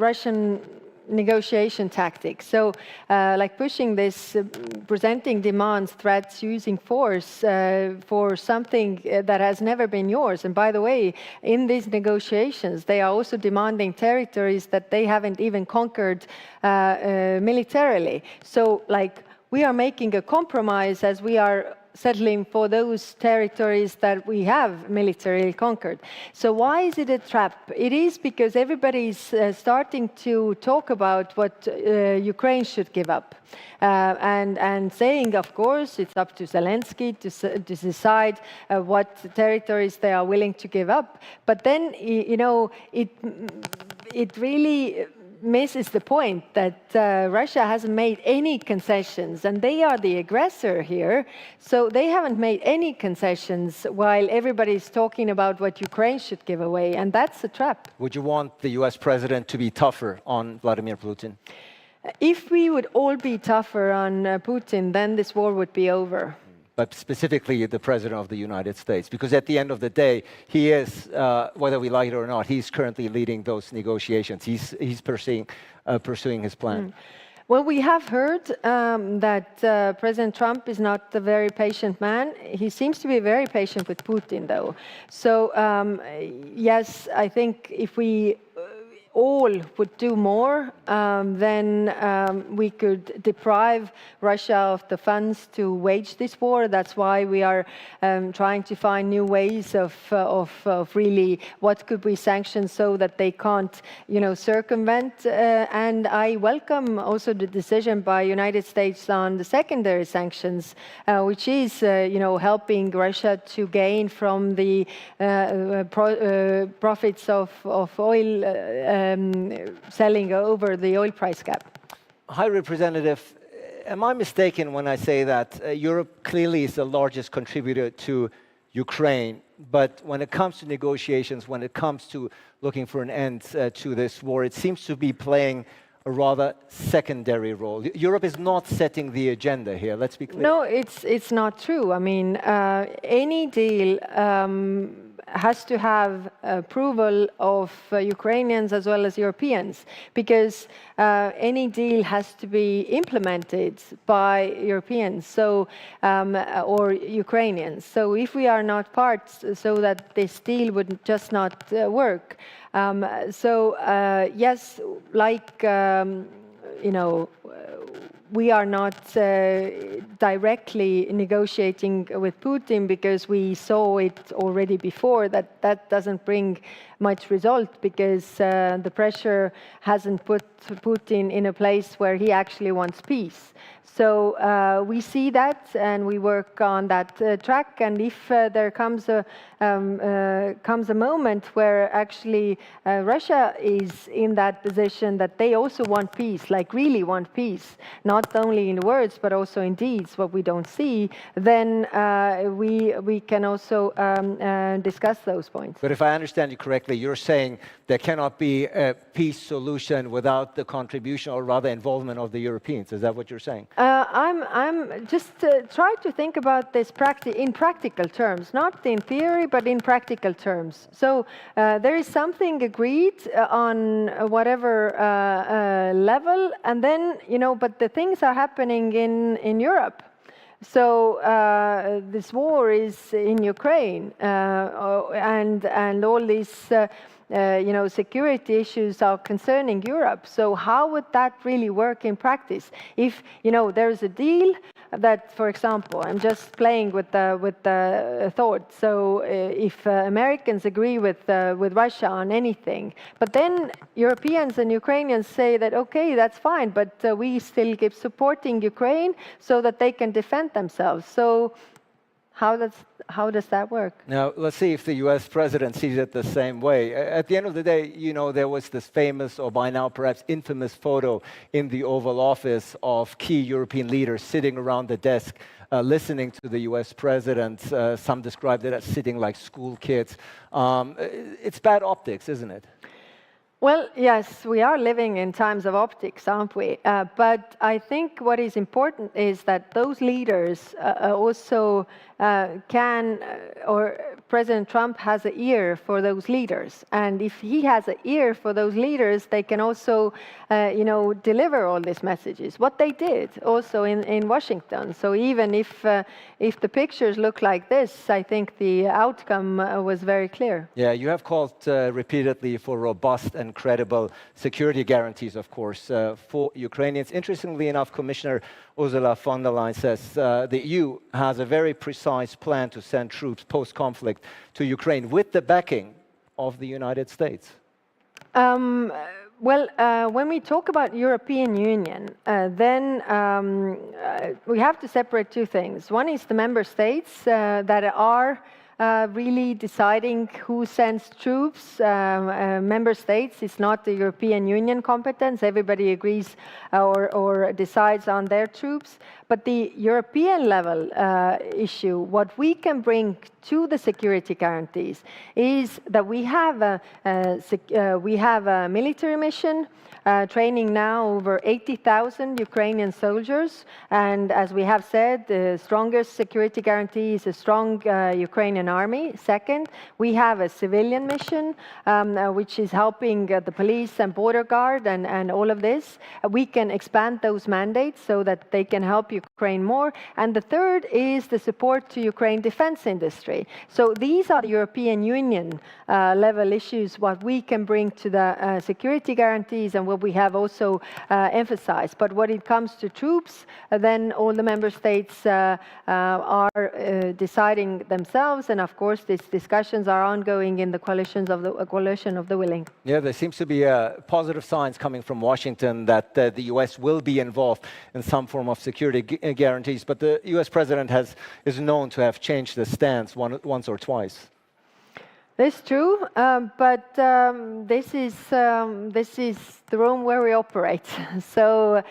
Russian negotiation tactic. So, like pushing this, presenting demands, threats, using force for something that has never been yours. And by the way, in these negotiations, they are also demanding territories that they haven't even conquered militarily. So, like, we are making a compromise as we are settling for those territories that we have militarily conquered. So why is it a trap? It is because everybody is starting to talk about what Ukraine should give up. And saying, of course, it's up to Zelensky to decide what territories they are willing to give up. But then, it really misses the point that Russia hasn't made any concessions, and they are the aggressor here. So they haven't made any concessions while everybody's talking about what Ukraine should give away, and that's a trap. Would you want the US president to be tougher on Vladimir Putin? If we would all be tougher on Putin, then this war would be over. But specifically the President of the United States, because at the end of the day, he is, whether we like it or not, he's currently leading those negotiations. He's pursuing his plan. Well, we have heard that President Trump is not a very patient man. He seems to be very patient with Putin, though. So, yes, I think if we all all would do more, then we could deprive Russia of the funds to wage this war. That's why we are trying to find new ways of really what could we sanction so that they can't, circumvent. And I welcome also the decision by United States on the secondary sanctions, which is, helping Russia to gain from the profits of oil selling over the oil price gap. High Representative, am I mistaken when I say that Europe clearly is the largest contributor to Ukraine, but when it comes to negotiations, when it comes to looking for an end to this war, it seems to be playing a rather secondary role? Europe is not setting the agenda here, let's be clear. No, it's not true. I mean, any deal has to have approval of Ukrainians as well as Europeans, because any deal has to be implemented by Europeans, or Ukrainians. So if we are not part, so that this deal would just not work. Yes, like we are not directly negotiating with Putin because we saw it already before that doesn't bring much result, because the pressure hasn't put Putin in a place where he actually wants peace. So we see that and we work on that track. And if there comes a moment where actually Russia is in that position that they also want peace, like really want peace, not only in words but also in deeds, what we don't see, then we can also discuss those points. But if I understand you correctly, you're saying there cannot be a peace solution without the contribution, or rather involvement, of the Europeans. Is that what you're saying? I'm just try to think about this in practical terms, not in theory, but in practical terms. So there is something agreed on whatever level, and then, but the things are happening in Europe. So this war is in Ukraine, and all these security issues are concerning Europe. So how would that really work in practice? If there's a deal that, for example, I'm just playing with the thought. So if Americans agree with Russia on anything, but then Europeans and Ukrainians say that okay, that's fine, but we still keep supporting Ukraine so that they can defend themselves. So how does that work? Now, let's see if the US president sees it the same way. At the end of the day, there was this famous, or by now perhaps infamous, photo in the Oval Office of key European leaders sitting around the desk, listening to the US president. Some described it as sitting like school kids. It's bad optics, isn't it? Well, yes, we are living in times of optics, aren't we? But I think what is important is that those leaders also or President Trump has an ear for those leaders. And if he has an ear for those leaders, they can also, deliver all these messages. What they did also in Washington. So even if the pictures look like this, I think the outcome was very clear. Yeah, you have called repeatedly for robust and credible security guarantees, of course, for Ukrainians. Interestingly enough, Commissioner Ursula von der Leyen says the EU has a very precise plan to send troops post-conflict to Ukraine with the backing of the United States. When we talk about European Union, then we have to separate two things. One is the member states that are really deciding who sends troops. Member states, it's not the European Union competence. Everybody agrees or decides on their troops. But the European level issue, what we can bring to the security guarantees is that we have a military mission training now over 80,000 Ukrainian soldiers. And as we have said, the strongest security guarantee is a strong Ukrainian army. Second, we have a civilian mission, which is helping the police and border guard and all of this. We can expand those mandates so that they can help Ukraine more. And the third is the support to Ukraine defense industry. So these are the European Union level issues, what we can bring to the security guarantees and what we have also emphasized. But when it comes to troops, then all the member states are deciding themselves. And of course, these discussions are ongoing in the coalition of the willing. Yeah, there seems to be positive signs coming from Washington that the US will be involved in some form of security guarantees, but the US president is known to have changed the stance once or twice. That's true, but this is the room where we operate. So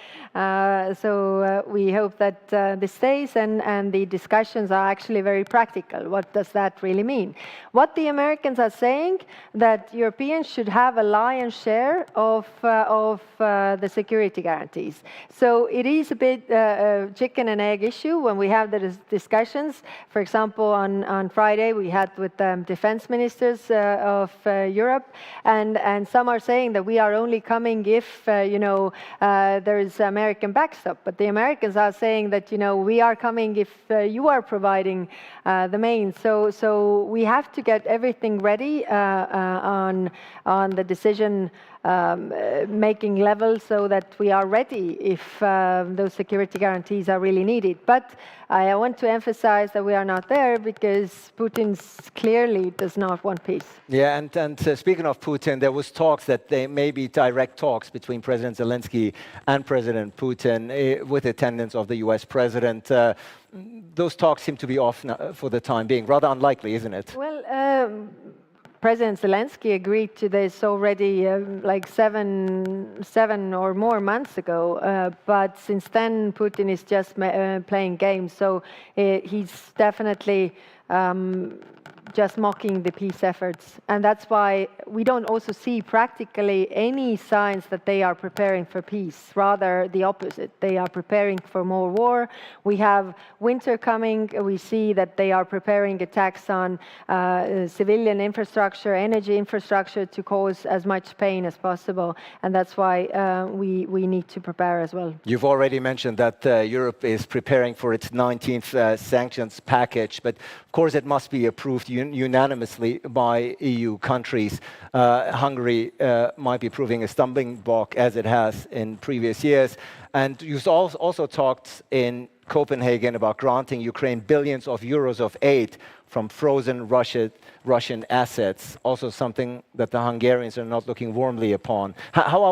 we hope that this stays, and the discussions are actually very practical. What does that really mean? What the Americans are saying, that Europeans should have a lion's share of the security guarantees. So it is a bit chicken and egg issue when we have the discussions. For example, on Friday we had with defense ministers of Europe, and some are saying that we are only coming if there is American backstop, but the Americans are saying that we are coming if you are providing the main. So we have to get everything ready on the decision making level so that we are ready if those security guarantees are really needed. But I want to emphasize that we are not there because Putin clearly does not want peace. Yeah, and speaking of Putin, there was talks that there may be direct talks between President Zelensky and President Putin with attendance of the US president. Those talks seem to be off now for the time being. Rather unlikely, isn't it? Well, President Zelensky agreed to this already like seven or more months ago, but since then Putin is just playing games. So he's definitely just mocking the peace efforts. And that's why we don't also see practically any signs that they are preparing for peace. Rather the opposite. They are preparing for more war. We have winter coming. We see that they are preparing attacks on civilian infrastructure, energy infrastructure, to cause as much pain as possible. And that's why we need to prepare as well. You've already mentioned that Europe is preparing for its 19th sanctions package, but of course it must be approved unanimously by EU countries. Hungary might be proving a stumbling block as it has in previous years. And you've also talked in Copenhagen about granting Ukraine billions of euros of aid from frozen Russian assets, also something that the Hungarians are not looking warmly upon. How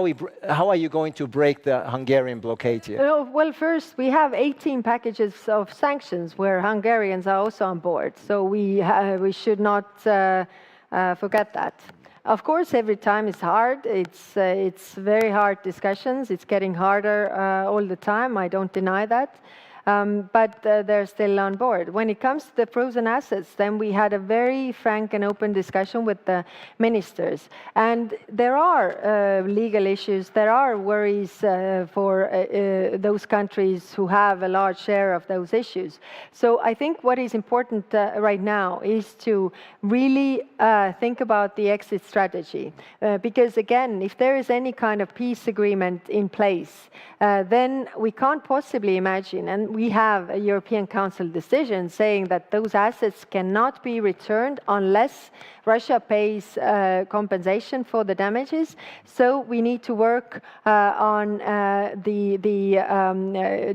are you going to break the Hungarian blockade here? Well, first, we have 18 packages of sanctions where Hungarians are also on board. So we should not forget that. Of course, every time is hard. It's very hard discussions. It's getting harder all the time. I don't deny that. But they're still on board. When it comes to the frozen assets, then we had a very frank and open discussion with the ministers. And there are legal issues, there are worries for those countries who have a large share of those issues. So I think what is important right now is to really think about the exit strategy. Because again, if there is any kind of peace agreement in place, then we can't possibly imagine, and we have a European Council decision saying that those assets cannot be returned unless Russia pays compensation for the damages. So we need to work on the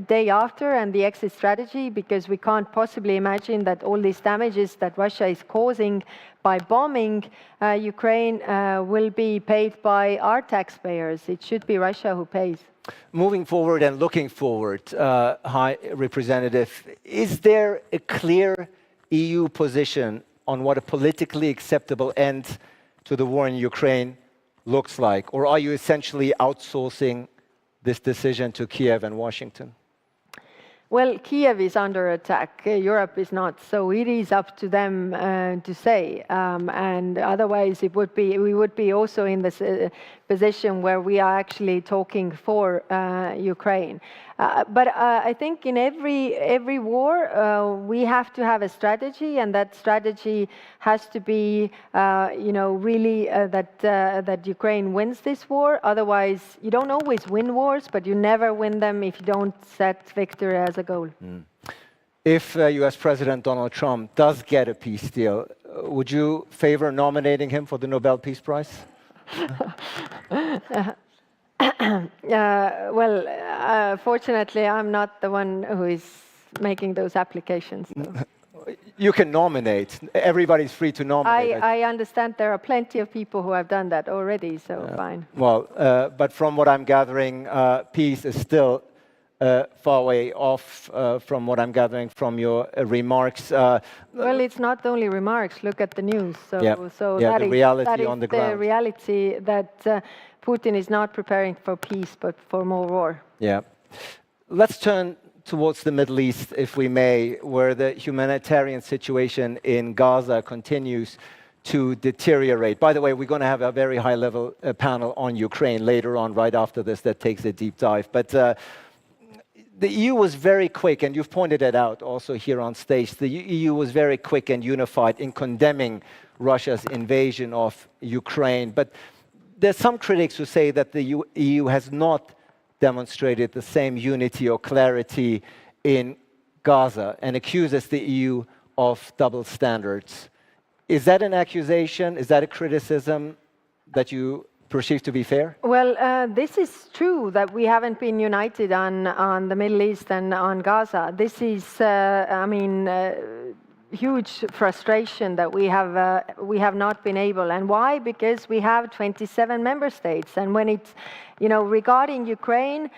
day after and the exit strategy, because we can't possibly imagine that all these damages that Russia is causing by bombing Ukraine will be paid by our taxpayers. It should be Russia who pays. Moving forward and looking forward, High Representative, is there a clear EU position on what a politically acceptable end to the war in Ukraine looks like? Or are you essentially outsourcing this decision to Kiev and Washington? Well, Kiev is under attack. Europe is not, so it is up to them to say. And otherwise, we would be also in this position where we are actually talking for Ukraine. But I think in every war, we have to have a strategy, and that strategy has to be, really that Ukraine wins this war. Otherwise, you don't always win wars, but you never win them if you don't set victory as a goal. If US President Donald Trump does get a peace deal, would you favor nominating him for the Nobel Peace Prize? Fortunately, I'm not the one who is making those applications. So. You can nominate. Everybody's free to nominate. I understand there are plenty of people who have done that already, so fine. Well, but from what I'm gathering, peace is still far way off from what I'm gathering from your remarks. Well, it's not only remarks. Look at the news. So, the reality on the ground. The reality that Putin is not preparing for peace, but for more war. Yeah. Let's turn towards the Middle East, if we may, where the humanitarian situation in Gaza continues to deteriorate. By the way, we're going to have a very high-level panel on Ukraine later on, right after this, that takes a deep dive. But the EU was very quick, and you've pointed it out also here on stage. The EU was very quick and unified in condemning Russia's invasion of Ukraine. But there's some critics who say that the EU has not demonstrated the same unity or clarity in Gaza and accuses the EU of double standards. Is that an accusation? Is that a criticism that you perceive to be fair? Well, this is true that we haven't been united on the Middle East and on Gaza. This is, huge frustration that we have not been able. And why? Because we have 27 member states, and when it's regarding Ukraine,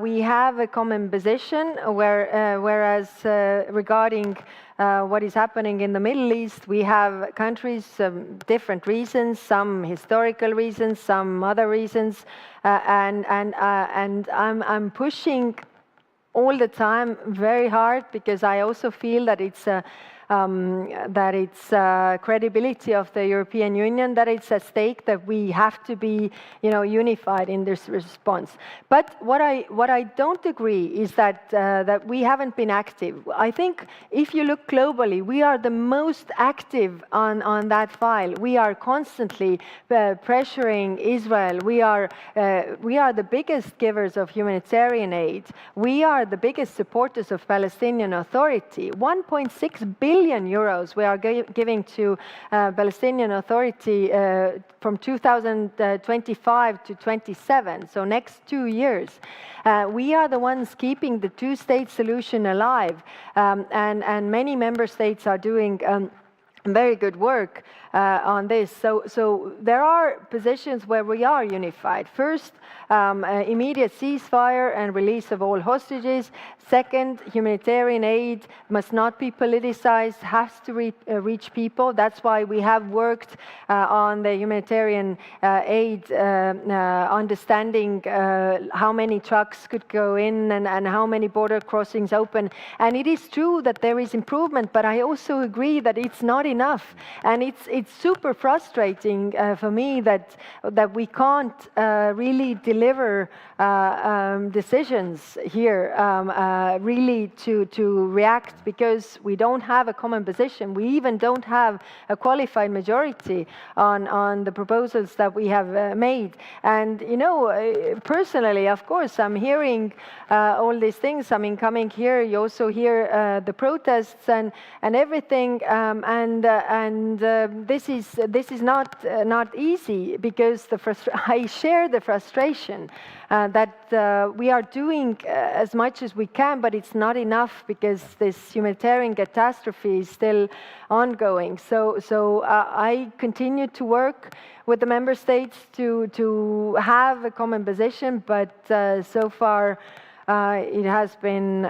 we have a common position, whereas regarding what is happening in the Middle East, we have countries, different reasons, some historical reasons, some other reasons, and I'm pushing all the time very hard, because I also feel that it's credibility of the European Union, that it's at stake, that we have to be unified in this response. But what I don't agree is that we haven't been active. I think if you look globally, we are the most active on that file. We are constantly pressuring Israel. We are the biggest givers of humanitarian aid. We are the biggest supporters of Palestinian Authority. 1.6 billion euros we are giving to Palestinian Authority from 2025 to 27, so next 2 years. We are the ones keeping the two-state solution alive, and many member states are doing very good work on this. So there are positions where we are unified. First, immediate ceasefire and release of all hostages. Second, humanitarian aid must not be politicized, has to reach people. That's why we have worked on the humanitarian aid, understanding how many trucks could go in and how many border crossings open. And it is true that there is improvement, but I also agree that it's not enough. And it's super frustrating for me that we can't really deliver decisions here, really to react, because we don't have a common position. We even don't have a qualified majority on the proposals that we have made. And personally, of course, I'm hearing all these things. I mean, coming here, you also hear the protests and everything, and this is not easy, because I share the frustration that we are doing as much as we can, but it's not enough, because this humanitarian catastrophe is still ongoing. So I continue to work with the member states to have a common position, but so far it has been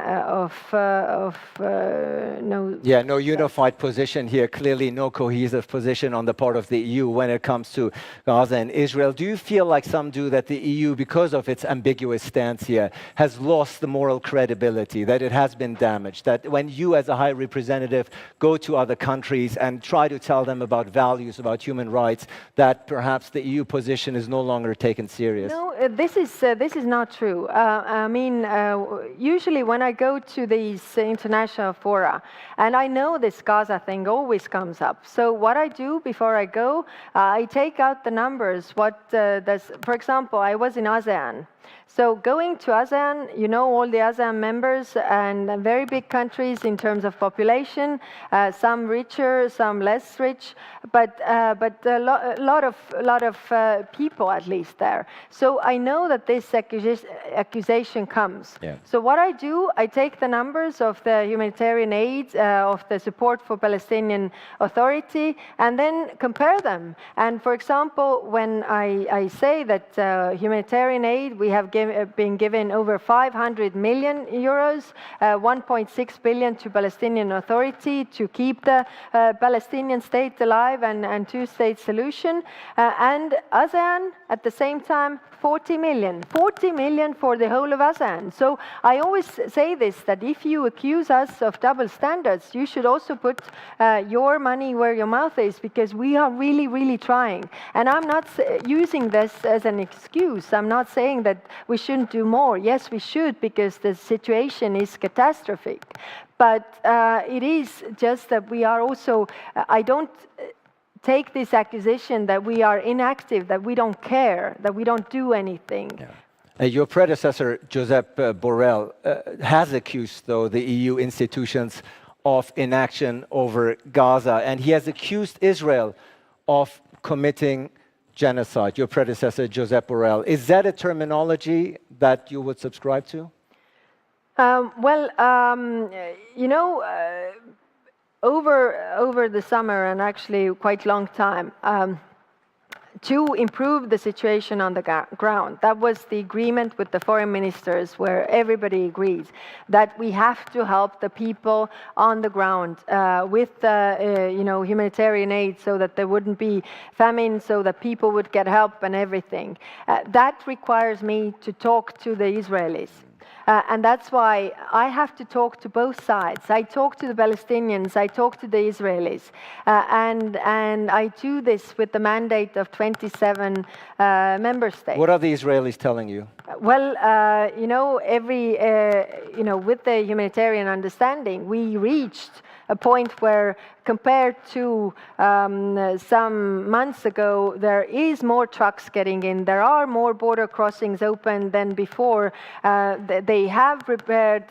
no unified position here. Clearly no cohesive position on the part of the EU when it comes to Gaza and Israel. Do you feel, like some do, that the EU, because of its ambiguous stance here, has lost the moral credibility, that it has been damaged, that when you as a high representative go to other countries and try to tell them about values, about human rights, that perhaps the EU position is no longer taken serious? No, this is not true. I mean, usually when I go to these international fora, and I know this Gaza thing always comes up. So what I do before I go, I take out the numbers. For example, I was in ASEAN. So going to ASEAN, you know, all the ASEAN members and very big countries in terms of population, some richer, some less rich, but a lot of people at least there. So I know that this accusation comes. Yeah. So what I do, I take the numbers of the humanitarian aid, of the support for Palestinian Authority, and then compare them. And for example, when I say that humanitarian aid, we have been given over 500 million euros, 1.6 billion to Palestinian Authority to keep the Palestinian state alive and two-state solution, and ASEAN at the same time 40 million for the whole of ASEAN. So I always say this, that if you accuse us of double standards, you should also put your money where your mouth is, because we are really, really trying. And I'm not using this as an excuse. I'm not saying that we shouldn't do more. Yes, we should, because the situation is catastrophic. But it is just that we are also, I don't take this accusation that we are inactive, that we don't care, that we don't do anything. Yeah. Your predecessor, Josep Borrell, has accused, though, the EU institutions of inaction over Gaza, and he has accused Israel of committing genocide. Your predecessor, Josep Borrell. Is that a terminology that you would subscribe to? You know, over the summer, and actually quite long time, to improve the situation on the ground. That was the agreement with the foreign ministers, where everybody agrees that we have to help the people on the ground with humanitarian aid, so that there wouldn't be famine, so that people would get help and everything. That requires me to talk to the Israelis. And that's why I have to talk to both sides. I talk to the Palestinians, I talk to the Israelis, and I do this with the mandate of 27 member states. What are the Israelis telling you? Well, with the humanitarian understanding, we reached a point where, compared to some months ago, there is more trucks getting in. There are more border crossings open than before. They have repaired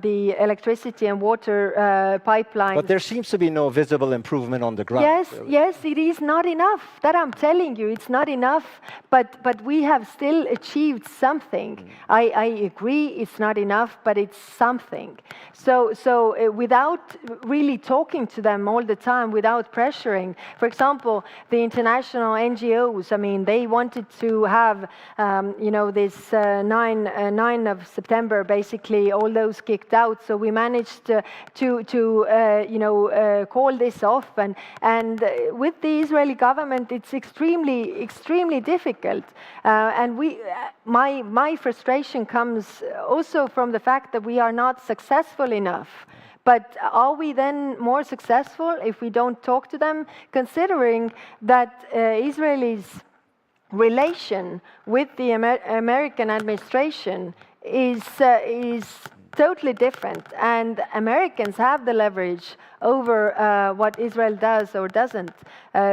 the electricity and water pipelines. But there seems to be no visible improvement on the ground. Yes, really. yes, it is not enough. That I'm telling you, it's not enough. But we have still achieved something. I agree, it's not enough, but it's something. So without really talking to them all the time, without pressuring. For example, the international NGOs, I mean, they wanted to have, this 9 of September, basically, all those kicked out. So we managed to call this off. And with the Israeli government, it's extremely, extremely difficult. And my frustration comes also from the fact that we are not successful enough. But are we then more successful if we don't talk to them, considering that Israelis' relation with the American administration is totally different, and Americans have the leverage over what Israel does or doesn't,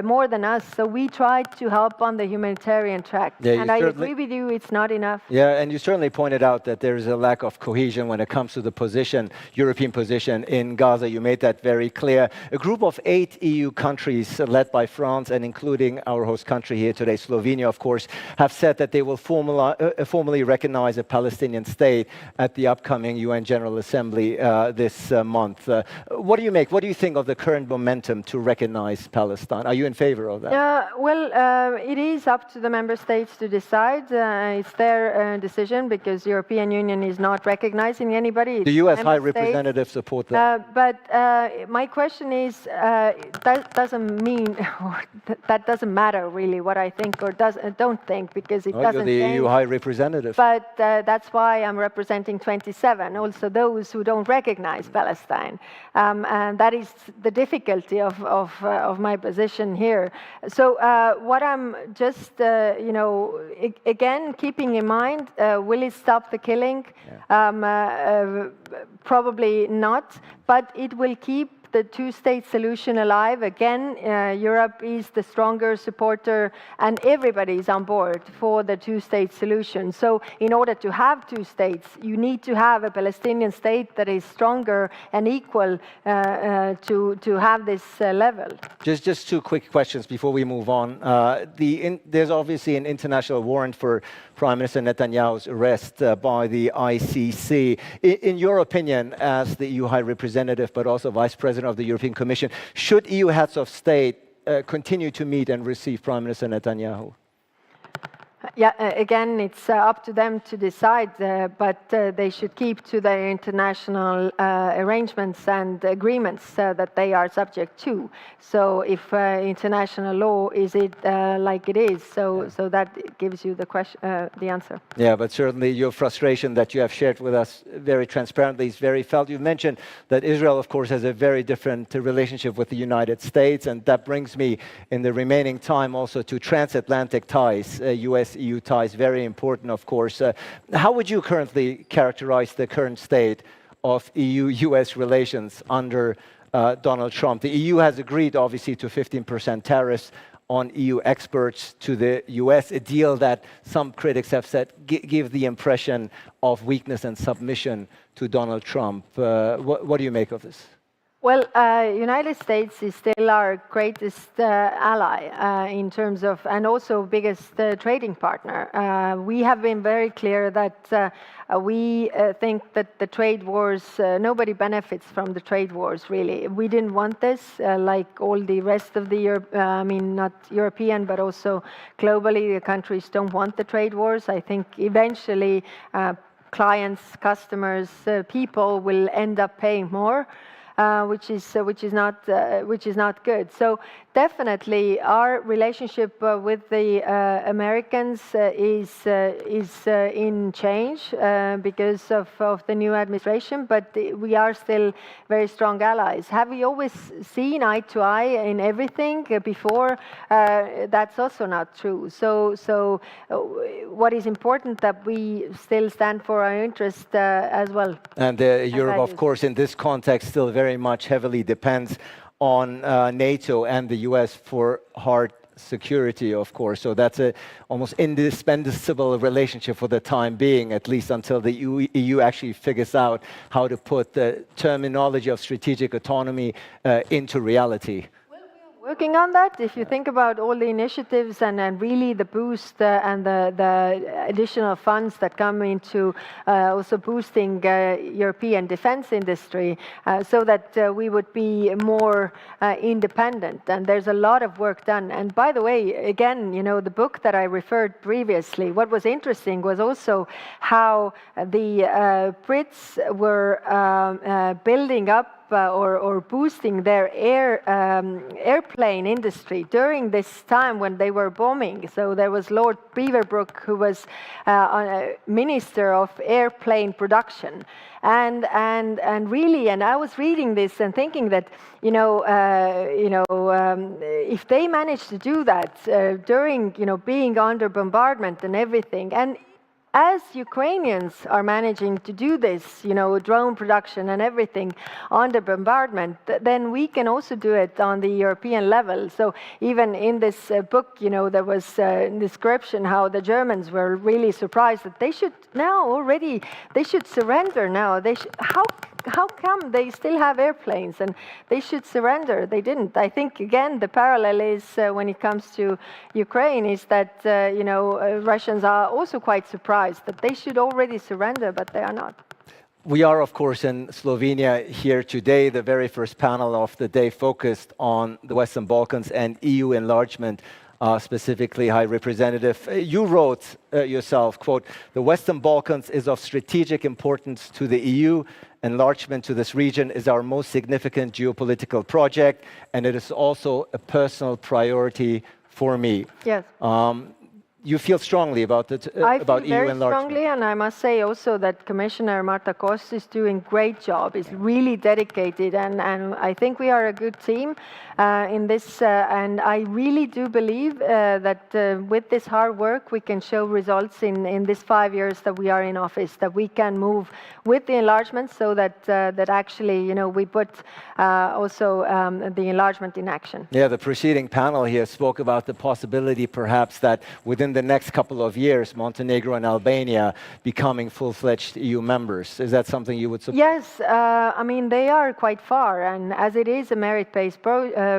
more than us. So we try to help on the humanitarian track. Yeah, and I agree with you, it's not enough. Yeah, and you certainly pointed out that there is a lack of cohesion when it comes to the position, European position in Gaza. You made that very clear. A group of 8 EU countries, led by France and including our host country here today, Slovenia, of course, have said that they will formally recognize a Palestinian state at the upcoming UN General Assembly this month. What do you make? What do you think of the current momentum to recognize Palestine? Are you in favor of that? It is up to the member states to decide. It's their decision, because the European Union is not recognizing anybody. The U.S. High Representative support that. But my question is, that doesn't mean, that doesn't matter really what I think or don't think, because it doesn't You're the change. EU High Representative. But that's why I'm representing 27. also those who don't recognize Palestine. And that is the difficulty of my position here. So what I'm just, again, keeping in mind, will it stop the killing? Probably not, but it will keep the two-state solution alive. Again, Europe is the stronger supporter, and everybody is on board for the two-state solution. So in order to have two states, you need to have a Palestinian state that is stronger and equal to have this level. Just two quick questions before we move on. There's obviously an international warrant for Prime Minister Netanyahu's arrest by the ICC. In your opinion, as the EU High Representative, but also Vice President of the European Commission, should EU heads of state continue to meet and receive Prime Minister Netanyahu? Yeah, again, it's up to them to decide, but they should keep to their international arrangements and agreements that they are subject to. So if international law is it like it is, so that gives you the question, the answer. Yeah, but certainly your frustration that you have shared with us very transparently is very felt. You've mentioned that Israel, of course, has a very different relationship with the United States, and that brings me in the remaining time also to transatlantic ties, US-EU ties, very important, of course. How would you currently characterize the current state of EU-US relations under Donald Trump? The EU has agreed, obviously, to 15% tariffs on EU exports to the US, a deal that some critics have said give the impression of weakness and submission to Donald Trump. What do you make of this? Well, United States is still our greatest ally in terms of, and also biggest trading partner. We have been very clear that we think that the trade wars, nobody benefits from the trade wars, really. We didn't want this, like all the rest of the Europe, not European, but also globally, the countries don't want the trade wars. I think eventually clients, customers, people will end up paying more. Which is not good. So definitely, our relationship with the Americans is in change because of the new administration. But we are still very strong allies. Have we always seen eye to eye in everything before? That's also not true. So what is important that we still stand for our interest as well. And Europe, of course, in this context, still very much heavily depends on NATO and the US for hard security, of course. So that's a almost indispensable relationship for the time being, at least until the EU actually figures out how to put the terminology of strategic autonomy into reality. Working on that. If you think about all the initiatives and really the boost and the additional funds that come into also boosting European defense industry so that we would be more independent. And there's a lot of work done. And by the way, again, the book that I referred previously, what was interesting was also how the Brits were building up or boosting their airplane industry during this time when they were bombing. So there was Lord Beaverbrook, who was Minister of Airplane Production. And really, and I was reading this and thinking that, if they managed to do that during, being under bombardment and everything, and as Ukrainians are managing to do this, drone production and everything under bombardment, then we can also do it on the European level. So even in this book, there was a description how the Germans were really surprised that they should surrender now. How come they still have airplanes and they should surrender? They didn't. I think, again, the parallel is when it comes to Ukraine is that, Russians are also quite surprised that they should already surrender, but they are not. We are, of course, in Slovenia here today. The very first panel of the day focused on the Western Balkans and EU enlargement. Specifically, High Representative, you wrote yourself, quote, "The Western Balkans is of strategic importance to the EU. Enlargement to this region is our most significant geopolitical project, and it is also a personal priority for me." Yes. you feel strongly about it, about EU very enlargement. Strongly, and I must say also that Commissioner Marta Koss is doing a great job, is really dedicated, and I think we are a good team in this, and I really do believe that with this hard work we can show results in this 5 years that we are in office, that we can move with the enlargement so that that actually, you know, we put also the enlargement in action. Yeah, the preceding panel here spoke about the possibility perhaps that within the next couple of years, Montenegro and Albania becoming full-fledged EU members. Is that something you would support? Yes, I mean, they are quite far, and as it is a merit-based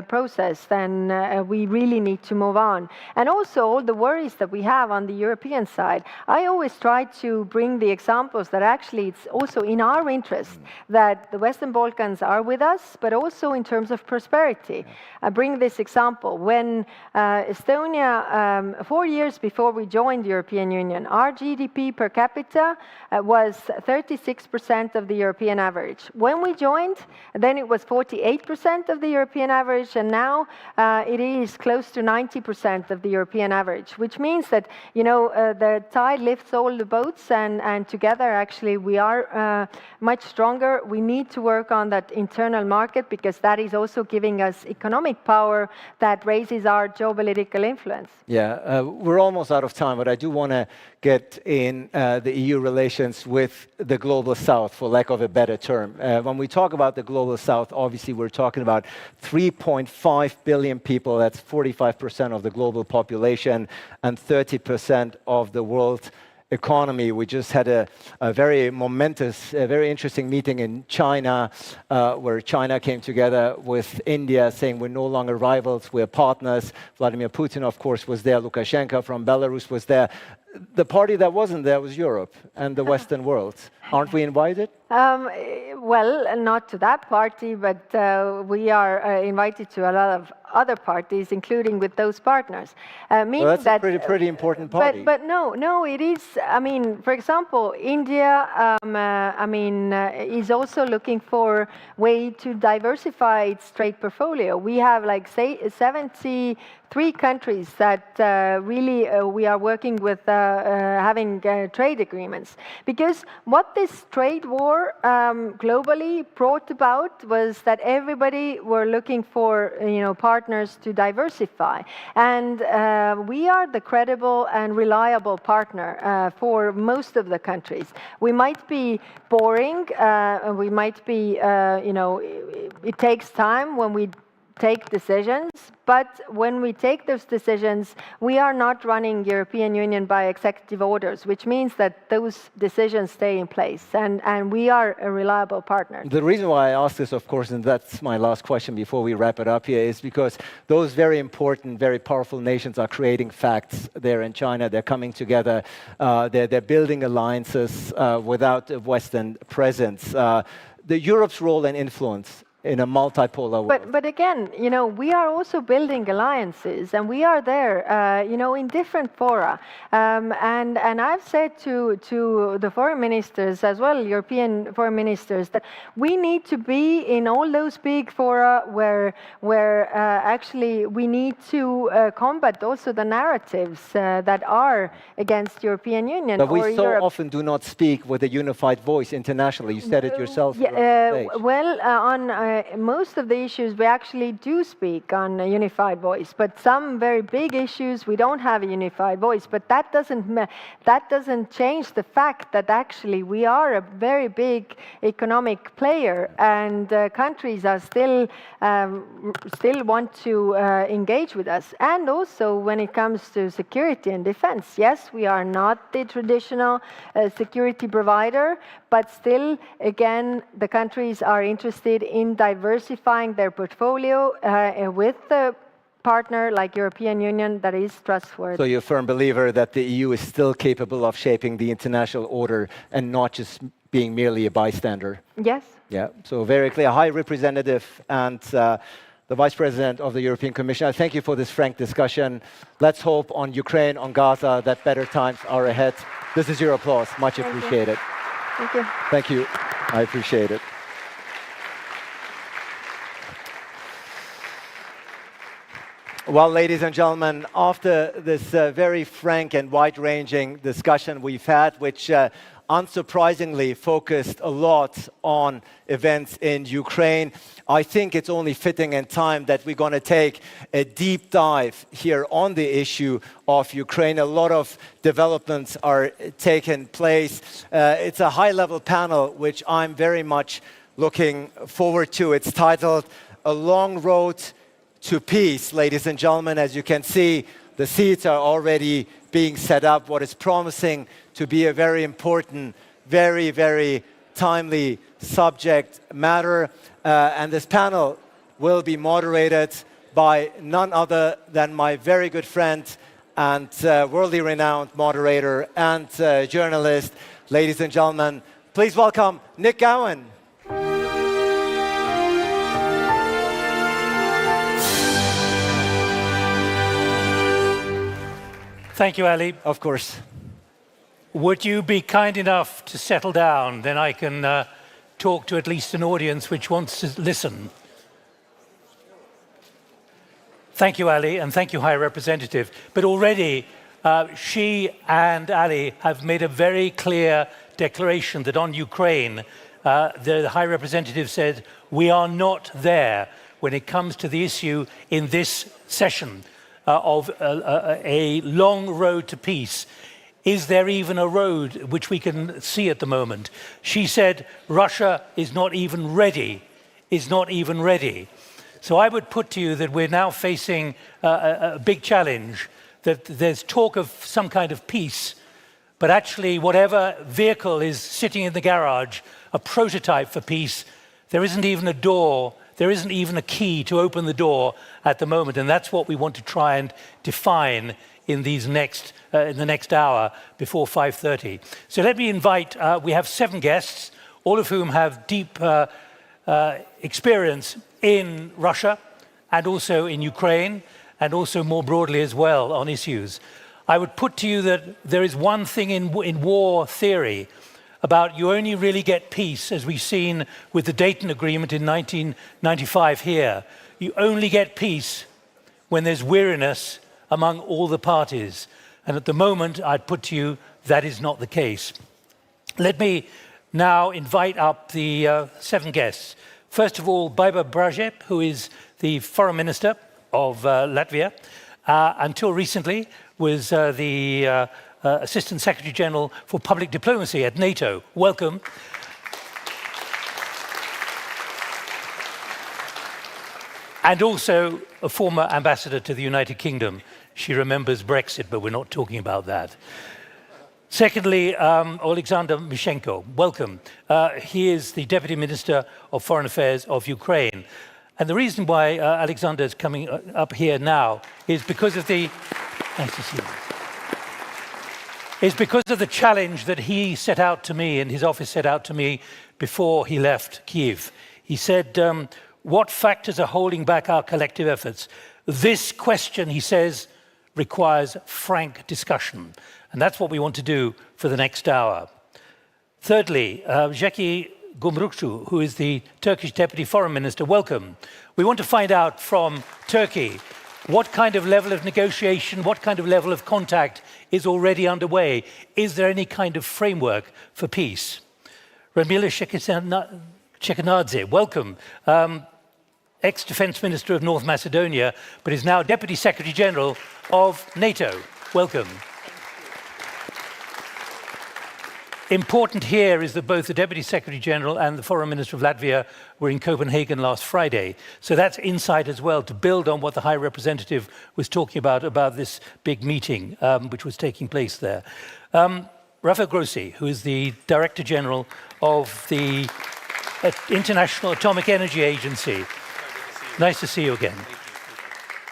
process, then we really need to move on. And also, all the worries that we have on the European side, I always try to bring the examples that actually it's also in our interest that the Western Balkans are with us, but also in terms of prosperity. I bring this example. When Estonia, 4 years before we joined the European Union, our GDP per capita was 36% of the European average. When we joined, then it was 48% of the European average, and now it is close to 90% of the European average, which means that, you know, the tide lifts all the boats, and together actually we are much stronger. We need to work on that internal market because that is also giving us economic power that raises our geopolitical influence. Yeah, we're almost out of time, but I do want to get in the EU relations with the Global South, for lack of a better term. When we talk about the Global South, obviously we're talking about 3.5 billion people, that's 45% of the global population and 30% of the world economy. We just had a very momentous, very interesting meeting in China, where China came together with India, saying we're no longer rivals, we're partners. Vladimir Putin, of course, was there. Lukashenko from Belarus was there. The party that wasn't there was Europe and the Western world. Aren't we invited? Well, not to that party, but we are invited to a lot of other parties, including with those partners. Well, that's a pretty important party. But no, it is. I mean, for example, India, is also looking for way to diversify its trade portfolio. We have like 73 countries that really we are working with having trade agreements. Because what this trade war globally brought about was that everybody were looking for, partners to diversify. And we are the credible and reliable partner for most of the countries. We might be boring, we might be, it takes time when we take decisions, but when we take those decisions, we are not running European Union by executive orders, which means that those decisions stay in place, and we are a reliable partner. The reason why I ask this, of course, and that's my last question before we wrap it up here, is because those very important, very powerful nations are creating facts there in China. They're coming together. They're building alliances without a Western presence. The Europe's role and influence in a multipolar world. But again, we are also building alliances, and we are there, in different fora. And I've said to the foreign ministers as well, European foreign ministers, that we need to be in all those big fora where actually we need to combat also the narratives that are against European Union. But we so often do not speak with a unified voice internationally. You said it yourself. On most of the issues we actually do speak on a unified voice, but some very big issues we don't have a unified voice. But that doesn't change the fact that actually we are a very big economic player, and countries are still want to engage with us. And also when it comes to security and defense, yes, we are not the traditional security provider, but still, again, the countries are interested in diversifying their portfolio with a partner like European Union that is trustworthy. So you're a firm believer that the EU is still capable of shaping the international order and not just being merely a bystander? Yes. Yeah, so very clear. High Representative and the Vice President of the European Commission, I thank you for this frank discussion. Let's hope on Ukraine, on Gaza, that better times are ahead. This is your applause. Much appreciated. Thank you. Thank you. I appreciate it. Well, ladies and gentlemen, after this very frank and wide-ranging discussion we've had, which unsurprisingly focused a lot on events in Ukraine, I think it's only fitting and time that we're going to take a deep dive here on the issue of Ukraine. A lot of developments are taking place. It's a high-level panel, which I'm very much looking forward to. It's titled A Long Road to Peace. Ladies and gentlemen, as you can see, the seats are already being set up, what is promising to be a very important, very, very timely subject matter. And this panel will be moderated by none other than my very good friend and worldly renowned moderator and journalist. Ladies and gentlemen, please welcome Nick Gowan. Thank you, Ali. Of course. Would you be kind enough to settle down? Then I can talk to at least an audience which wants to listen. Thank you, Ali, and thank you, High Representative. But already, she and Ali have made a very clear declaration that on Ukraine, the High Representative said, we are not there when it comes to the issue in this session of a long road to peace. Is there even a road which we can see at the moment? She said Russia is not even ready, So I would put to you that we're now facing a big challenge, that there's talk of some kind of peace, but actually whatever vehicle is sitting in the garage, a prototype for peace, there isn't even a door, there isn't even a key to open the door at the moment, and that's what we want to try and define in these in the next hour before 5:30. So let me invite, we have 7 guests, all of whom have deep experience in Russia and also in Ukraine and also more broadly as well on issues. I would put to you that there is one thing in war theory about you only really get peace, as we've seen with the Dayton Agreement in 1995 here. You only get peace when there's weariness among all the parties. And at the moment, I'd put to you, that is not the case. Let me now invite up the 7 guests. First of all, Baiba Brajeb, who is the Foreign Minister of Latvia, until recently was the Assistant Secretary General for Public Diplomacy at NATO. Welcome. And also a former ambassador to the United Kingdom. She remembers Brexit, but we're not talking about that. Secondly, Alexander Mishenko, welcome. He is the Deputy Minister of Foreign Affairs of Ukraine. And the reason why Alexander is coming up here now is because of the... Nice to see you. Is because of the challenge that he set out to me and his office set out to me before he left Kyiv. He said, what factors are holding back our collective efforts? This question, he says, requires frank discussion. And that's what we want to do for the next hour. Thirdly, Zeki Gumrukcu, who is the Turkish Deputy Foreign Minister, welcome. We want to find out from Turkey what kind of level of negotiation, what kind of level of contact is already underway. Is there any kind of framework for peace? Radmila Shekhinadze, welcome. Ex-Defense Minister of North Macedonia, but is now Deputy Secretary General of NATO. Welcome. Important here is that both the Deputy Secretary General and the Foreign Minister of Latvia were in Copenhagen last Friday. So that's insight as well to build on what the High Representative was talking about this big meeting which was taking place there. Rafael Grossi, who is the Director General of the International Atomic Energy Agency. Nice to see you again.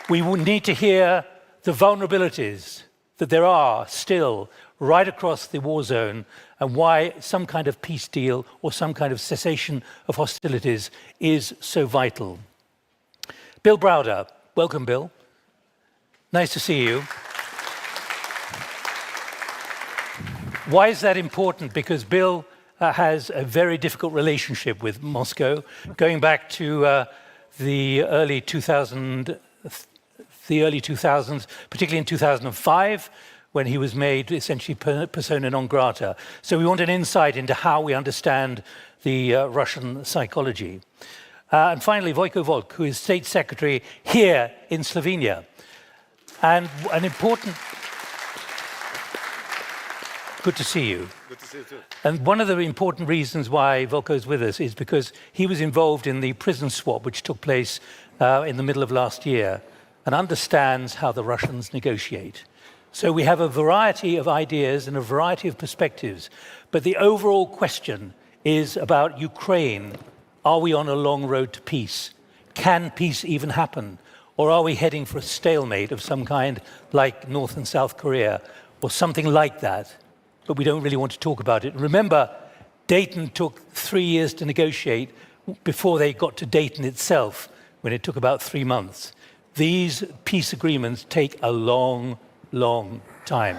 We will need to hear the vulnerabilities that there are still right across the war zone and why some kind of peace deal or some kind of cessation of hostilities is so vital. Bill Browder, welcome, Bill. Nice to see you. Why is that important? Because Bill has a very difficult relationship with Moscow, going back to the early 2013 the early 2000s, particularly in 2005, when he was made essentially persona non grata. So we want an insight into how we understand the Russian psychology. And finally, Vojko Volk, who is State Secretary here in Slovenia. And an important... Good to see you. Good to see you too. And one of the important reasons why Vojko is with us is because he was involved in the prison swap which took place in the middle of last year and understands how the Russians negotiate. So we have a variety of ideas and a variety of perspectives, but the overall question is about Ukraine. Are we on a long road to peace? Can peace even happen? Or are we heading for a stalemate of some kind like North and South Korea or something like that? But we don't really want to talk about it. Remember, Dayton took 3 years to negotiate before they got to Dayton itself, when it took about 3 months. These peace agreements take a long, long time.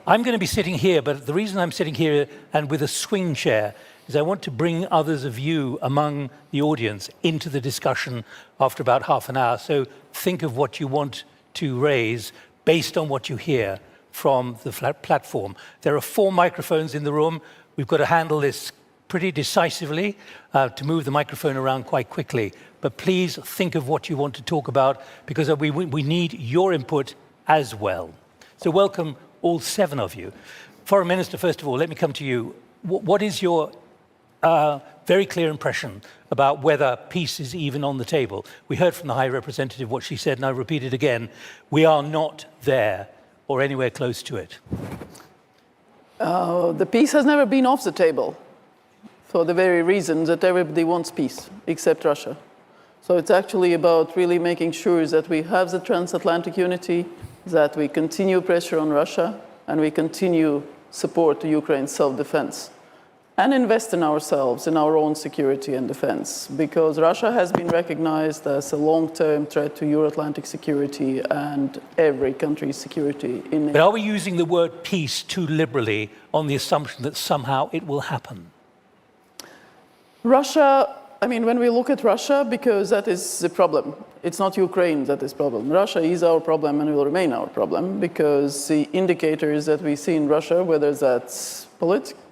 I'm going to be sitting here, but the reason I'm sitting here and with a swing chair is I want to bring others of you among the audience into the discussion after about half an hour. So think of what you want to raise based on what you hear from the platform. There are 4 microphones in the room. We've got to handle this pretty decisively to move the microphone around quite quickly. But please think of what you want to talk about, because we need your input as well. So welcome all 7 of you. Foreign Minister, first of all, let me come to you. What is your very clear impression about whether peace is even on the table? We heard from the High Representative what she said, and I'll repeat it again. We are not there or anywhere close to it. The peace has never been off the table for the very reason that everybody wants peace, except Russia. So it's actually about really making sure that we have the transatlantic unity, that we continue pressure on Russia, and we continue support to Ukraine's self-defense, and invest in ourselves, in our own security and defense, because Russia has been recognized as a long-term threat to Euro-Atlantic security and every country's security. But are we using the word peace too liberally on the assumption that somehow it will happen? Russia, I mean, when we look at Russia, because that is the problem. It's not Ukraine that is the problem. Russia is our problem and will remain our problem, because the indicators that we see in Russia, whether that's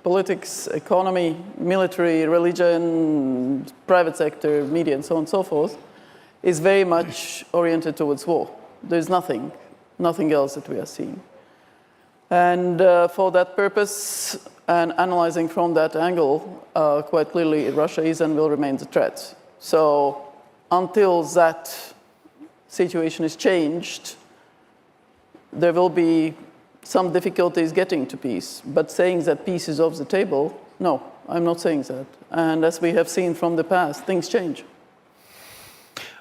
politics, economy, military, religion, private sector, media, and so on and so forth, is very much oriented towards war. There's nothing else that we are seeing. And for that purpose, and analyzing from that angle, quite clearly, Russia is and will remain the threat. So until that situation is changed, there will be some difficulties getting to peace. But saying that peace is off the table, no, I'm not saying that. And as we have seen from the past, things change.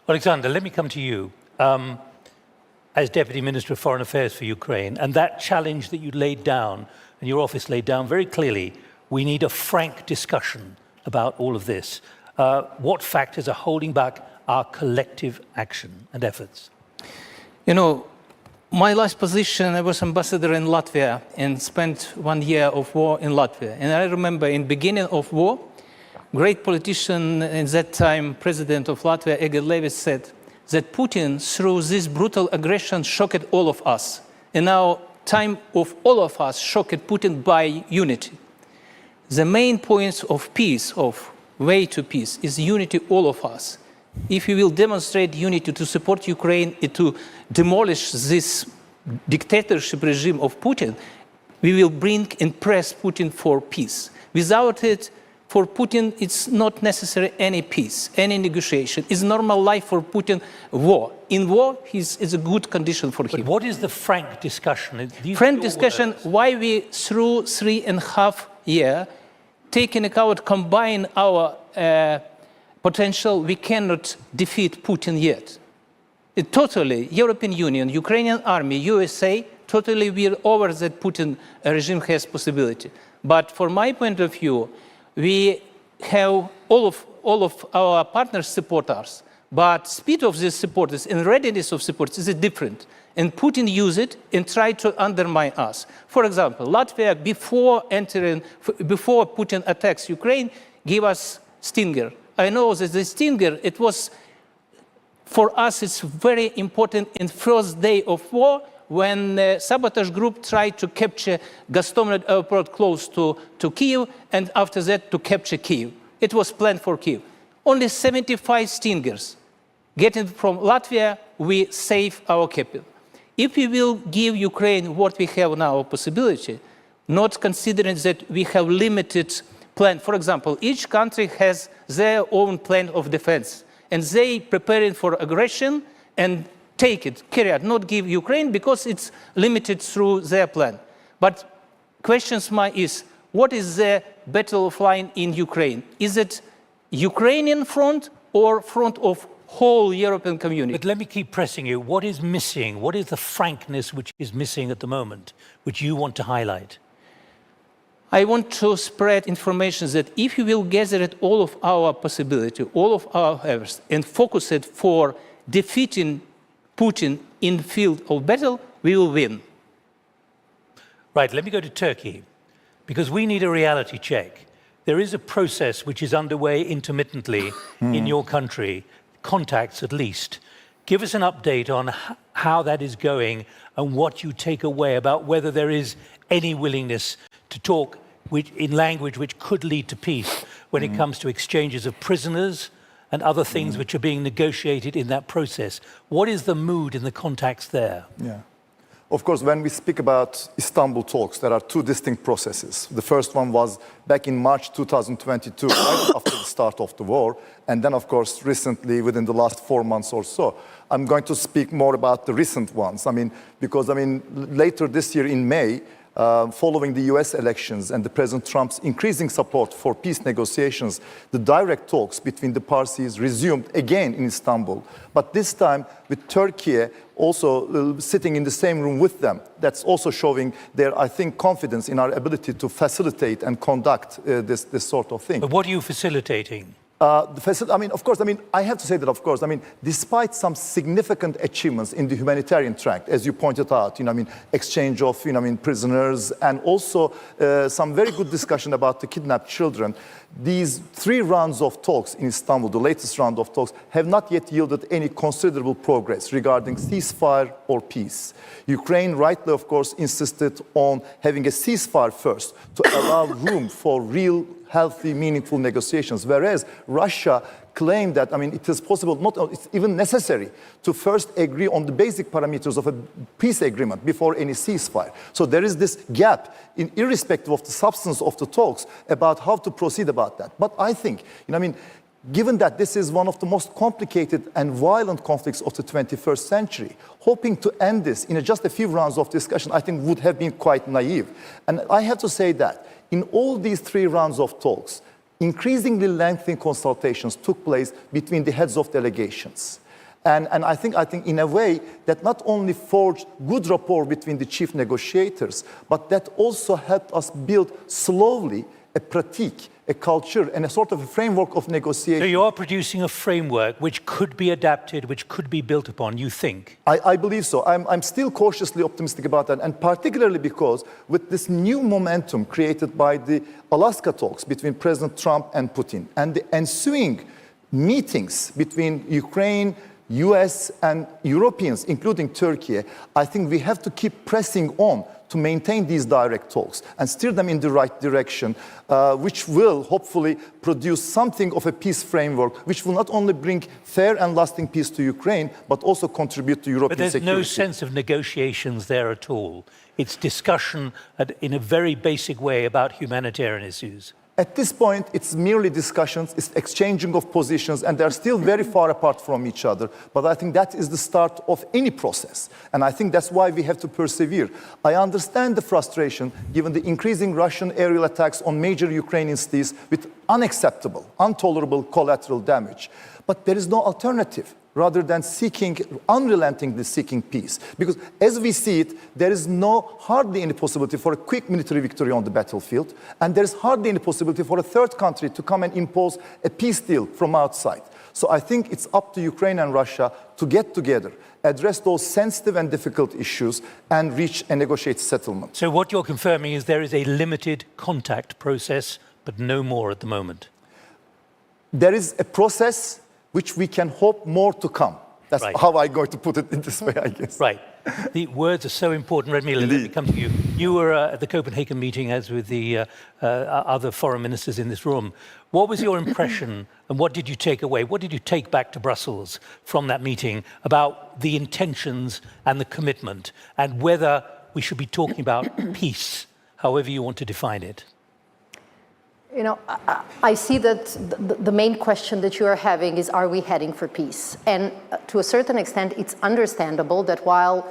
Alexander, let me come to you as Deputy Minister of Foreign Affairs for Ukraine, and that challenge that you laid down and your office laid down very clearly. We need a frank discussion about all of this. What factors are holding back our collective action and efforts? You know, my last position, I was ambassador in Latvia and spent 1 year of war in Latvia. And I remember in the beginning of war, great politician at that time, president of Latvia, Egil Levis, said that Putin, through this brutal aggression, shocked all of us. And now time of all of us shocked Putin by unity. The main points of peace, of way to peace, is unity all of us. If we will demonstrate unity to support Ukraine and to demolish this dictatorship regime of Putin, we will bring and press Putin for peace. Without it, for Putin, it's not necessary any peace, any negotiation. It's normal life for Putin, war. In war, it's a good condition for him. But what is the frank discussion? Frank discussion, why we, through 3.5 years, taking account, combine our potential, we cannot defeat Putin yet. It totally, European Union, Ukrainian army, USA, totally we're over that Putin regime has possibility. But from my point of view, we have all of our partners support us, but speed of these supporters and readiness of supporters is different. And Putin use it and try to undermine us. For example, Latvia, before Putin attacks Ukraine, gave us Stinger. I know that the Stinger, it was For us, it's very important in first day of war, when the sabotage group tried to capture Gostomel airport close to Kyiv, and after that to capture Kyiv. It was planned for Kyiv. Only 75 Stingers. Getting from Latvia, we save our capital. If we will give Ukraine what we have now, a possibility, not considering that we have limited plan. For example, each country has their own plan of defense, and they preparing for aggression and take it, carry out, not give Ukraine because it's limited through their plan. But question is, what is the battle line in Ukraine? Is it Ukrainian front or front of whole European community? But let me keep pressing you. What is missing? What is the frankness which is missing at the moment, which you want to highlight? I want to spread information that if we will gather it all of our possibility, all of our efforts, and focus it for defeating Putin in the field of battle, we will win. Right, let me go to Turkey, because we need a reality check. There is a process which is underway intermittently in your country, contacts at least. Give us an update on how that is going and what you take away about whether there is any willingness to talk in language which could lead to peace when it comes to exchanges of prisoners and other things which are being negotiated in that process. What is the mood in the contacts there? Yeah. Of course, when we speak about Istanbul talks, there are two distinct processes. The first one was back in March 2022, right after the start of the war. And then, of course, recently, within the last 4 months or so. I'm going to speak more about the recent ones. Because later this year in May, following the US elections and the President Trump's increasing support for peace negotiations, the direct talks between the parties resumed again in Istanbul. But this time with Turkey also sitting in the same room with them. That's also showing their, I think, confidence in our ability to facilitate and conduct this sort of thing. But what are you facilitating? Of course, I have to say that, of course, despite some significant achievements in the humanitarian track, as you pointed out, exchange of, prisoners, and also some very good discussion about the kidnapped children, these 3 rounds of talks in Istanbul, the latest round of talks, have not yet yielded any considerable progress regarding ceasefire or peace. Ukraine rightly, of course, insisted on having a ceasefire first to allow room for real, healthy, meaningful negotiations, whereas Russia claimed that, it is possible, it's even necessary to first agree on the basic parameters of a peace agreement before any ceasefire. So there is this gap, irrespective of the substance of the talks, about how to proceed about that. But I think, given that this is one of the most complicated and violent conflicts of the 21st century, hoping to end this in just a few rounds of discussion, I think would have been quite naive. And I have to say that in all these 3 rounds of talks, increasingly lengthy consultations took place between the heads of delegations. And I think in a way that not only forged good rapport between the chief negotiators, but that also helped us build slowly a pratique, a culture, and a sort of a framework of negotiation. So you are producing a framework which could be adapted, which could be built upon, you think? I believe so. I'm still cautiously optimistic about that, and particularly because with this new momentum created by the Alaska talks between President Trump and Putin, and the ensuing meetings between Ukraine, US, and Europeans, including Turkey, I think we have to keep pressing on to maintain these direct talks and steer them in the right direction, which will hopefully produce something of a peace framework, which will not only bring fair and lasting peace to Ukraine, but also contribute to European security. But there's no sense of negotiations there at all. It's discussion in a very basic way about humanitarian issues. At this point, it's merely discussions, it's exchanging of positions, and they're still very far apart from each other. But I think that is the start of any process. And I think that's why we have to persevere. I understand the frustration, given the increasing Russian aerial attacks on major Ukrainian cities with unacceptable, intolerable collateral damage. But there is no alternative, rather than unrelentingly seeking peace. Because as we see it, there is hardly any possibility for a quick military victory on the battlefield, and there is hardly any possibility for a third country to come and impose a peace deal from outside. So I think it's up to Ukraine and Russia to get together, address those sensitive and difficult issues, and reach a negotiated settlement. So what you're confirming is there is a limited contact process, but no more at the moment. There is a process which we can hope more to come. That's Right. how I'm going to put it in this way, I guess. Right. The words are so important. Redmila, let me come to you. You were at the Copenhagen meeting, as with the other foreign ministers in this room. What was your impression and what did you take away? What did you take back to Brussels from that meeting about the intentions and the commitment and whether we should be talking about peace, however you want to define it? You know, I see that the main question that you are having is, are we heading for peace? And to a certain extent, it's understandable that while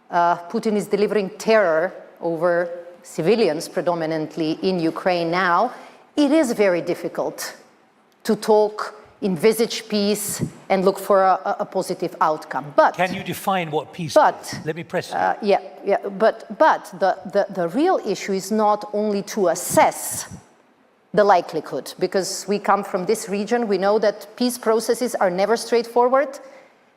Putin is delivering terror over civilians predominantly in Ukraine now, it is very difficult to talk, envisage peace, and look for a positive outcome. But can you define what peace is? Let me press you. But the real issue is not only to assess the likelihood, because we come from this region, we know that peace processes are never straightforward,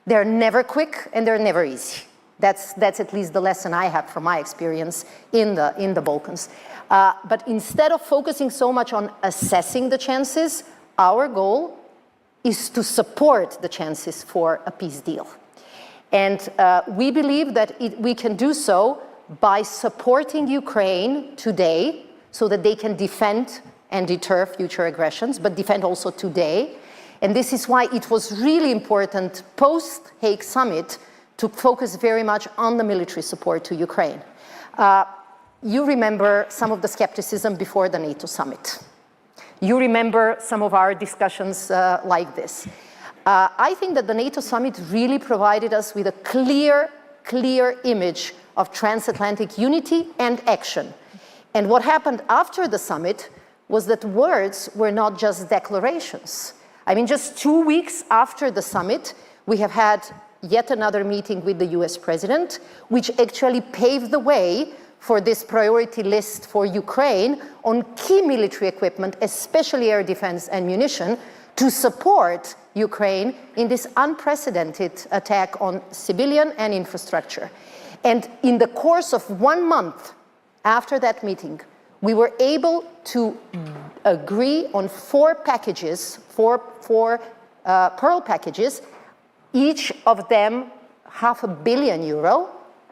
they're never quick, and they're never easy. That's at least the lesson I have from my experience in the Balkans. But instead of focusing so much on assessing the chances, our goal is to support the chances for a peace deal. And we believe that we can do so by supporting Ukraine today so that they can defend and deter future aggressions, but defend also today. And this is why it was really important post-Hague summit to focus very much on the military support to Ukraine. You remember some of the skepticism before the NATO summit. You remember some of our discussions like this. I think that the NATO summit really provided us with a clear image of transatlantic unity and action. And what happened after the summit was that words were not just declarations. I mean, just 2 weeks after the summit, we have had yet another meeting with the US president, which actually paved the way for this priority list for Ukraine on key military equipment, especially air defense and munition, to support Ukraine in this unprecedented attack on civilian and infrastructure. And in the course of 1 month after that meeting, we were able to agree on 4 packages, four Pearl packages, each of them €500 million,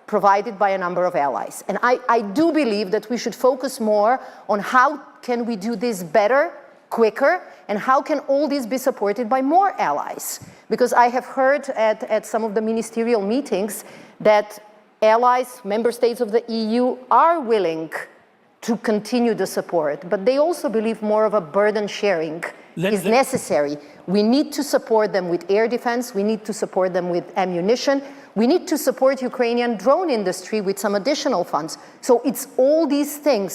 provided by a number of allies. And I do believe that we should focus more on how can we do this better, quicker, and how can all this be supported by more allies? Because I have heard at some of the ministerial meetings that allies, member states of the EU, are willing to continue the support, but they also believe more of a burden sharing is necessary. We need to support them with air defense, we need to support them with ammunition, we need to support Ukrainian drone industry with some additional funds. So it's all these things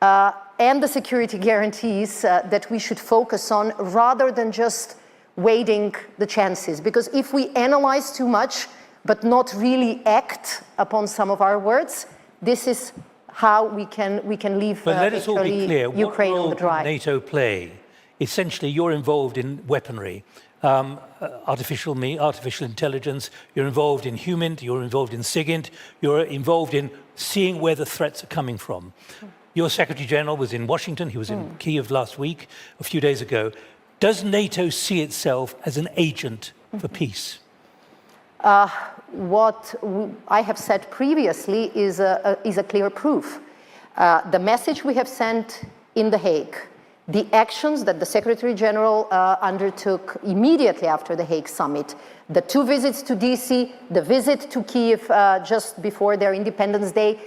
and the security guarantees that we should focus on rather than just weighting the chances. Because if we analyze too much but not really act upon some of our words, this is how we can leave but let us all be clear. Ukraine on the dry. What role does NATO play? Essentially, you're involved in weaponry, artificial intelligence, you're involved in HUMINT, you're involved in SIGINT, you're involved in seeing where the threats are coming from. Your Secretary General was in Washington, he was in Kyiv last week, a few days ago. Does NATO see itself as an agent for peace? What I have said previously is a clear proof. The message we have sent in The Hague, the actions that the Secretary General undertook immediately after the Hague summit, the 2 visits to DC, the visit to Kyiv just before their Independence Day,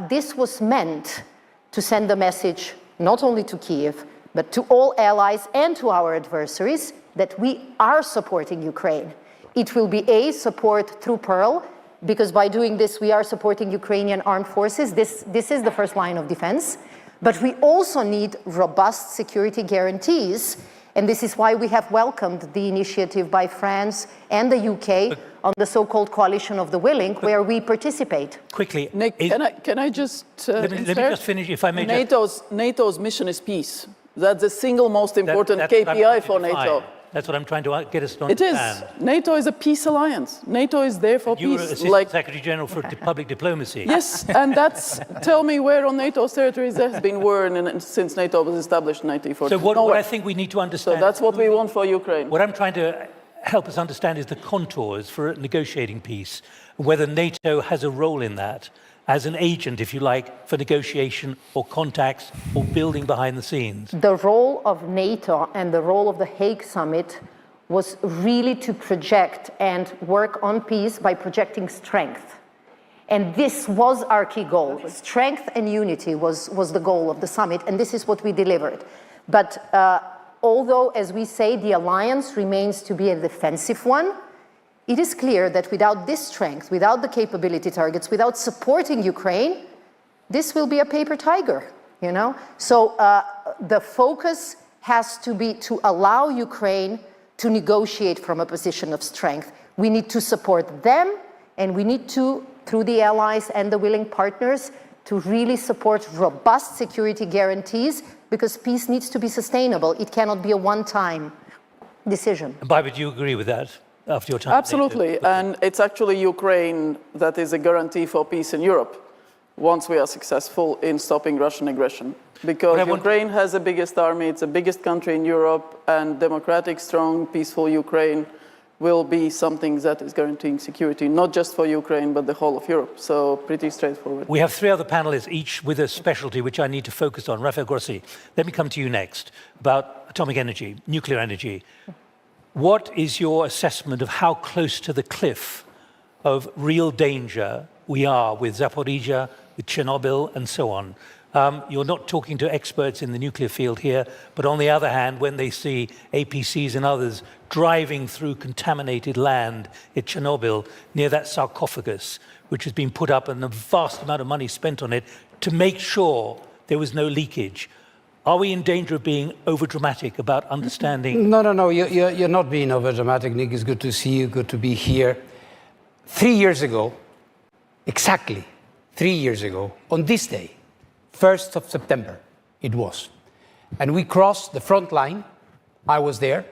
this was meant to send a message not only to Kyiv, but to all allies and to our adversaries that we are supporting Ukraine. It will be support through Pearl, because by doing this, we are supporting Ukrainian armed forces. This is the first line of defense. But we also need robust security guarantees. And this is why we have welcomed the initiative by France and the UK on the so-called coalition of the willing, where we participate. Quickly. Nick, can I just let me just finish, if I may. NATO's mission is peace. That's the single most important KPI for NATO. That's what I'm trying to get us to understand. It is. NATO is a peace alliance. NATO is there for you peace. You were Assistant Secretary General for Public Diplomacy. Yes, and tell me where on NATO's territories there has been war since NATO was established in 1940. So what I think we need to understand... So that's what we want for Ukraine. What I'm trying to help us understand is the contours for negotiating peace, whether NATO has a role in that as an agent, if you like, for negotiation or contacts or building behind the scenes. The role of NATO and the role of the Hague Summit was really to project and work on peace by projecting strength. And this was our key goal. Strength and unity was the goal of the summit, and this is what we delivered. But although, as we say, the alliance remains to be a defensive one, it is clear that without this strength, without the capability targets, without supporting Ukraine, this will be a paper tiger, you know? So the focus has to be to allow Ukraine to negotiate from a position of strength. We need to support them, and we need to, through the allies and the willing partners, to really support robust security guarantees, because peace needs to be sustainable. It cannot be a one-time decision. Barbara, do you agree with that after your time? Absolutely, and it's actually Ukraine that is a guarantee for peace in Europe once we are successful in stopping Russian aggression. Because Ukraine has the biggest army, it's the biggest country in Europe, and democratic, strong, peaceful Ukraine will be something that is guaranteeing security, not just for Ukraine, but the whole of Europe. So pretty straightforward. We have three other panelists, each with a specialty, which I need to focus on. Rafael Grossi, let me come to you next, about atomic energy, nuclear energy. What is your assessment of how close to the cliff of real danger we are with Zaporizhzhia, with Chernobyl, and so on? You're not talking to experts in the nuclear field here, but on the other hand, when they see APCs and others driving through contaminated land at Chernobyl near that sarcophagus, which has been put up and a vast amount of money spent on it to make sure there was no leakage, are we in danger of being overdramatic about understanding? No, you're not being overdramatic, Nick. It's good to see you, good to be here. 3 years ago, exactly 3 years ago, on this day, 1st of September, it was. And we crossed the front line. I was there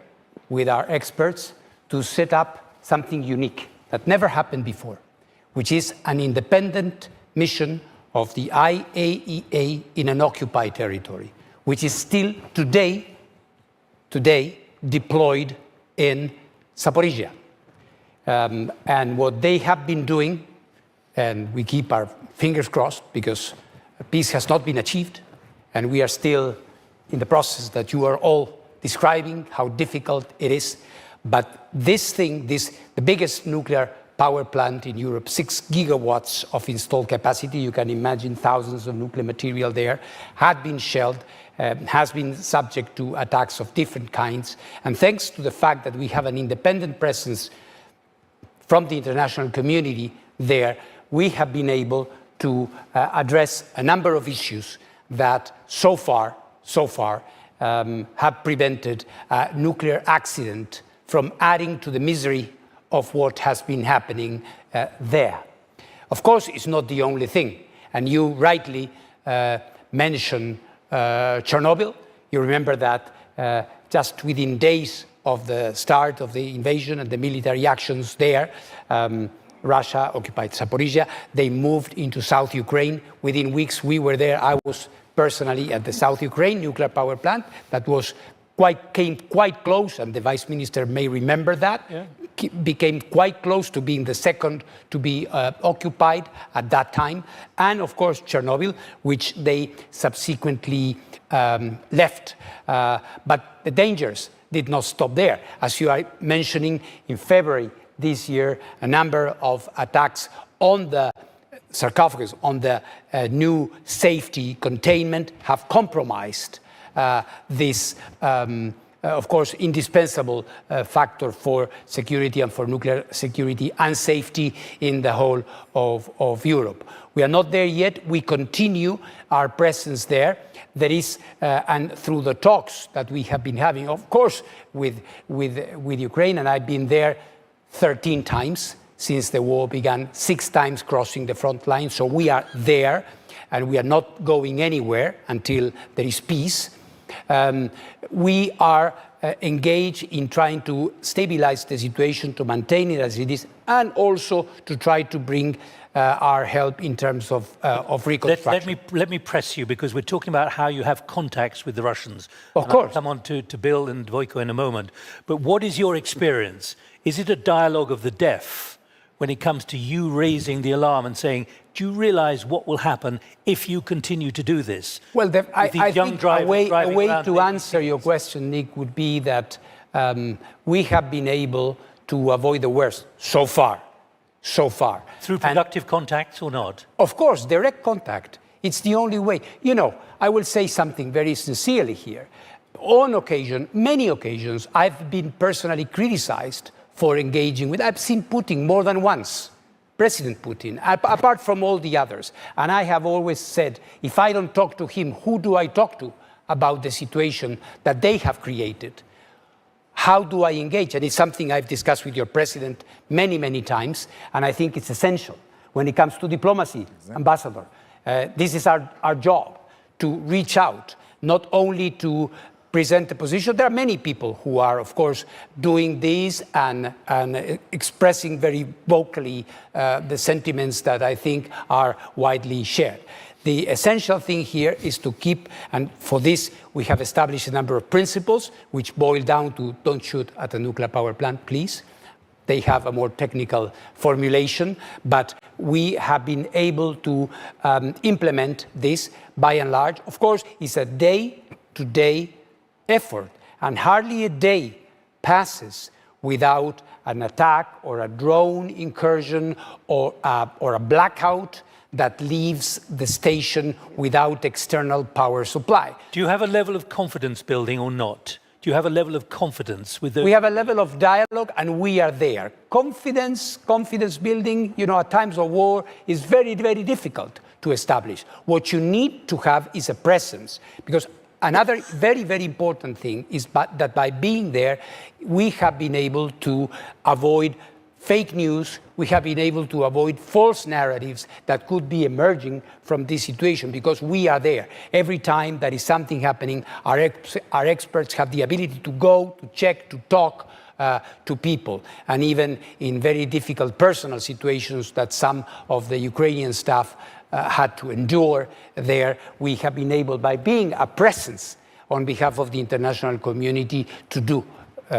with our experts to set up something unique that never happened before, which is an independent mission of the IAEA in an occupied territory, which is still today deployed in Zaporizhzhia. And what they have been doing, and we keep our fingers crossed because peace has not been achieved, and we are still in the process that you are all describing, how difficult it is. But this thing, the biggest nuclear power plant in Europe, 6 gigawatts of installed capacity, you can imagine thousands of nuclear material there, had been shelled, has been subject to attacks of different kinds. And thanks to the fact that we have an independent presence from the international community there, we have been able to address a number of issues that so far have prevented a nuclear accident from adding to the misery of what has been happening there. Of course, it's not the only thing, and you rightly mentioned Chernobyl. You remember that just within days of the start of the invasion and the military actions there, Russia occupied Zaporizhzhia. They moved into South Ukraine. Within weeks, we were there. I was personally at the South Ukraine nuclear power plant that came quite close, and the Vice Minister may remember that, became quite close to being the second to be occupied at that time. And of course, Chernobyl, which they subsequently left. But the dangers did not stop there. As you are mentioning, in February this year, a number of attacks on the sarcophagus, on the new safety containment, have compromised this, of course, indispensable factor for security and for nuclear security and safety in the whole of Europe. We are not there yet. We continue our presence there. There is, and through the talks that we have been having, of course, with Ukraine, and I've been there 13 times since the war began, 6 times crossing the front line. So we are there, and we are not going anywhere until there is peace. We are engaged in trying to stabilize the situation, to maintain it as it is, and also to try to bring our help in terms of reconstruction. Let me press you, because we're talking about how you have contacts with the Russians. Of course. I'll come on to Bill and Vojko in a moment. But what is your experience? Is it a dialogue of the deaf when it comes to you raising the alarm and saying, do you realize what will happen if you continue to do this? Well, I think a way to answer your question, Nick, would be that we have been able to avoid the worst so far. Through productive contacts or not? Of course, direct contact. It's the only way. You know, I will say something very sincerely here. On occasion, many occasions, I've been personally criticized for engaging with. I've seen Putin more than once, President Putin, apart from all the others. And I have always said, if I don't talk to him, who do I talk to about the situation that they have created? How do I engage? And it's something I've discussed with your president many, many times, and I think it's essential when it comes to diplomacy, Ambassador. This is our job, to reach out, not only to present a position. There are many people who are, of course, doing this and expressing very vocally the sentiments that I think are widely shared. The essential thing here is to keep, and for this we have established a number of principles which boil down to don't shoot at a nuclear power plant, please. They have a more technical formulation, but we have been able to implement this by and large. Of course, it's a day-to-day effort, and hardly a day passes without an attack or a drone incursion or a blackout that leaves the station without external power supply. Do you have a level of confidence building or not? Do you have a level of confidence with the... We have a level of dialogue, and we are there. Confidence building, you know, at times of war is very, very difficult to establish. What you need to have is a presence, because another very, very important thing is that by being there, we have been able to avoid fake news. We have been able to avoid false narratives that could be emerging from this situation, because we are there. Every time there is something happening, our experts have the ability to go, to check, to talk to people. And even in very difficult personal situations that some of the Ukrainian staff had to endure there, we have been able, by being a presence on behalf of the international community, to do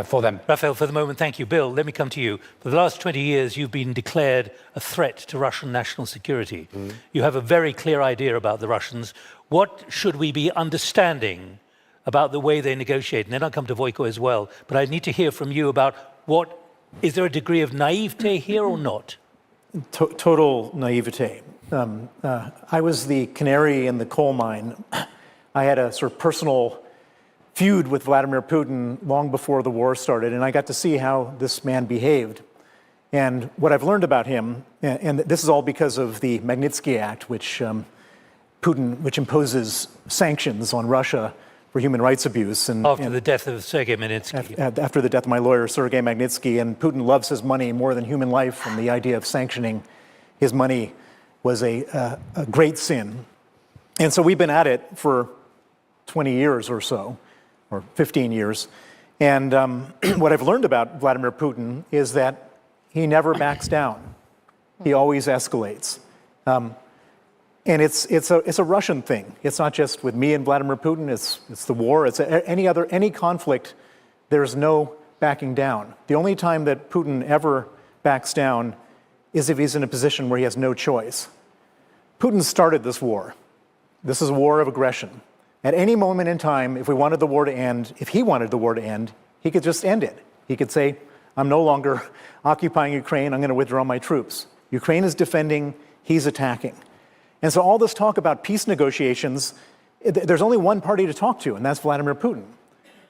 for them. Rafael, for the moment, thank you. Bill, let me come to you. For the last 20 years, you've been declared a threat to Russian national security. You have a very clear idea about the Russians. What should we be understanding about the way they negotiate? And then I'll come to Vojko as well. But I need to hear from you about is there a degree of naivete here or not? Total naivete. I was the canary in the coal mine. I had a sort of personal feud with Vladimir Putin long before the war started, and I got to see how this man behaved. And what I've learned about him, and this is all because of the Magnitsky Act, which imposes sanctions on Russia for human rights abuse. And after the death of Sergei Magnitsky. After the death of my lawyer, Sergei Magnitsky, and Putin loves his money more than human life, and the idea of sanctioning his money was a great sin. And so we've been at it for 20 years or so, or 15 years. And what I've learned about Vladimir Putin is that he never backs down. He always escalates. And it's a Russian thing. It's not just with me and Vladimir Putin, it's the war, it's any conflict, there's no backing down. The only time that Putin ever backs down is if he's in a position where he has no choice. Putin started this war. This is a war of aggression. At any moment in time, if we wanted the war to end, if he wanted the war to end, he could just end it. He could say, I'm no longer occupying Ukraine, I'm going to withdraw my troops. Ukraine is defending, he's attacking. And so all this talk about peace negotiations, there's only one party to talk to, and that's Vladimir Putin.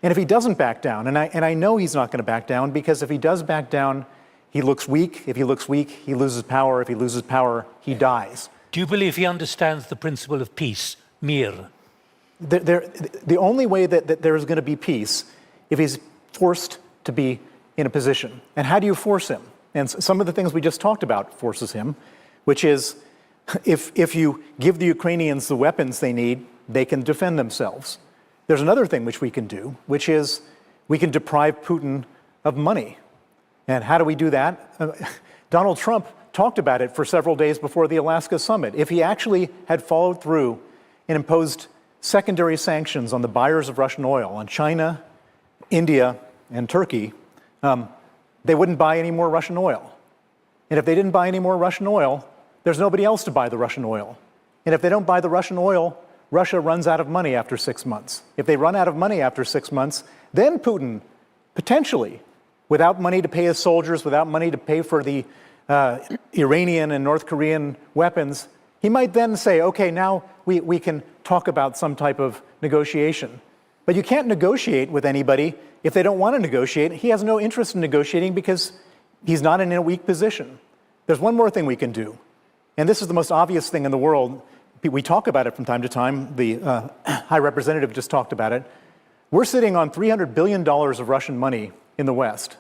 And if he doesn't back down, and I know he's not going to back down, because if he does back down, he looks weak. If he looks weak, he loses power. If he loses power, he dies. Do you believe he understands the principle of peace, mir? The only way that there is going to be peace if he's forced to be in a position. And how do you force him? And some of the things we just talked about forces him, which is if you give the Ukrainians the weapons they need, they can defend themselves. There's another thing which we can do, which is we can deprive Putin of money. And how do we do that? Donald Trump talked about it for several days before the Alaska summit. If he actually had followed through and imposed secondary sanctions on the buyers of Russian oil, on China, India, and Turkey, they wouldn't buy any more Russian oil. And if they didn't buy any more Russian oil, there's nobody else to buy the Russian oil. And if they don't buy the Russian oil, Russia runs out of money after 6 months. If they run out of money after 6 months, then Putin, potentially, without money to pay his soldiers, without money to pay for the Iranian and North Korean weapons, he might then say, okay, now we can talk about some type of negotiation. But you can't negotiate with anybody if they don't want to negotiate. He has no interest in negotiating because he's not in a weak position. There's one more thing we can do, and this is the most obvious thing in the world. We talk about it from time to time. The High Representative just talked about it. We're sitting on $300 billion of Russian money in the West.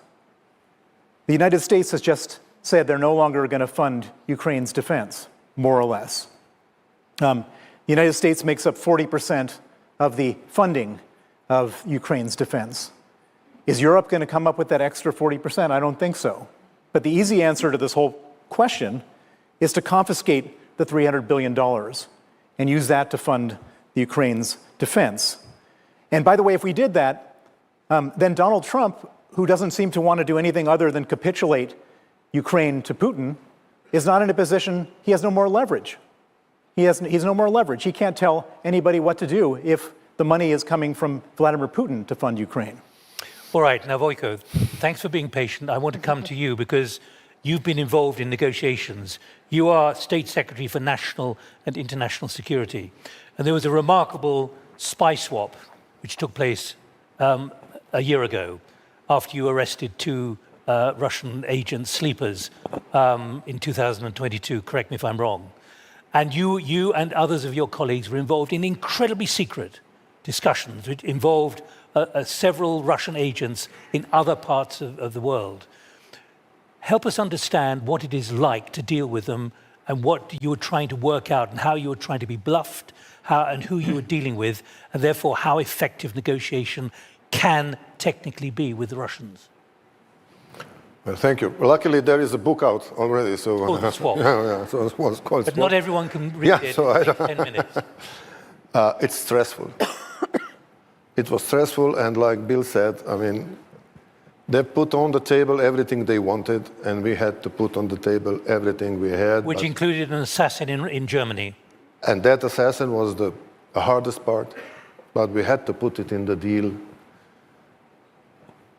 The United States has just said they're no longer going to fund Ukraine's defense, more or less. The United States makes up 40% of the funding of Ukraine's defense. Is Europe going to come up with that extra 40%? I don't think so. But the easy answer to this whole question is to confiscate the $300 billion and use that to fund the Ukraine's defense. And by the way, if we did that, then Donald Trump, who doesn't seem to want to do anything other than capitulate Ukraine to Putin, is not in a position, he has no more leverage. He's no more leverage. He can't tell anybody what to do if the money is coming from Vladimir Putin to fund Ukraine. All right, now Vojko, thanks for being patient. I want to come to you because you've been involved in negotiations. You are State Secretary for National and International Security. And there was a remarkable spy swap which took place a year ago after you arrested two Russian agent sleepers in 2022. Correct me if I'm wrong. And you and others of your colleagues were involved in incredibly secret discussions which involved several Russian agents in other parts of the world. Help us understand what it is like to deal with them and what you were trying to work out and how you were trying to be bluffed and who you were dealing with, and therefore how effective negotiation can technically be with the Russians. Well, thank you. Luckily, there is a book out already. So, oh, the swap. Yeah, so it was called But swap. not everyone can read it in 10 minutes. It's stressful. It was stressful, and like Bill said, I mean, they put on the table everything they wanted, and we had to put on the table everything we had. Which included an assassin in Germany. And that assassin was the hardest part, but we had to put it in the deal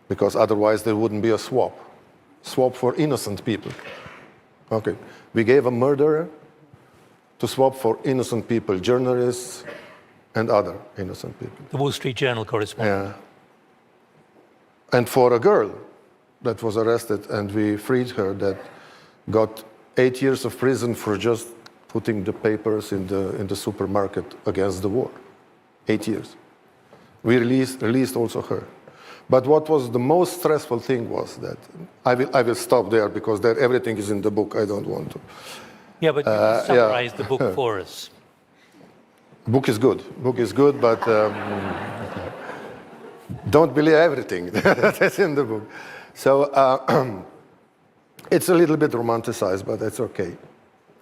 because otherwise there wouldn't be a swap. Swap for innocent people. Okay, we gave a murderer to swap for innocent people, journalists and other innocent people. The Wall Street Journal correspondent. Yeah. And for a girl that was arrested and we freed her, that got 8 years of prison for just putting the papers in the supermarket against the war. 8 years. We released also her. But what was the most stressful thing was that, I will stop there because there everything is in the book, I don't want to. Yeah, but you can summarize the book for us. Book is good, but don't believe everything that's in the book. So it's a little bit romanticized, but that's okay.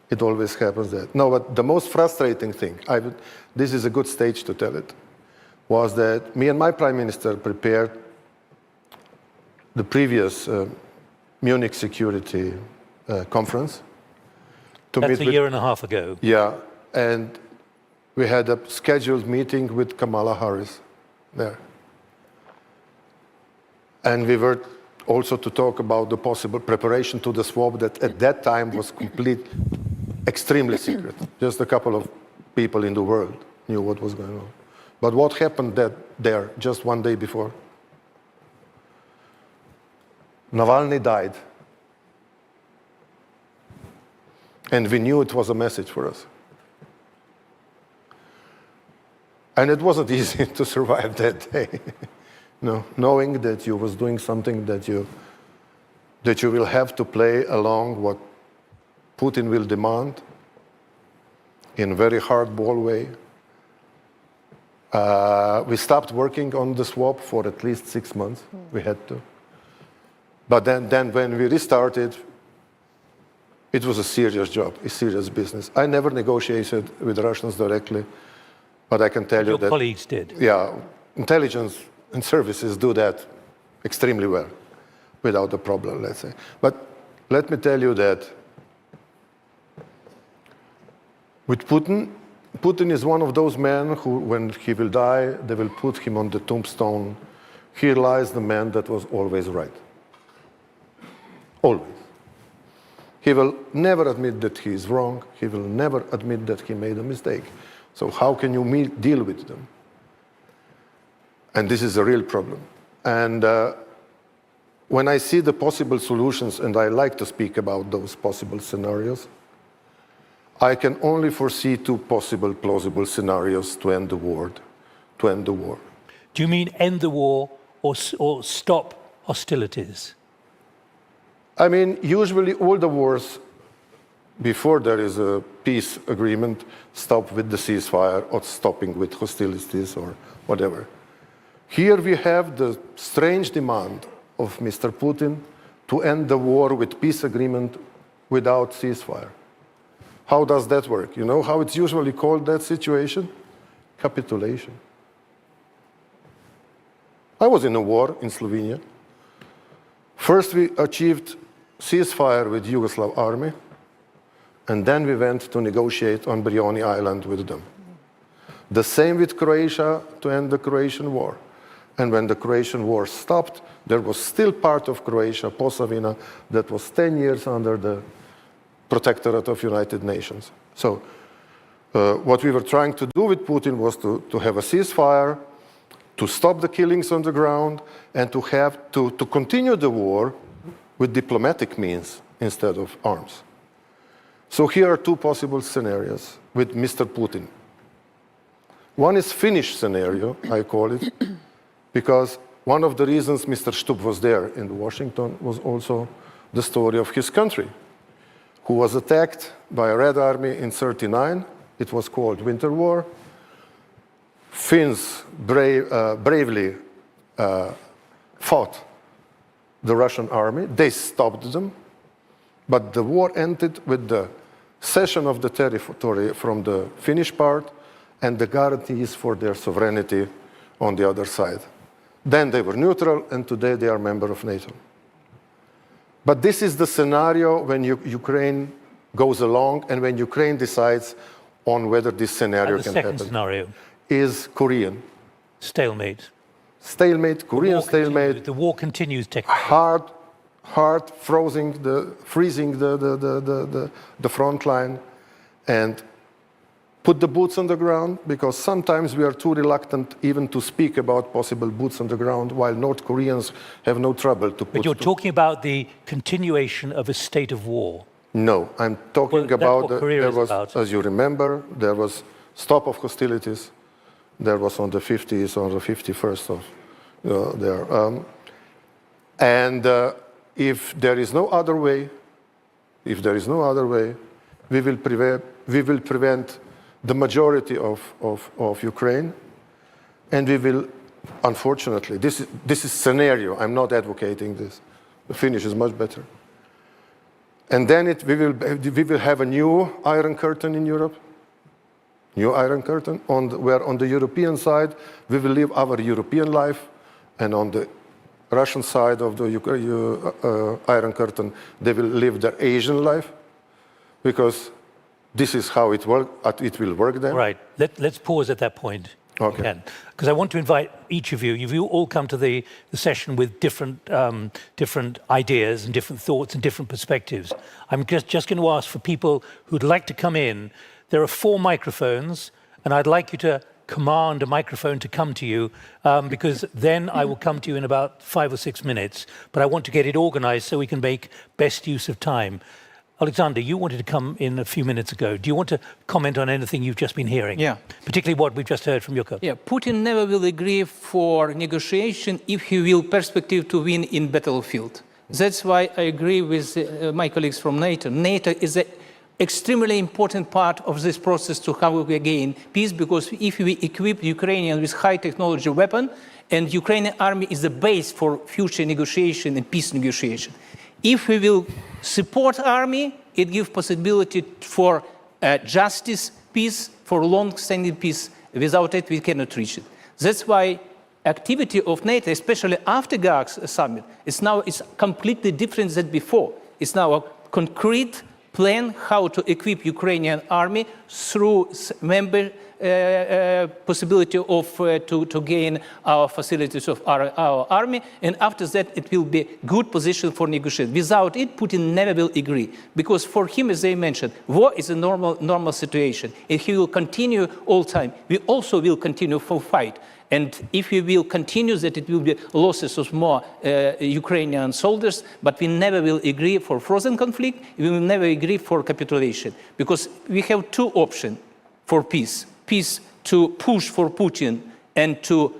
It always happens that. No, but the most frustrating thing, this is a good stage to tell it, was that me and my prime minister prepared the previous Munich security conference. That's a year and a half ago. Yeah, and we had a scheduled meeting with Kamala Harris there. And we were also to talk about the possible preparation to the swap that at that time was extremely secret. Just a couple of people in the world knew what was going on. But what happened there just one day before? Navalny died. And we knew it was a message for us. And it wasn't easy to survive that day. No, knowing that you was doing something that you will have to play along what Putin will demand in a very hardball way. We stopped working on the swap for at least 6 months. We had to. But then when we restarted, it was a serious job, a serious business. I never negotiated with the Russians directly, but I can tell you that... Your colleagues did? Yeah, intelligence and services do that extremely well, without a problem, let's say. But let me tell you that with Putin is one of those men who, when he will die, they will put him on the tombstone. Here lies the man that was always right. Always. He will never admit that he is wrong. He will never admit that he made a mistake. So how can you deal with them? And this is a real problem. And when I see the possible solutions, and I like to speak about those possible scenarios, I can only foresee 2 possible plausible scenarios to end the war. Do you mean end the war or stop hostilities? I mean, usually all the wars, before there is a peace agreement, stop with the ceasefire or stopping with hostilities or whatever. Here we have the strange demand of Mr. Putin to end the war with peace agreement without ceasefire. How does that work? You know how it's usually called, that situation? Capitulation. I was in a war in Slovenia. First we achieved ceasefire with Yugoslav army, and then we went to negotiate on Brioni Island with them. The same with Croatia to end the Croatian war. And when the Croatian war stopped, there was still part of Croatia, Posavina, that was 10 years under the protectorate of United Nations. So what we were trying to do with Putin was to have a ceasefire, to stop the killings on the ground, and to continue the war with diplomatic means instead of arms. So here are 2 possible scenarios with Mr. Putin. One is Finnish scenario, I call it, because one of the reasons Mr. Stubb was there in Washington was also the story of his country, who was attacked by a Red Army in '39. It was called Winter War. Finns bravely fought the Russian army. They stopped them, but the war ended with the cession of the territory from the Finnish part and the guarantees for their sovereignty on the other side. Then they were neutral, and today they are a member of NATO. But this is the scenario when Ukraine goes along and when Ukraine decides on whether this scenario can happen. The second scenario is Korean. Stalemate. Stalemate, Korean stalemate. The war continues technically. Hard freezing the front line and put the boots on the ground, because sometimes we are too reluctant even to speak about possible boots on the ground, while North Koreans have no trouble to put... But you're talking about the continuation of a state of war. No, I'm talking about, there was, as you remember, there was stop of hostilities. There was on the 50th or the 51st of there. If there is no other way, we will prevent the majority of Ukraine, and we will, unfortunately, this is scenario. I'm not advocating this. The Finnish is much better. And then we will have a new Iron Curtain in Europe. New Iron Curtain, where on the European side, we will live our European life, and on the Russian side of the Iron Curtain, they will live their Asian life, because this is how it will work then. Right. Let's pause at that point. Okay. Because I want to invite each of you. You all come to the session with different ideas and different thoughts and different perspectives. I'm just going to ask for people who'd like to come in. There are 4 microphones, and I'd like you to command a microphone to come to you, because then I will come to you in about 5 or 6 minutes. But I want to get it organized so we can make best use of time. Alexander, you wanted to come in a few minutes ago. Do you want to comment on anything you've just been hearing? Yeah. Particularly what we've just heard from Jukka. Yeah, Putin never will agree for negotiation if he will perspective to win in battlefield. That's why I agree with my colleagues from NATO. NATO is a extremely important part of this process to how we gain peace, because if we equip Ukrainians with high technology weapon, and Ukrainian army is the base for future negotiation and peace negotiation. If we will support army, it gives possibility for justice, peace, for long-standing peace. Without it, we cannot reach it. That's why activity of NATO, especially after Gag's summit, is completely different than before. It's now a concrete plan how to equip Ukrainian army through member possibility of to gain our facilities of our army, and after that it will be good position for negotiation. Without it, Putin never will agree, because for him, as they mentioned, war is a normal situation, and he will continue all time. We also will continue for fight. And if we will continue that, it will be losses of more Ukrainian soldiers, but we never will agree for frozen conflict, we will never agree for capitulation. Because we have two options for peace. Peace to push for Putin and to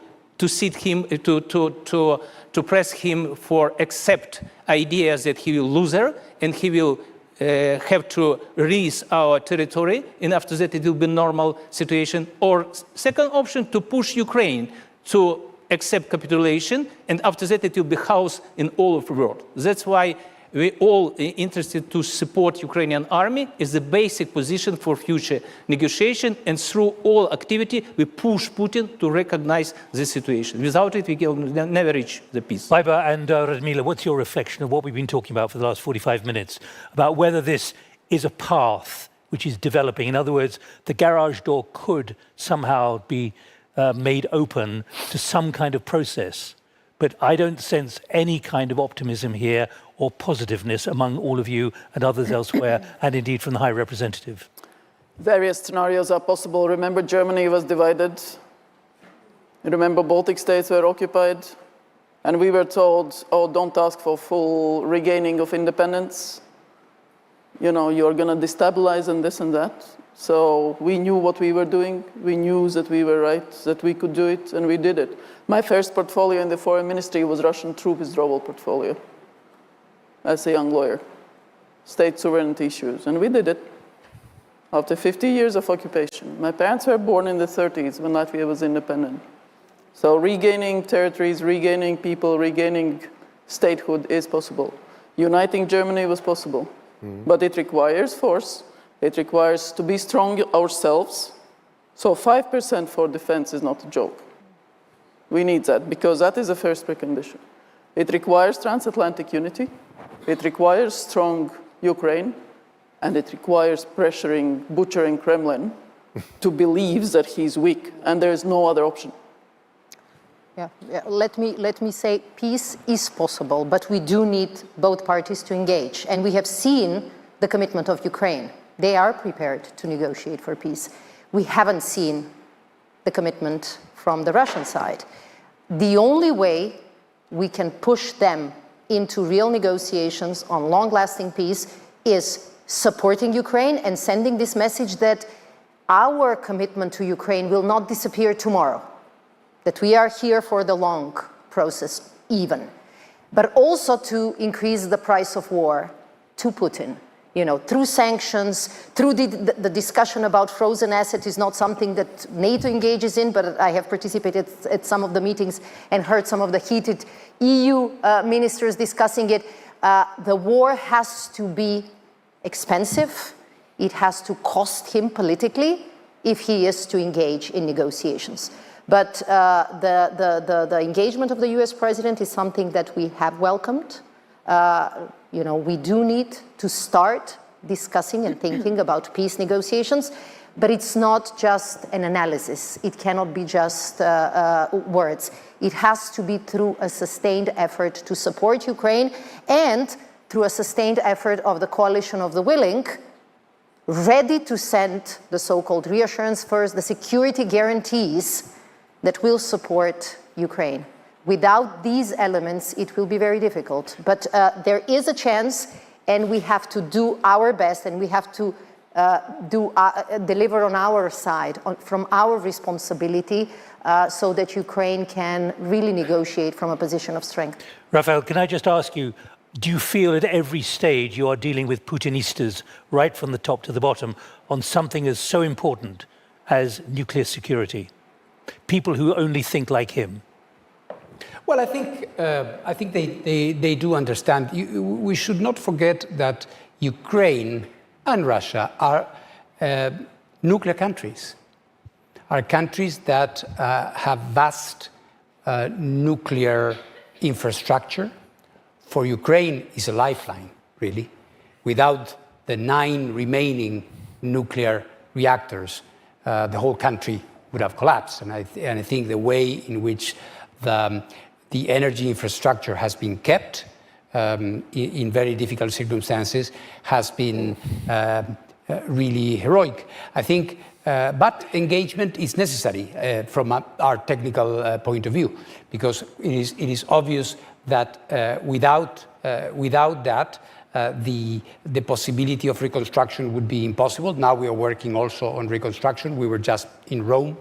sit him, to press him for accept ideas that he will lose her, and he will have to release our territory, and after that it will be normal situation. Or second option, to push Ukraine to accept capitulation, and after that it will be chaos in all of the world. That's why we all interested to support Ukrainian army is the basic position for future negotiation, and through all activity we push Putin to recognize the situation. Without it, we can never reach the peace. Baiba and Radmila, what's your reflection of what we've been talking about for the last 45 minutes, about whether this is a path which is developing? In other words, the garage door could somehow be made open to some kind of process. But I don't sense any kind of optimism here or positiveness among all of you and others elsewhere, and indeed from the High Representative. Various scenarios are possible. Remember, Germany was divided. Remember, Baltic states were occupied. And we were told, oh, don't ask for full regaining of independence. You know, you're going to destabilize and this and that. So we knew what we were doing. We knew that we were right, that we could do it, and we did it. My first portfolio in the foreign ministry was Russian troop withdrawal portfolio as a young lawyer, state sovereignty issues, and we did it after 50 years of occupation. My parents were born in the 30s when Latvia was independent. So regaining territories, regaining people, regaining statehood is possible. Uniting Germany was possible, but it requires force. It requires to be strong ourselves. So 5% for defense is not a joke. We need that, because that is the first precondition. It requires transatlantic unity. It requires strong Ukraine. And it requires pressuring, butchering Kremlin to believe that he's weak. And there is no other option. Yeah. Let me say peace is possible, but we do need both parties to engage. And we have seen the commitment of Ukraine. They are prepared to negotiate for peace. We haven't seen the commitment from the Russian side. The only way we can push them into real negotiations on long-lasting peace is supporting Ukraine and sending this message that our commitment to Ukraine will not disappear tomorrow, that we are here for the long process even, but also to increase the price of war to Putin. You know, through sanctions, through the discussion about frozen assets is not something that NATO engages in, but I have participated at some of the meetings and heard some of the heated EU ministers discussing it. The war has to be expensive. It has to cost him politically if he is to engage in negotiations. But the engagement of the US president is something that we have welcomed. You know, we do need to start discussing and thinking about peace negotiations, but it's not just an analysis. It cannot be just words. It has to be through a sustained effort to support Ukraine and through a sustained effort of the coalition of the willing, ready to send the so-called reassurance first, the security guarantees that will support Ukraine. Without these elements, it will be very difficult. But there is a chance, and we have to do our best, and we have to deliver on our side, from our responsibility, so that Ukraine can really negotiate from a position of strength. Rafael, can I just ask you, do you feel at every stage you are dealing with Putinistas right from the top to the bottom on something as so important as nuclear security? People who only think like him. Well, I think they do understand. We should not forget that Ukraine and Russia are nuclear countries, are countries that have vast nuclear infrastructure. For Ukraine, is a lifeline, really. Without the 9 remaining nuclear reactors, the whole country would have collapsed. And I think the way in which the energy infrastructure has been kept in very difficult circumstances has been really heroic. I think, but engagement is necessary from our technical point of view, because it is obvious that without that, the possibility of reconstruction would be impossible. Now we are working also on reconstruction. We were just in Rome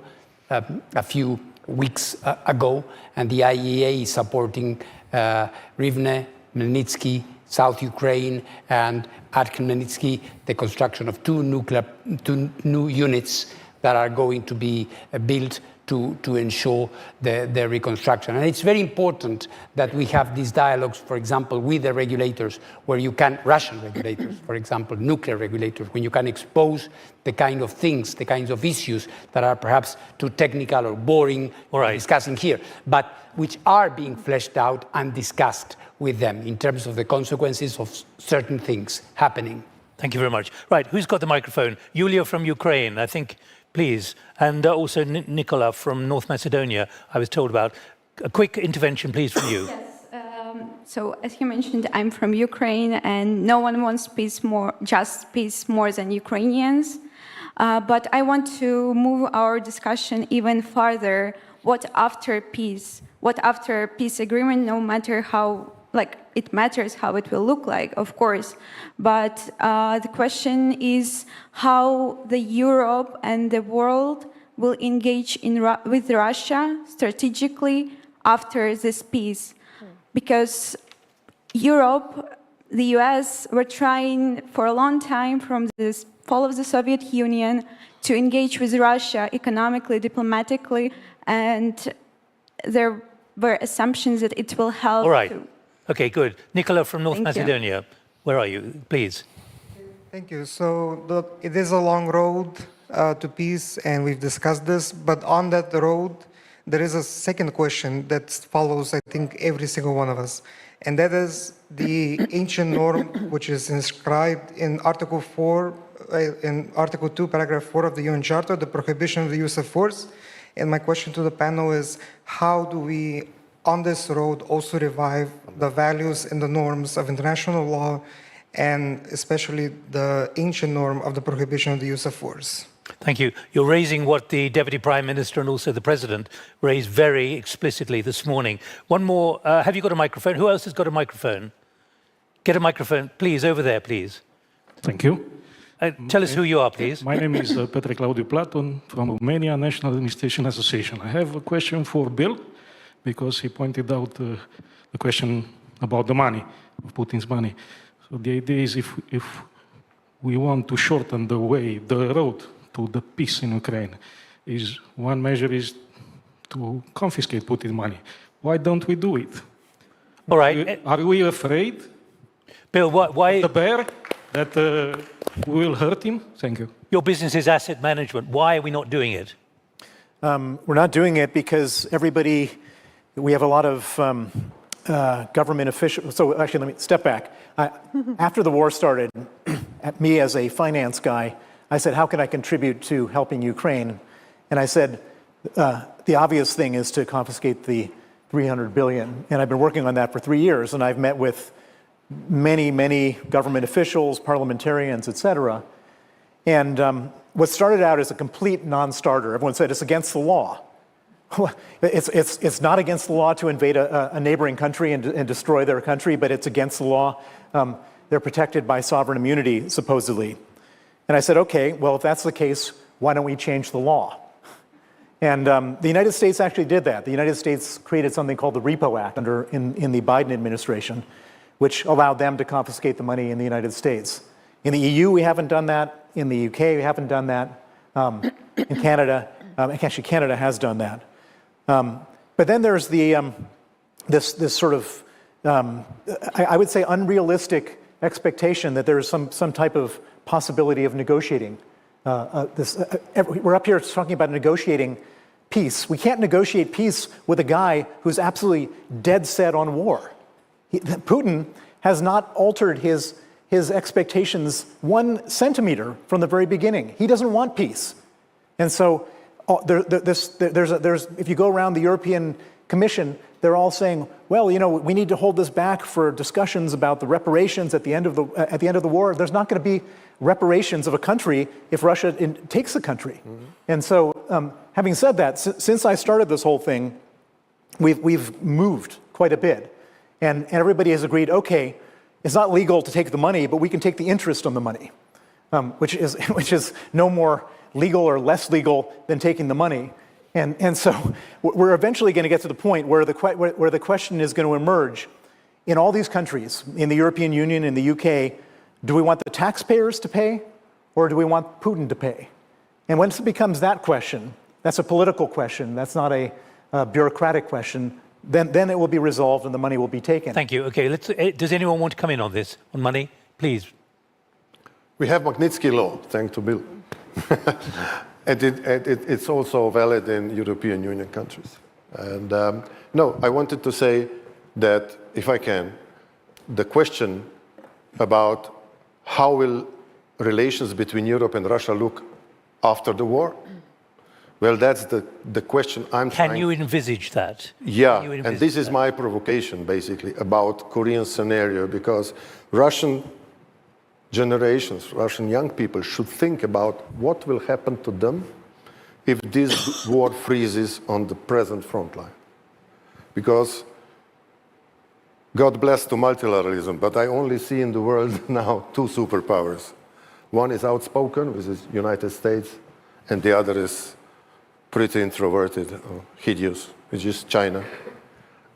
a few weeks ago, and the IAEA is supporting Rivne, Melnitsky, South Ukraine, and at Khmelnytsky, the construction of two new units that are going to be built to ensure the reconstruction. And it's very important that we have these dialogues, for example, with the regulators, where you can, Russian regulators, for example, nuclear regulators, when you can expose the kind of things, the kinds of issues that are perhaps too technical or boring or discussing here, but which are being fleshed out and discussed with them in terms of the consequences of certain things happening. Thank you very much. Right, who's got the microphone? Yulia from Ukraine, I think. Please, and also Nicola from North Macedonia, I was told about. A quick intervention, please, from you. Yes. So, as you mentioned, I'm from Ukraine, and no one wants peace more than Ukrainians. But I want to move our discussion even farther. What after peace? What after peace agreement? No matter how, it matters how it will look like, of course. But the question is how the Europe and the world will engage with Russia strategically after this peace. Because Europe, the US, were trying for a long time from the fall of the Soviet Union to engage with Russia economically, diplomatically, and there were assumptions that it will help. All right. Okay, good. Nicola from North Macedonia, where are you? Please. Thank you. So it is a long road to peace, and we've discussed this, but on that road, there is a second question that follows, I think, every single one of us, and that is the ancient norm, which is inscribed in Article 4, in Article 2, Paragraph 4 of the UN Charter, the prohibition of the use of force. And my question to the panel is, how do we, on this road, also revive the values and the norms of international law, and especially the ancient norm of the prohibition of the use of force? Thank you. You're raising what the Deputy Prime Minister and also the President raised very explicitly this morning. One more. Have you got a microphone? Who else has got a microphone? Get a microphone, please, over there, please. Thank you. Tell us who you are, please. My name is Petre Claudiu Platon from Romania National Administration Association. I have a question for Bill, because he pointed out the question about the money, of Putin's money. So the idea is if we want to shorten the way, the road to the peace in Ukraine, is one measure is to confiscate Putin's money. Why don't we do it? All right. Are we afraid, Bill, why the bear, that we will hurt him? Thank you. Your business is asset management. Why are we not doing it? We're not doing it because we have a lot of government officials. So actually, let me step back. After the war started, me as a finance guy, I said, how can I contribute to helping Ukraine? And I said, the obvious thing is to confiscate the $300 billion. And I've been working on that for 3 years, and I've met with many government officials, parliamentarians, et cetera. And what started out as a complete non-starter, everyone said it's against the law. It's not against the law to invade a neighboring country and destroy their country, but it's against the law. They're protected by sovereign immunity, supposedly. And I said, okay, well, if that's the case, why don't we change the law? And the United States actually did that. The United States created something called the Repo Act in the Biden administration, which allowed them to confiscate the money in the United States. In the EU, we haven't done that. In the UK, we haven't done that. In Canada, actually, Canada has done that. But then there's the this sort of I would say unrealistic expectation that there is some type of possibility of negotiating. We're up here talking about negotiating peace. We can't negotiate peace with a guy who's absolutely dead set on war. Putin has not altered his expectations 1 centimeter from the very beginning. He doesn't want peace. And so if you go around the European Commission, they're all saying, well, you know, we need to hold this back for discussions about the reparations at the end of the war. There's not going to be reparations of a country if Russia takes the country. Mm-hmm. And so, having said that, since I started this whole thing, we've moved quite a bit, and everybody has agreed. Okay, it's not legal to take the money, but we can take the interest on the money, which is no more legal or less legal than taking the money. And so we're eventually going to get to the point where the question is going to emerge in all these countries, in the European Union, in the UK. Do we want the taxpayers to pay, or do we want Putin to pay? And once it becomes that question, that's a political question, that's not a bureaucratic question, then it will be resolved and the money will be taken. Thank you. Okay, does anyone want to come in on this, on money? Please. We have Magnitsky law, thanks to Bill. And it's also valid in European Union countries. And no, I wanted to say that, if I can, the question about how will relations between Europe and Russia look after the war? Well, that's the question I'm trying. Can you envisage that? Yeah, and this is my provocation, basically, about Korean scenario, because Russian generations, Russian young people should think about what will happen to them if this war freezes on the present front line. Because God bless to multilateralism, but I only see in the world now 2 superpowers. One is outspoken, which is United States, and the other is pretty introverted or hideous, which is China.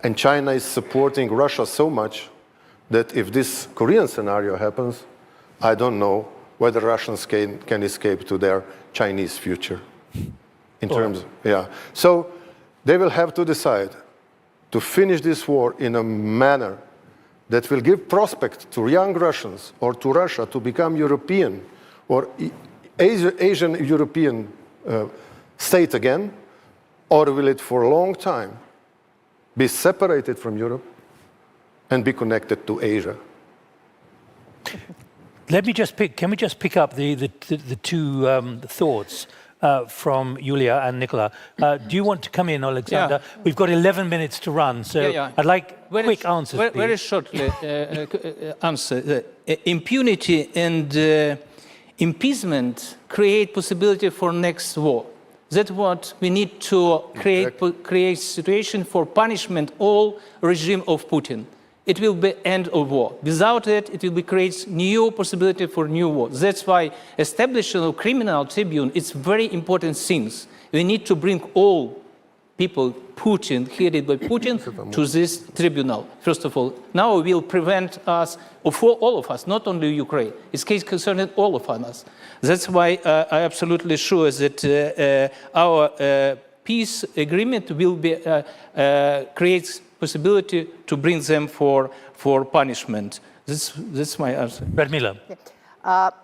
And China is supporting Russia so much that if this Korean scenario happens, I don't know whether Russians can escape to their Chinese future. In terms, yeah. So they will have to decide to finish this war in a manner that will give prospect to young Russians or to Russia to become European or Asian European state again, or will it for a long time be separated from Europe and be connected to Asia? Can we just pick up the 2 thoughts from Yulia and Nicola? Do you want to come in, Alexander? Yeah. We've got 11 minutes to run, so I'd like quick answers, please. Very shortly answer. Impunity and appeasement create possibility for next war. That's what we need to create situation for punishment all regime of Putin. It will be end of war. Without it, it will be creates new possibility for new war. That's why establishing a criminal tribunal is very important things. We need to bring all people headed by Putin to this tribunal. First of all, now we will prevent us, for all of us, not only Ukraine. It's case concerning all of us. That's why I'm absolutely sure that our peace agreement will be creates possibility to bring them for punishment. That's my answer. Radmila.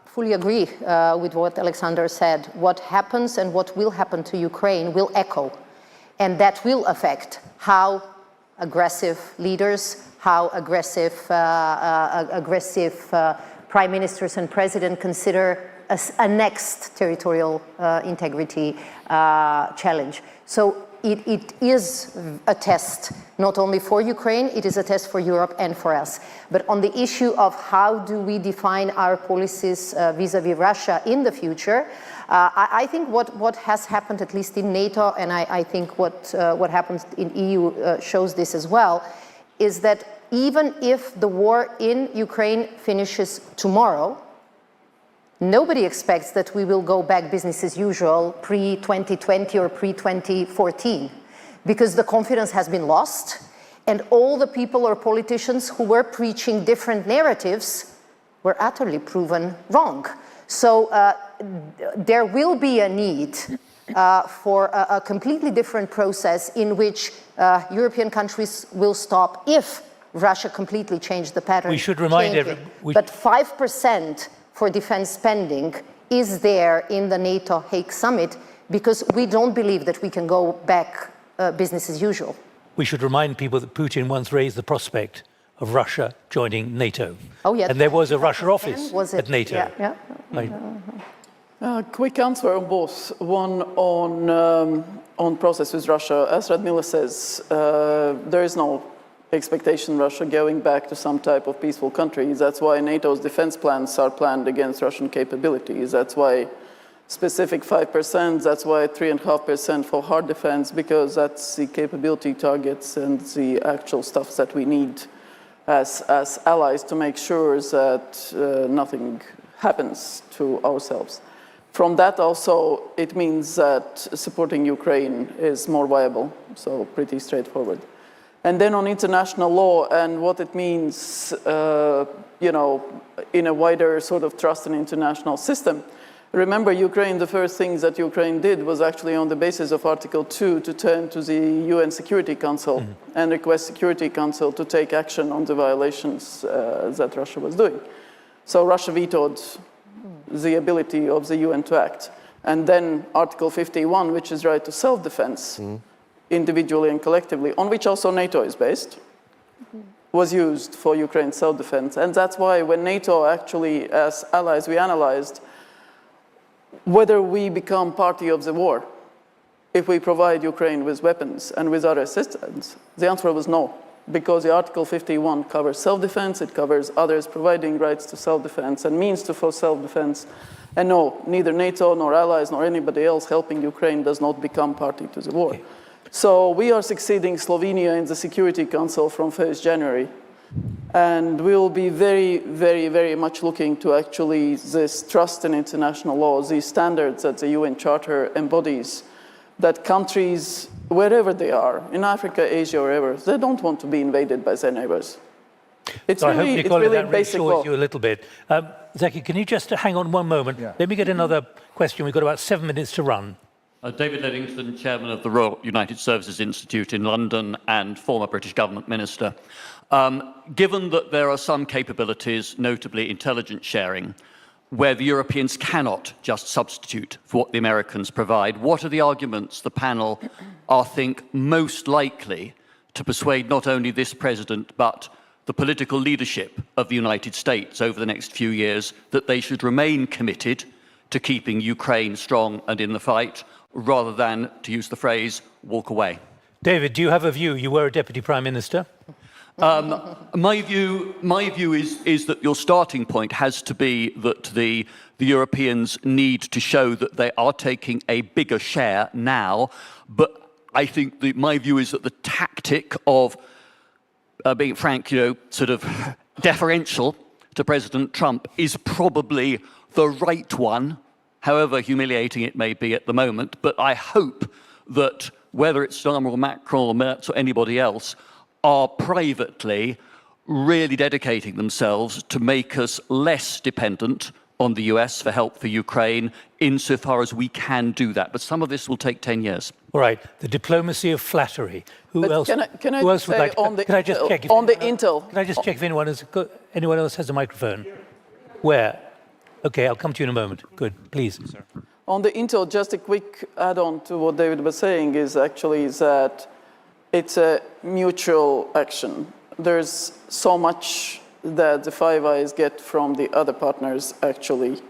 Fully agree with what Alexander said. What happens and what will happen to Ukraine will echo, and that will affect how aggressive leaders, how aggressive prime ministers and president consider a next territorial integrity challenge. So it is a test, not only for Ukraine, it is a test for Europe and for us. But on the issue of how do we define our policies vis-à-vis Russia in the future, I think what has happened, at least in NATO, and I think what happens in EU shows this as well, is that even if the war in Ukraine finishes tomorrow, nobody expects that we will go back business as usual pre-2020 or pre-2014, because the confidence has been lost, And all the people or politicians who were preaching different narratives were utterly proven wrong. So there will be a need for a completely different process in which European countries will stop if Russia completely changed the pattern. We should remind everyone. But 5% for defense spending is there in the NATO Hague Summit because we don't believe that we can go back business as usual. We should remind people that Putin once raised the prospect of Russia joining NATO. Oh, yeah. And there was a Russia office at NATO. Yeah. Right. Quick answer on both. One on process with Russia. As Radmila says, there is no expectation Russia going back to some type of peaceful country. That's why NATO's defense plans are planned against Russian capabilities. That's why specific 5%, that's why 3.5% for hard defense, because that's the capability targets and the actual stuff that we need as allies to make sure that nothing happens to ourselves. From that also, it means that supporting Ukraine is more viable, so pretty straightforward. And then on international law and what it means, in a wider sort of trust in international system. Remember, Ukraine, the first things that Ukraine did was actually on the basis of Article 2 to turn to the UN Security Council and request Security Council to take action on the violations that Russia was doing. So Russia vetoed the ability of the UN to act. And then Article 51, which is right to self-defense, individually and collectively, on which also NATO is based, was used for Ukraine's self-defense. And that's why when NATO actually, as allies, we analyzed whether we become party of the war if we provide Ukraine with weapons and with other assistance. The answer was no, because the Article 51 covers self-defense, it covers others providing rights to self-defense and means for self-defense. And no, neither NATO nor allies nor anybody else helping Ukraine does not become party to the war. So we are succeeding Slovenia in the Security Council from 1st January. And we will be very, very, very much looking to actually this trust in international law, these standards that the UN Charter embodies, that countries, wherever they are, in Africa, Asia, wherever, they don't want to be invaded by their neighbors. It's so really, I hope, Nicola, that basic law. reassures you a little bit. Zaki, can you just hang on one moment? Yeah. Let me get another question. We've got about 7 minutes to run. David Ledington, Chairman of the Royal United Services Institute in London and former British government minister. Given that there are some capabilities, notably intelligence sharing, where the Europeans cannot just substitute for what the Americans provide, what are the arguments the panel think most likely to persuade not only this president, but the political leadership of the United States over the next few years that they should remain committed to keeping Ukraine strong and in the fight, rather than, to use the phrase, walk away? David, do you have a view? You were a Deputy Prime Minister. My view is that your starting point has to be that the Europeans need to show that they are taking a bigger share now. But I think my view is that the tactic of being frank, sort of deferential to President Trump is probably the right one, however humiliating it may be at the moment. But I hope that whether it's Starmer or Macron or Merz or anybody else are privately really dedicating themselves to make us less dependent on the US for help for Ukraine, insofar as we can do that. But some of this will take 10 years. All right, the diplomacy of flattery. Who else would like to... Can I just check if Intel? Can I just check if anyone else has a microphone? Where? Okay, I'll come to you in a moment. Good, please. Sir. On the Intel, just a quick add-on to what David was saying is actually that it's a mutual action. There's so much that the Five Eyes get from the other partners actually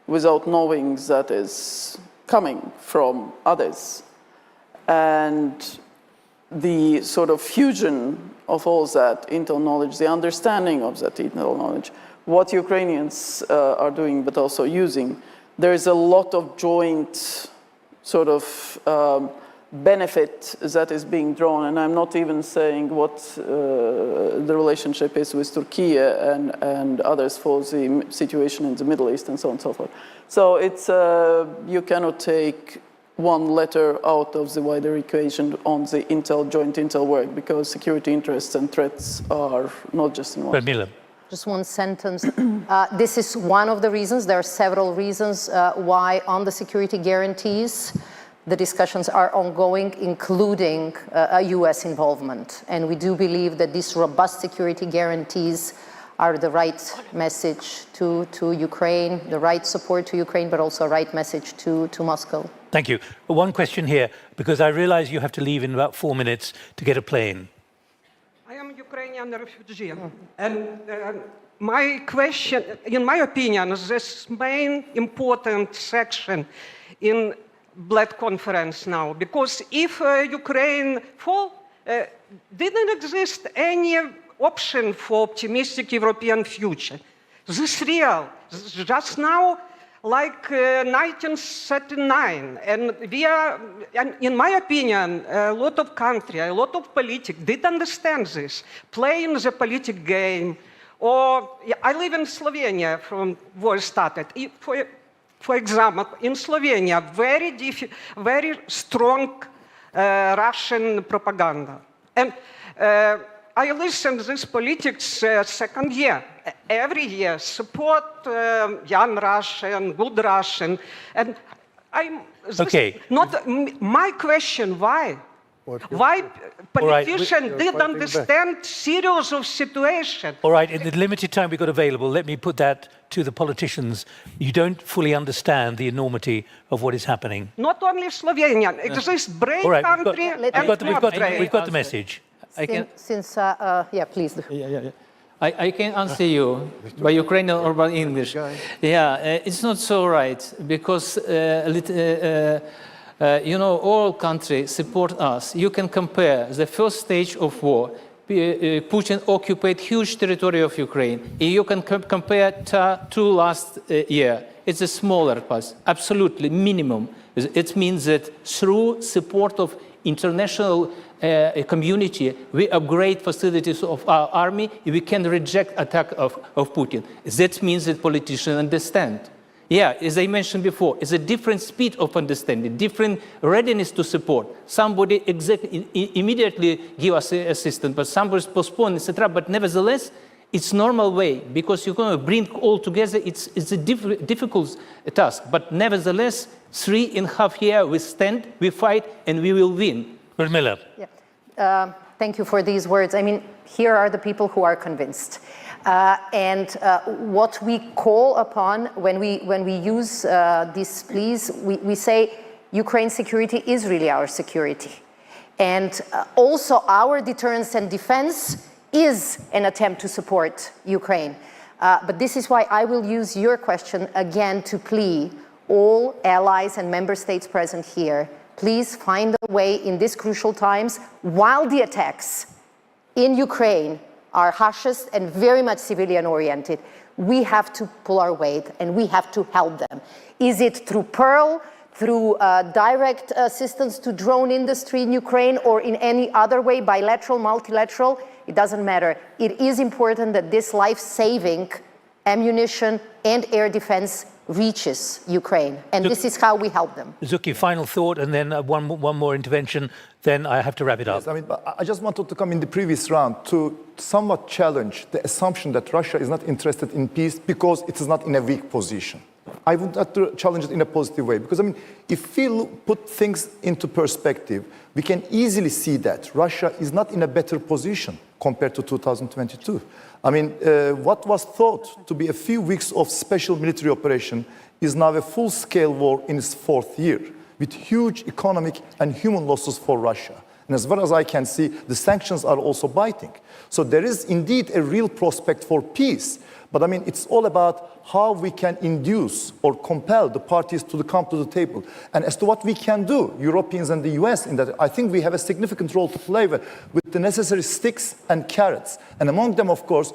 without knowing that is coming from others. And the sort of fusion of all that Intel knowledge, the understanding of that Intel knowledge, what Ukrainians are doing but also using, there is a lot of joint sort of benefit that is being drawn, and I'm not even saying what the relationship is with Turkey and others for the situation in the Middle East and so on and so forth. So it's you cannot take one letter out of the wider equation on the joint intel work, because security interests and threats are not just in one. Just one sentence. This is one of the reasons. There are several reasons why on the security guarantees the discussions are ongoing, including US involvement. And we do believe that these robust security guarantees are the right message to Ukraine, the right support to Ukraine, but also a right message to Moscow. Thank you. One question here, because I realize you have to leave in about 4 minutes to get a plane. I am a Ukrainian refugee, and my question, in my opinion, this main important section in Bled conference now, because if Ukraine fall, didn't exist any option for optimistic European future. This is real. Just now, like 1939, and we are, and in my opinion, a lot of country, a lot of politics did understand this, playing the political game. Or I live in Slovenia from war started. For example, in Slovenia, very strong Russian propaganda. And I listen to this politics second year. Every year, support young Russian, good Russian. And I'm not my question, why? Why politicians didn't understand serious of situation? All right, in the limited time we've got available, let me put that to the politicians. You don't fully understand the enormity of what is happening. Not only Slovenia, exists brave country and we've got the message. Yeah, please. I can answer you by Ukrainian or by English. Yeah, it's not so right, because you know, all countries support us. You can compare the first stage of war. Putin occupied huge territory of Ukraine. You can compare to last year. It's a smaller part, absolutely minimum. It means that through support of international community, we upgrade facilities of our army, we can reject attack of Putin. That means that politicians understand. Yeah, as I mentioned before, it's a different speed of understanding, different readiness to support. Somebody immediately give us assistance, but somebody postpone, etc. But nevertheless, it's normal way, because you're going to bring all together. It's a difficult task, but nevertheless, 3.5 years we stand, we fight, and we will win. Miller. Yeah. Thank you for these words. I mean, here are the people who are convinced. What we call upon when we use these pleas, we say Ukraine's security is really our security. And also our deterrence and defense is an attempt to support Ukraine. But this is why I will use your question again to plea all allies and member states present here. Please find a way in these crucial times, while the attacks in Ukraine are harshest and very much civilian-oriented, we have to pull our weight and we have to help them. Is it through Pearl, through direct assistance to drone industry in Ukraine, or in any other way, bilateral, multilateral? It doesn't matter. It is important that this life-saving ammunition and air defense reaches Ukraine, and this is how we help them. Zuki, final thought, and then one more intervention, then I have to wrap it up. Yes, I mean, I just wanted to come in the previous round to somewhat challenge the assumption that Russia is not interested in peace because it is not in a weak position. I would like to challenge it in a positive way, because I mean, if we put things into perspective, we can easily see that Russia is not in a better position compared to 2022. I mean, what was thought to be a few weeks of special military operation is now a full-scale war in its 4th year, with huge economic and human losses for Russia. And as far as I can see, the sanctions are also biting. So there is indeed a real prospect for peace. But I mean, it's all about how we can induce or compel the parties to come to the table. And as to what we can do, Europeans and the US, in that, I think we have a significant role to play with the necessary sticks and carrots. And among them, of course,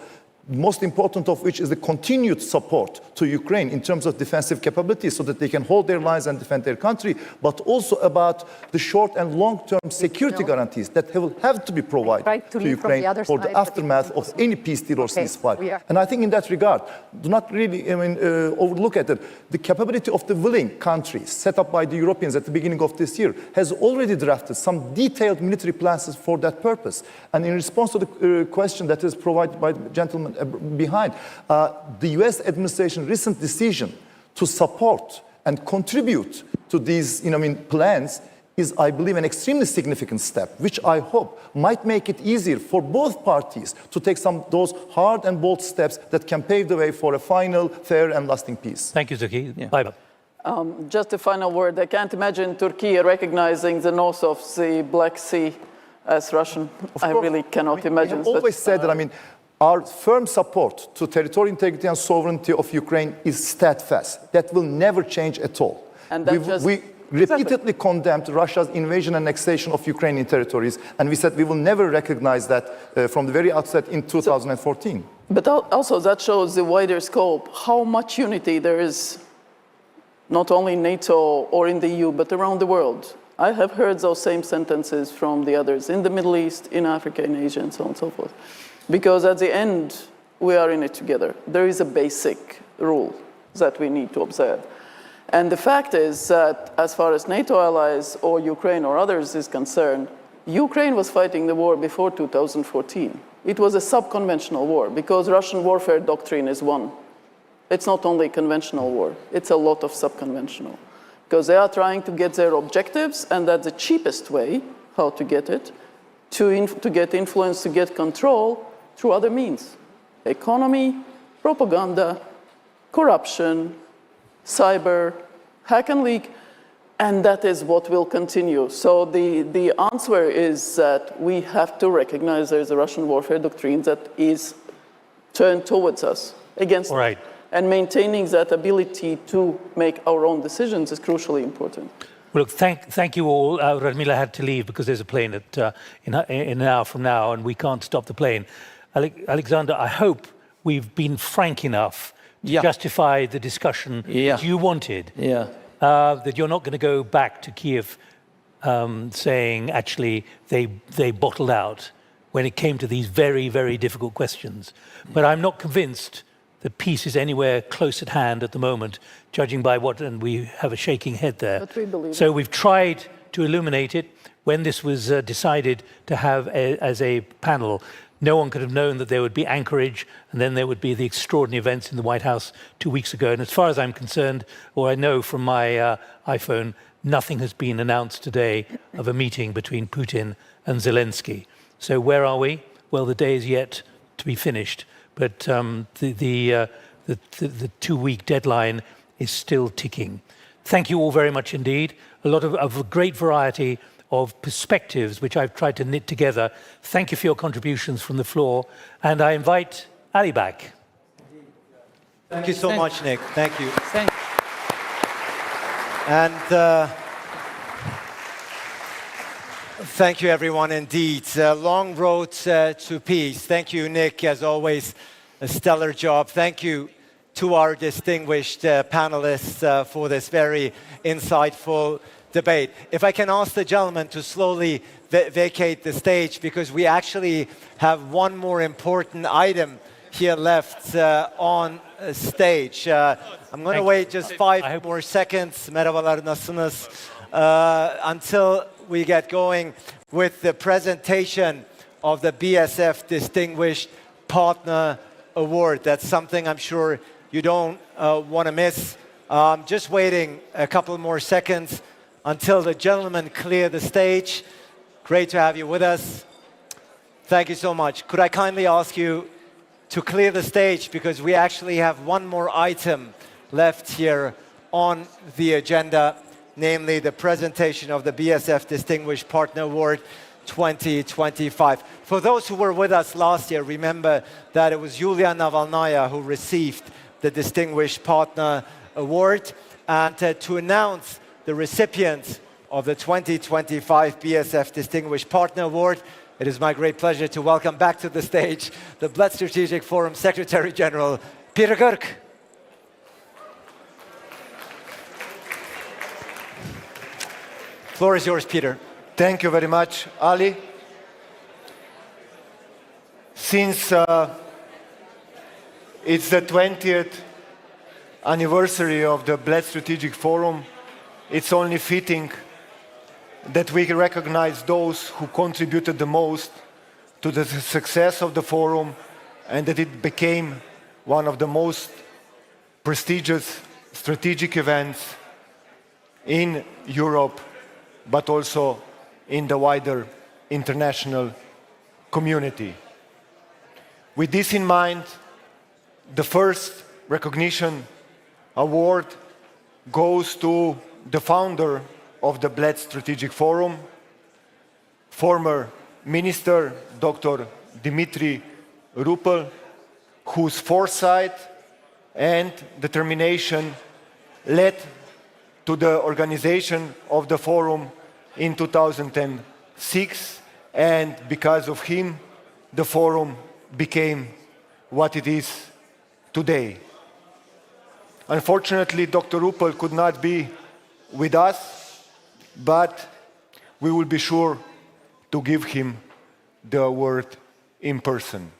most important of which is the continued support to Ukraine in terms of defensive capabilities so that they can hold their lines and defend their country, but also about the short and long-term security guarantees that will have to be provided to Ukraine for the aftermath of any peace deal or ceasefire. And I think in that regard, do not really overlook at it. The capability of the willing countries set up by the Europeans at the beginning of this year has already drafted some detailed military plans for that purpose. And in response to the question that is provided by the gentleman behind, the US administration recent decision to support and contribute to these plans is, I believe, an extremely significant step, which I hope might make it easier for both parties to take those hard and bold steps that can pave the way for a final, fair and lasting peace. Thank you, Zaki. Bye-bye. Just a final word. I can't imagine Turkey recognizing the north of the Black Sea as Russian. I really cannot imagine. We have always said that, our firm support to territorial integrity and sovereignty of Ukraine is steadfast. That will never change at all. And we repeatedly condemned Russia's invasion and annexation of Ukrainian territories, and we said we will never recognize that from the very outset in 2014. But also that shows the wider scope, how much unity there is, not only in NATO or in the EU, but around the world. I have heard those same sentences from the others in the Middle East, in Africa, in Asia, and so on and so forth. Because at the end, we are in it together. There is a basic rule that we need to observe. And the fact is that as far as NATO allies or Ukraine or others is concerned, Ukraine was fighting the war before 2014. It was a sub-conventional war because Russian warfare doctrine is one. It's not only conventional war, it's a lot of sub-conventional. Because they are trying to get their objectives, and that's the cheapest way how to get it, to get influence, to get control, through other means. Economy, propaganda, corruption, cyber, hack and leak, and that is what will continue. So the answer is that we have to recognize there's a Russian warfare doctrine that is turned towards us, against us. And maintaining that ability to make our own decisions is crucially important. Well, look, thank you all. Radmila had to leave because there's a plane in an hour from now, and we can't stop the plane. Alexander, I hope we've been frank enough to justify the discussion that you wanted. That you're not going to go back to Kiev saying, actually, they bottled out when it came to these very, very difficult questions. But I'm not convinced that peace is anywhere close at hand at the moment, judging by and we have a shaking head there. But we believe so we've tried to illuminate it. When this was decided to have as a panel, no one could have known that there would be Anchorage, and then there would be the extraordinary events in the White House 2 weeks ago. And as far as I'm concerned, or I know from my iPhone, nothing has been announced today of a meeting between Putin and Zelensky. So where are we? Well, the day is yet to be finished. But the 2-week deadline is still ticking. Thank you all very much indeed. A lot of a great variety of perspectives, which I've tried to knit together. Thank you for your contributions from the floor. And I invite Ali back. Thank you so much, Nick. Thank you. Thank you. And thank you, everyone, indeed. Long road to peace. Thank you, Nick, as always, a stellar job. Thank you to our distinguished panelists for this very insightful debate. If I can ask the gentleman to slowly vacate the stage, because we actually have one more important item here left on stage. I'm going to wait just 5 more seconds, merhabalar, nasılsınız, until we get going with the presentation of the BSF Distinguished Partner Award. That's something I'm sure you don't want to miss. Just waiting a couple more seconds until the gentlemen clear the stage. Great to have you with us. Thank you so much. Could I kindly ask you to clear the stage, because we actually have one more item left here on the agenda, namely the presentation of the BSF Distinguished Partner Award 2025. For those who were with us last year, remember that it was Yulia Navalnaya who received the Distinguished Partner Award. And to announce the recipients of the 2025 BSF Distinguished Partner Award, It is my great pleasure to welcome back to the stage the Bled Strategic Forum Secretary General, Peter Kirk. Floor is yours, Peter. Thank you very much, Ali. Since it's the 20th anniversary of the Bled Strategic Forum, it's only fitting that we recognize those who contributed the most to the success of the forum and that it became one of the most prestigious strategic events in Europe, but also in the wider international community. With this in mind, the first recognition award goes to the founder of the Bled Strategic Forum, former Minister Dr. Dimitri Rupel, whose foresight and determination led to the organization of the forum in 2006, and because of him, the forum became what it is today. Unfortunately, Dr. Rupel could not be with us, but we will be sure to give him the award in person.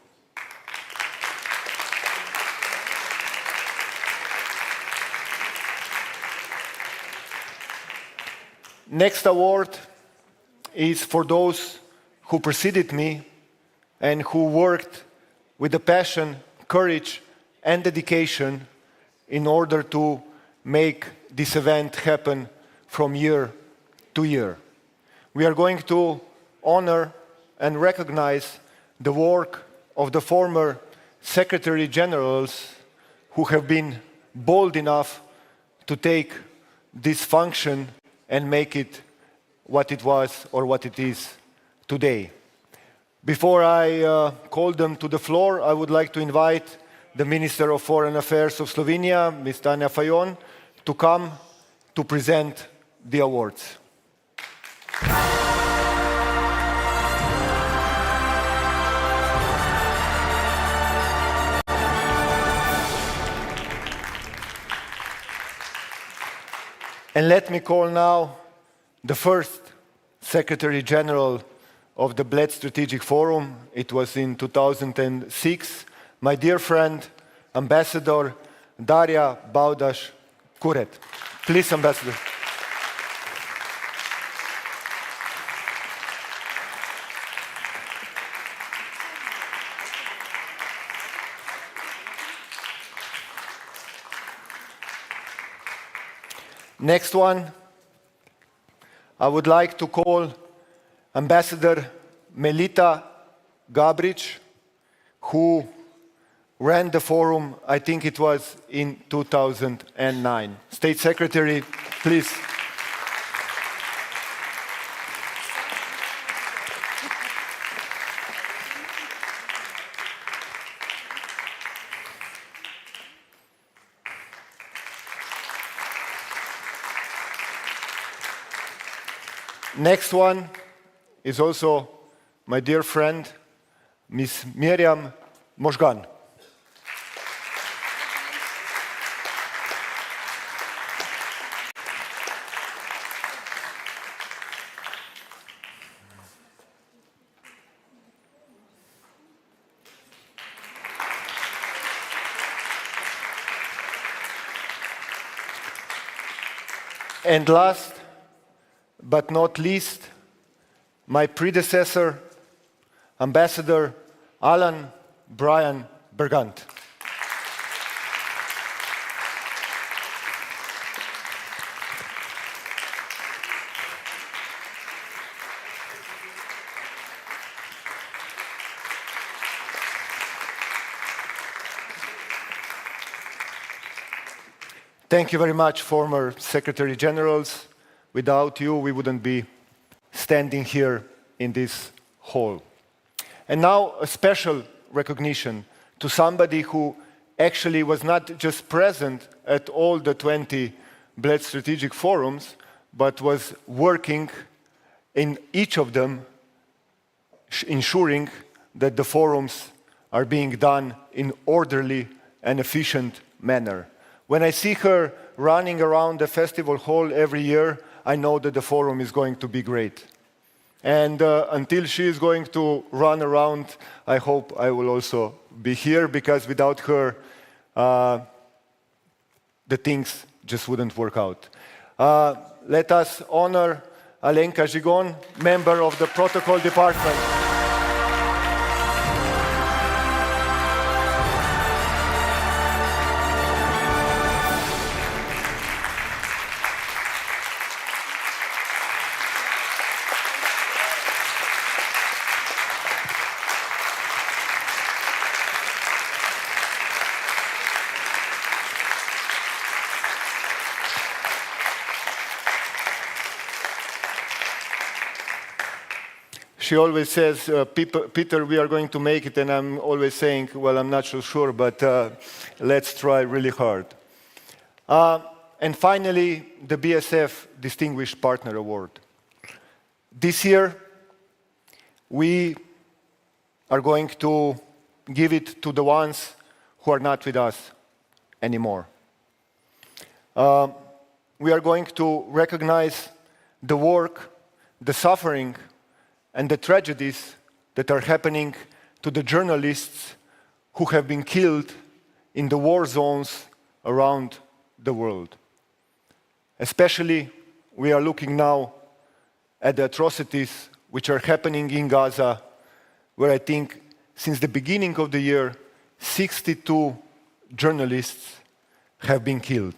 Next award is for those who preceded me and who worked with the passion, courage, and dedication in order to make this event happen from year to year. We are going to honor and recognize the work of the former Secretary Generals who have been bold enough to take this function and make it what it was or what it is today. Before I call them to the floor, I would like to invite the Minister of Foreign Affairs of Slovenia, Ms. Tanja Fajon, to come to present the awards. And let me call now the first Secretary General of the Bled Strategic Forum. It was in 2006. My dear friend, Ambassador Darja Baudaš-Kuret. Please, Ambassador. Next one, I would like to call Ambassador Melita Gabric, who ran the forum, I think it was in 2009. State Secretary, please. Next one is also my dear friend, Ms. Miriam Možgan. And last but not least, my predecessor, Ambassador Alan Brian Bergant. Thank you very much, former Secretary Generals. Without you, we wouldn't be standing here in this hall. And now a special recognition to somebody who actually was not just present at all the 20 Bled Strategic Forums, but was working in each of them ensuring that the forums are being done in orderly and efficient manner. When I see her running around the festival hall every year, I know that the forum is going to be great. And until she is going to run around, I hope I will also be here, because without her, the things just wouldn't work out. Let us honor Alenka Gigon, member of the Protocol Department. She always says, Peter, we are going to make it, and I'm always saying, well, I'm not so sure, but let's try really hard. And finally, the BSF Distinguished Partner Award. This year, we are going to give it to the ones who are not with us anymore. We are going to recognize the work, the suffering, and the tragedies that are happening to the journalists who have been killed in the war zones around the world. Especially, we are looking now at the atrocities which are happening in Gaza, where I think since the beginning of the year, 62 journalists have been killed.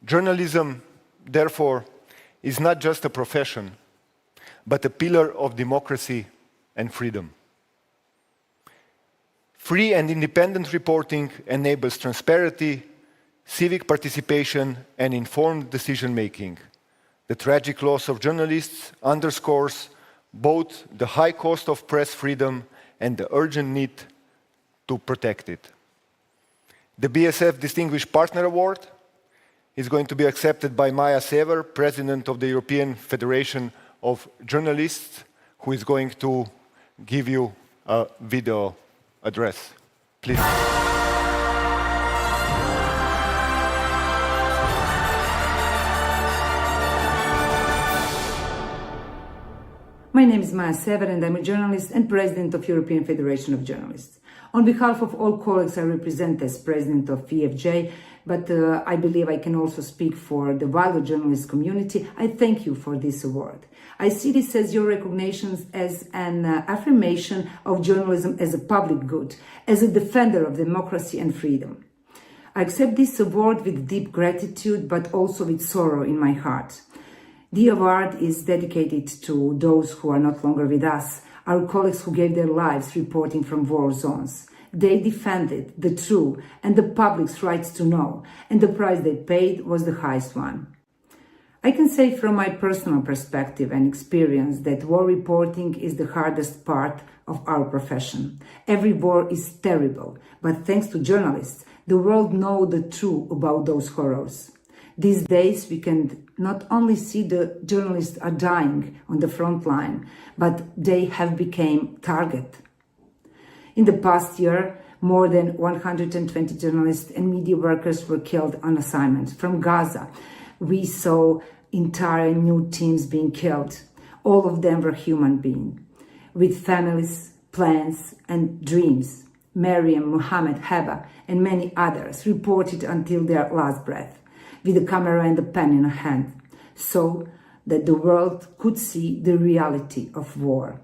Journalism, therefore, is not just a profession, but a pillar of democracy and freedom. Free and independent reporting enables transparency, civic participation, and informed decision-making. The tragic loss of journalists underscores both the high cost of press freedom and the urgent need to protect it. The BSF Distinguished Partner Award is going to be accepted by Maja Sever, President of the European Federation of Journalists, who is going to give you a video address. Please. My name is Maja Sever, and I'm a journalist and president of European Federation of Journalists. On behalf of all colleagues I represent as president of EFJ, but I believe I can also speak for the wider journalist community, I thank you for this award. I see this as your recognition as an affirmation of journalism as a public good, as a defender of democracy and freedom. I accept this award with deep gratitude, but also with sorrow in my heart. The award is dedicated to those who are not longer with us, our colleagues who gave their lives reporting from war zones. They defended the true and the public's rights to know, and the price they paid was the highest one. I can say from my personal perspective and experience that war reporting is the hardest part of our profession. Every war is terrible, but thanks to journalists, the world knows the truth about those horrors. These days, we can not only see the journalists are dying on the front line, but they have become target. In the past year, more than 120 journalists and media workers were killed on assignment. From Gaza, we saw entire new teams being killed. All of them were human beings, with families, plans, and dreams. Mariam, Mohammed, Heba, and many others reported until their last breath, with a camera and a pen in a hand, so that the world could see the reality of war.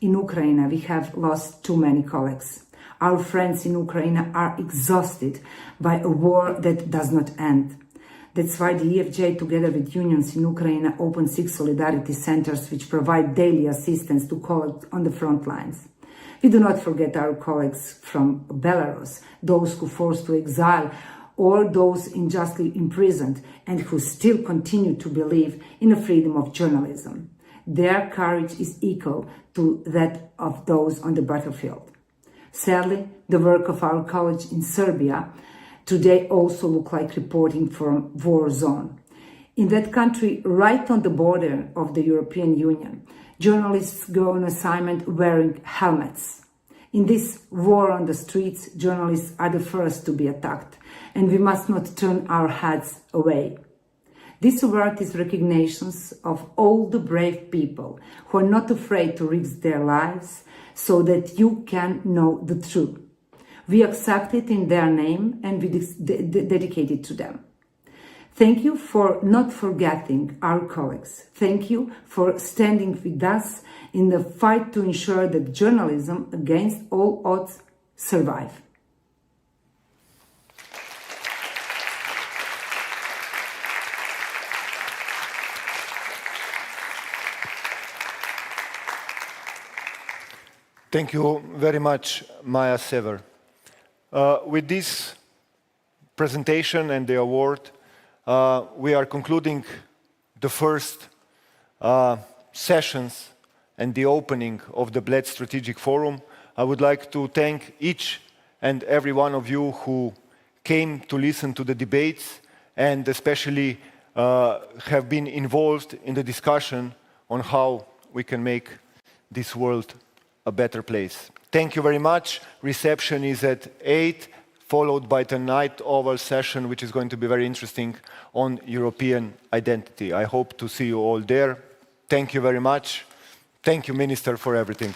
In Ukraine, we have lost too many colleagues. Our friends in Ukraine are exhausted by a war that does not end. That's why the EFJ, together with unions in Ukraine, opened 6 solidarity centers which provide daily assistance to colleagues on the front lines. We do not forget our colleagues from Belarus, those who forced to exile, or those unjustly imprisoned and who still continue to believe in the freedom of journalism. Their courage is equal to that of those on the battlefield. Sadly, the work of our colleagues in Serbia today also look like reporting from war zone. In that country, right on the border of the European Union, journalists go on assignment wearing helmets. In this war on the streets, journalists are the first to be attacked, and we must not turn our heads away. This award is recognition of all the brave people who are not afraid to risk their lives so that you can know the truth. We accept it in their name and we dedicate it to them. Thank you for not forgetting our colleagues. Thank you for standing with us in the fight to ensure that journalism, against all odds, survive. Thank you very much, Maja Sever. With this presentation and the award, we are concluding the first sessions and the opening of the Bled Strategic Forum. I would like to thank each and every one of you who came to listen to the debates and especially have been involved in the discussion on how we can make this world a better place. Thank you very much. Reception is at 8, followed by the night oval session, which is going to be very interesting on European identity. I hope to see you all there. Thank you very much. Thank you, Minister, for everything.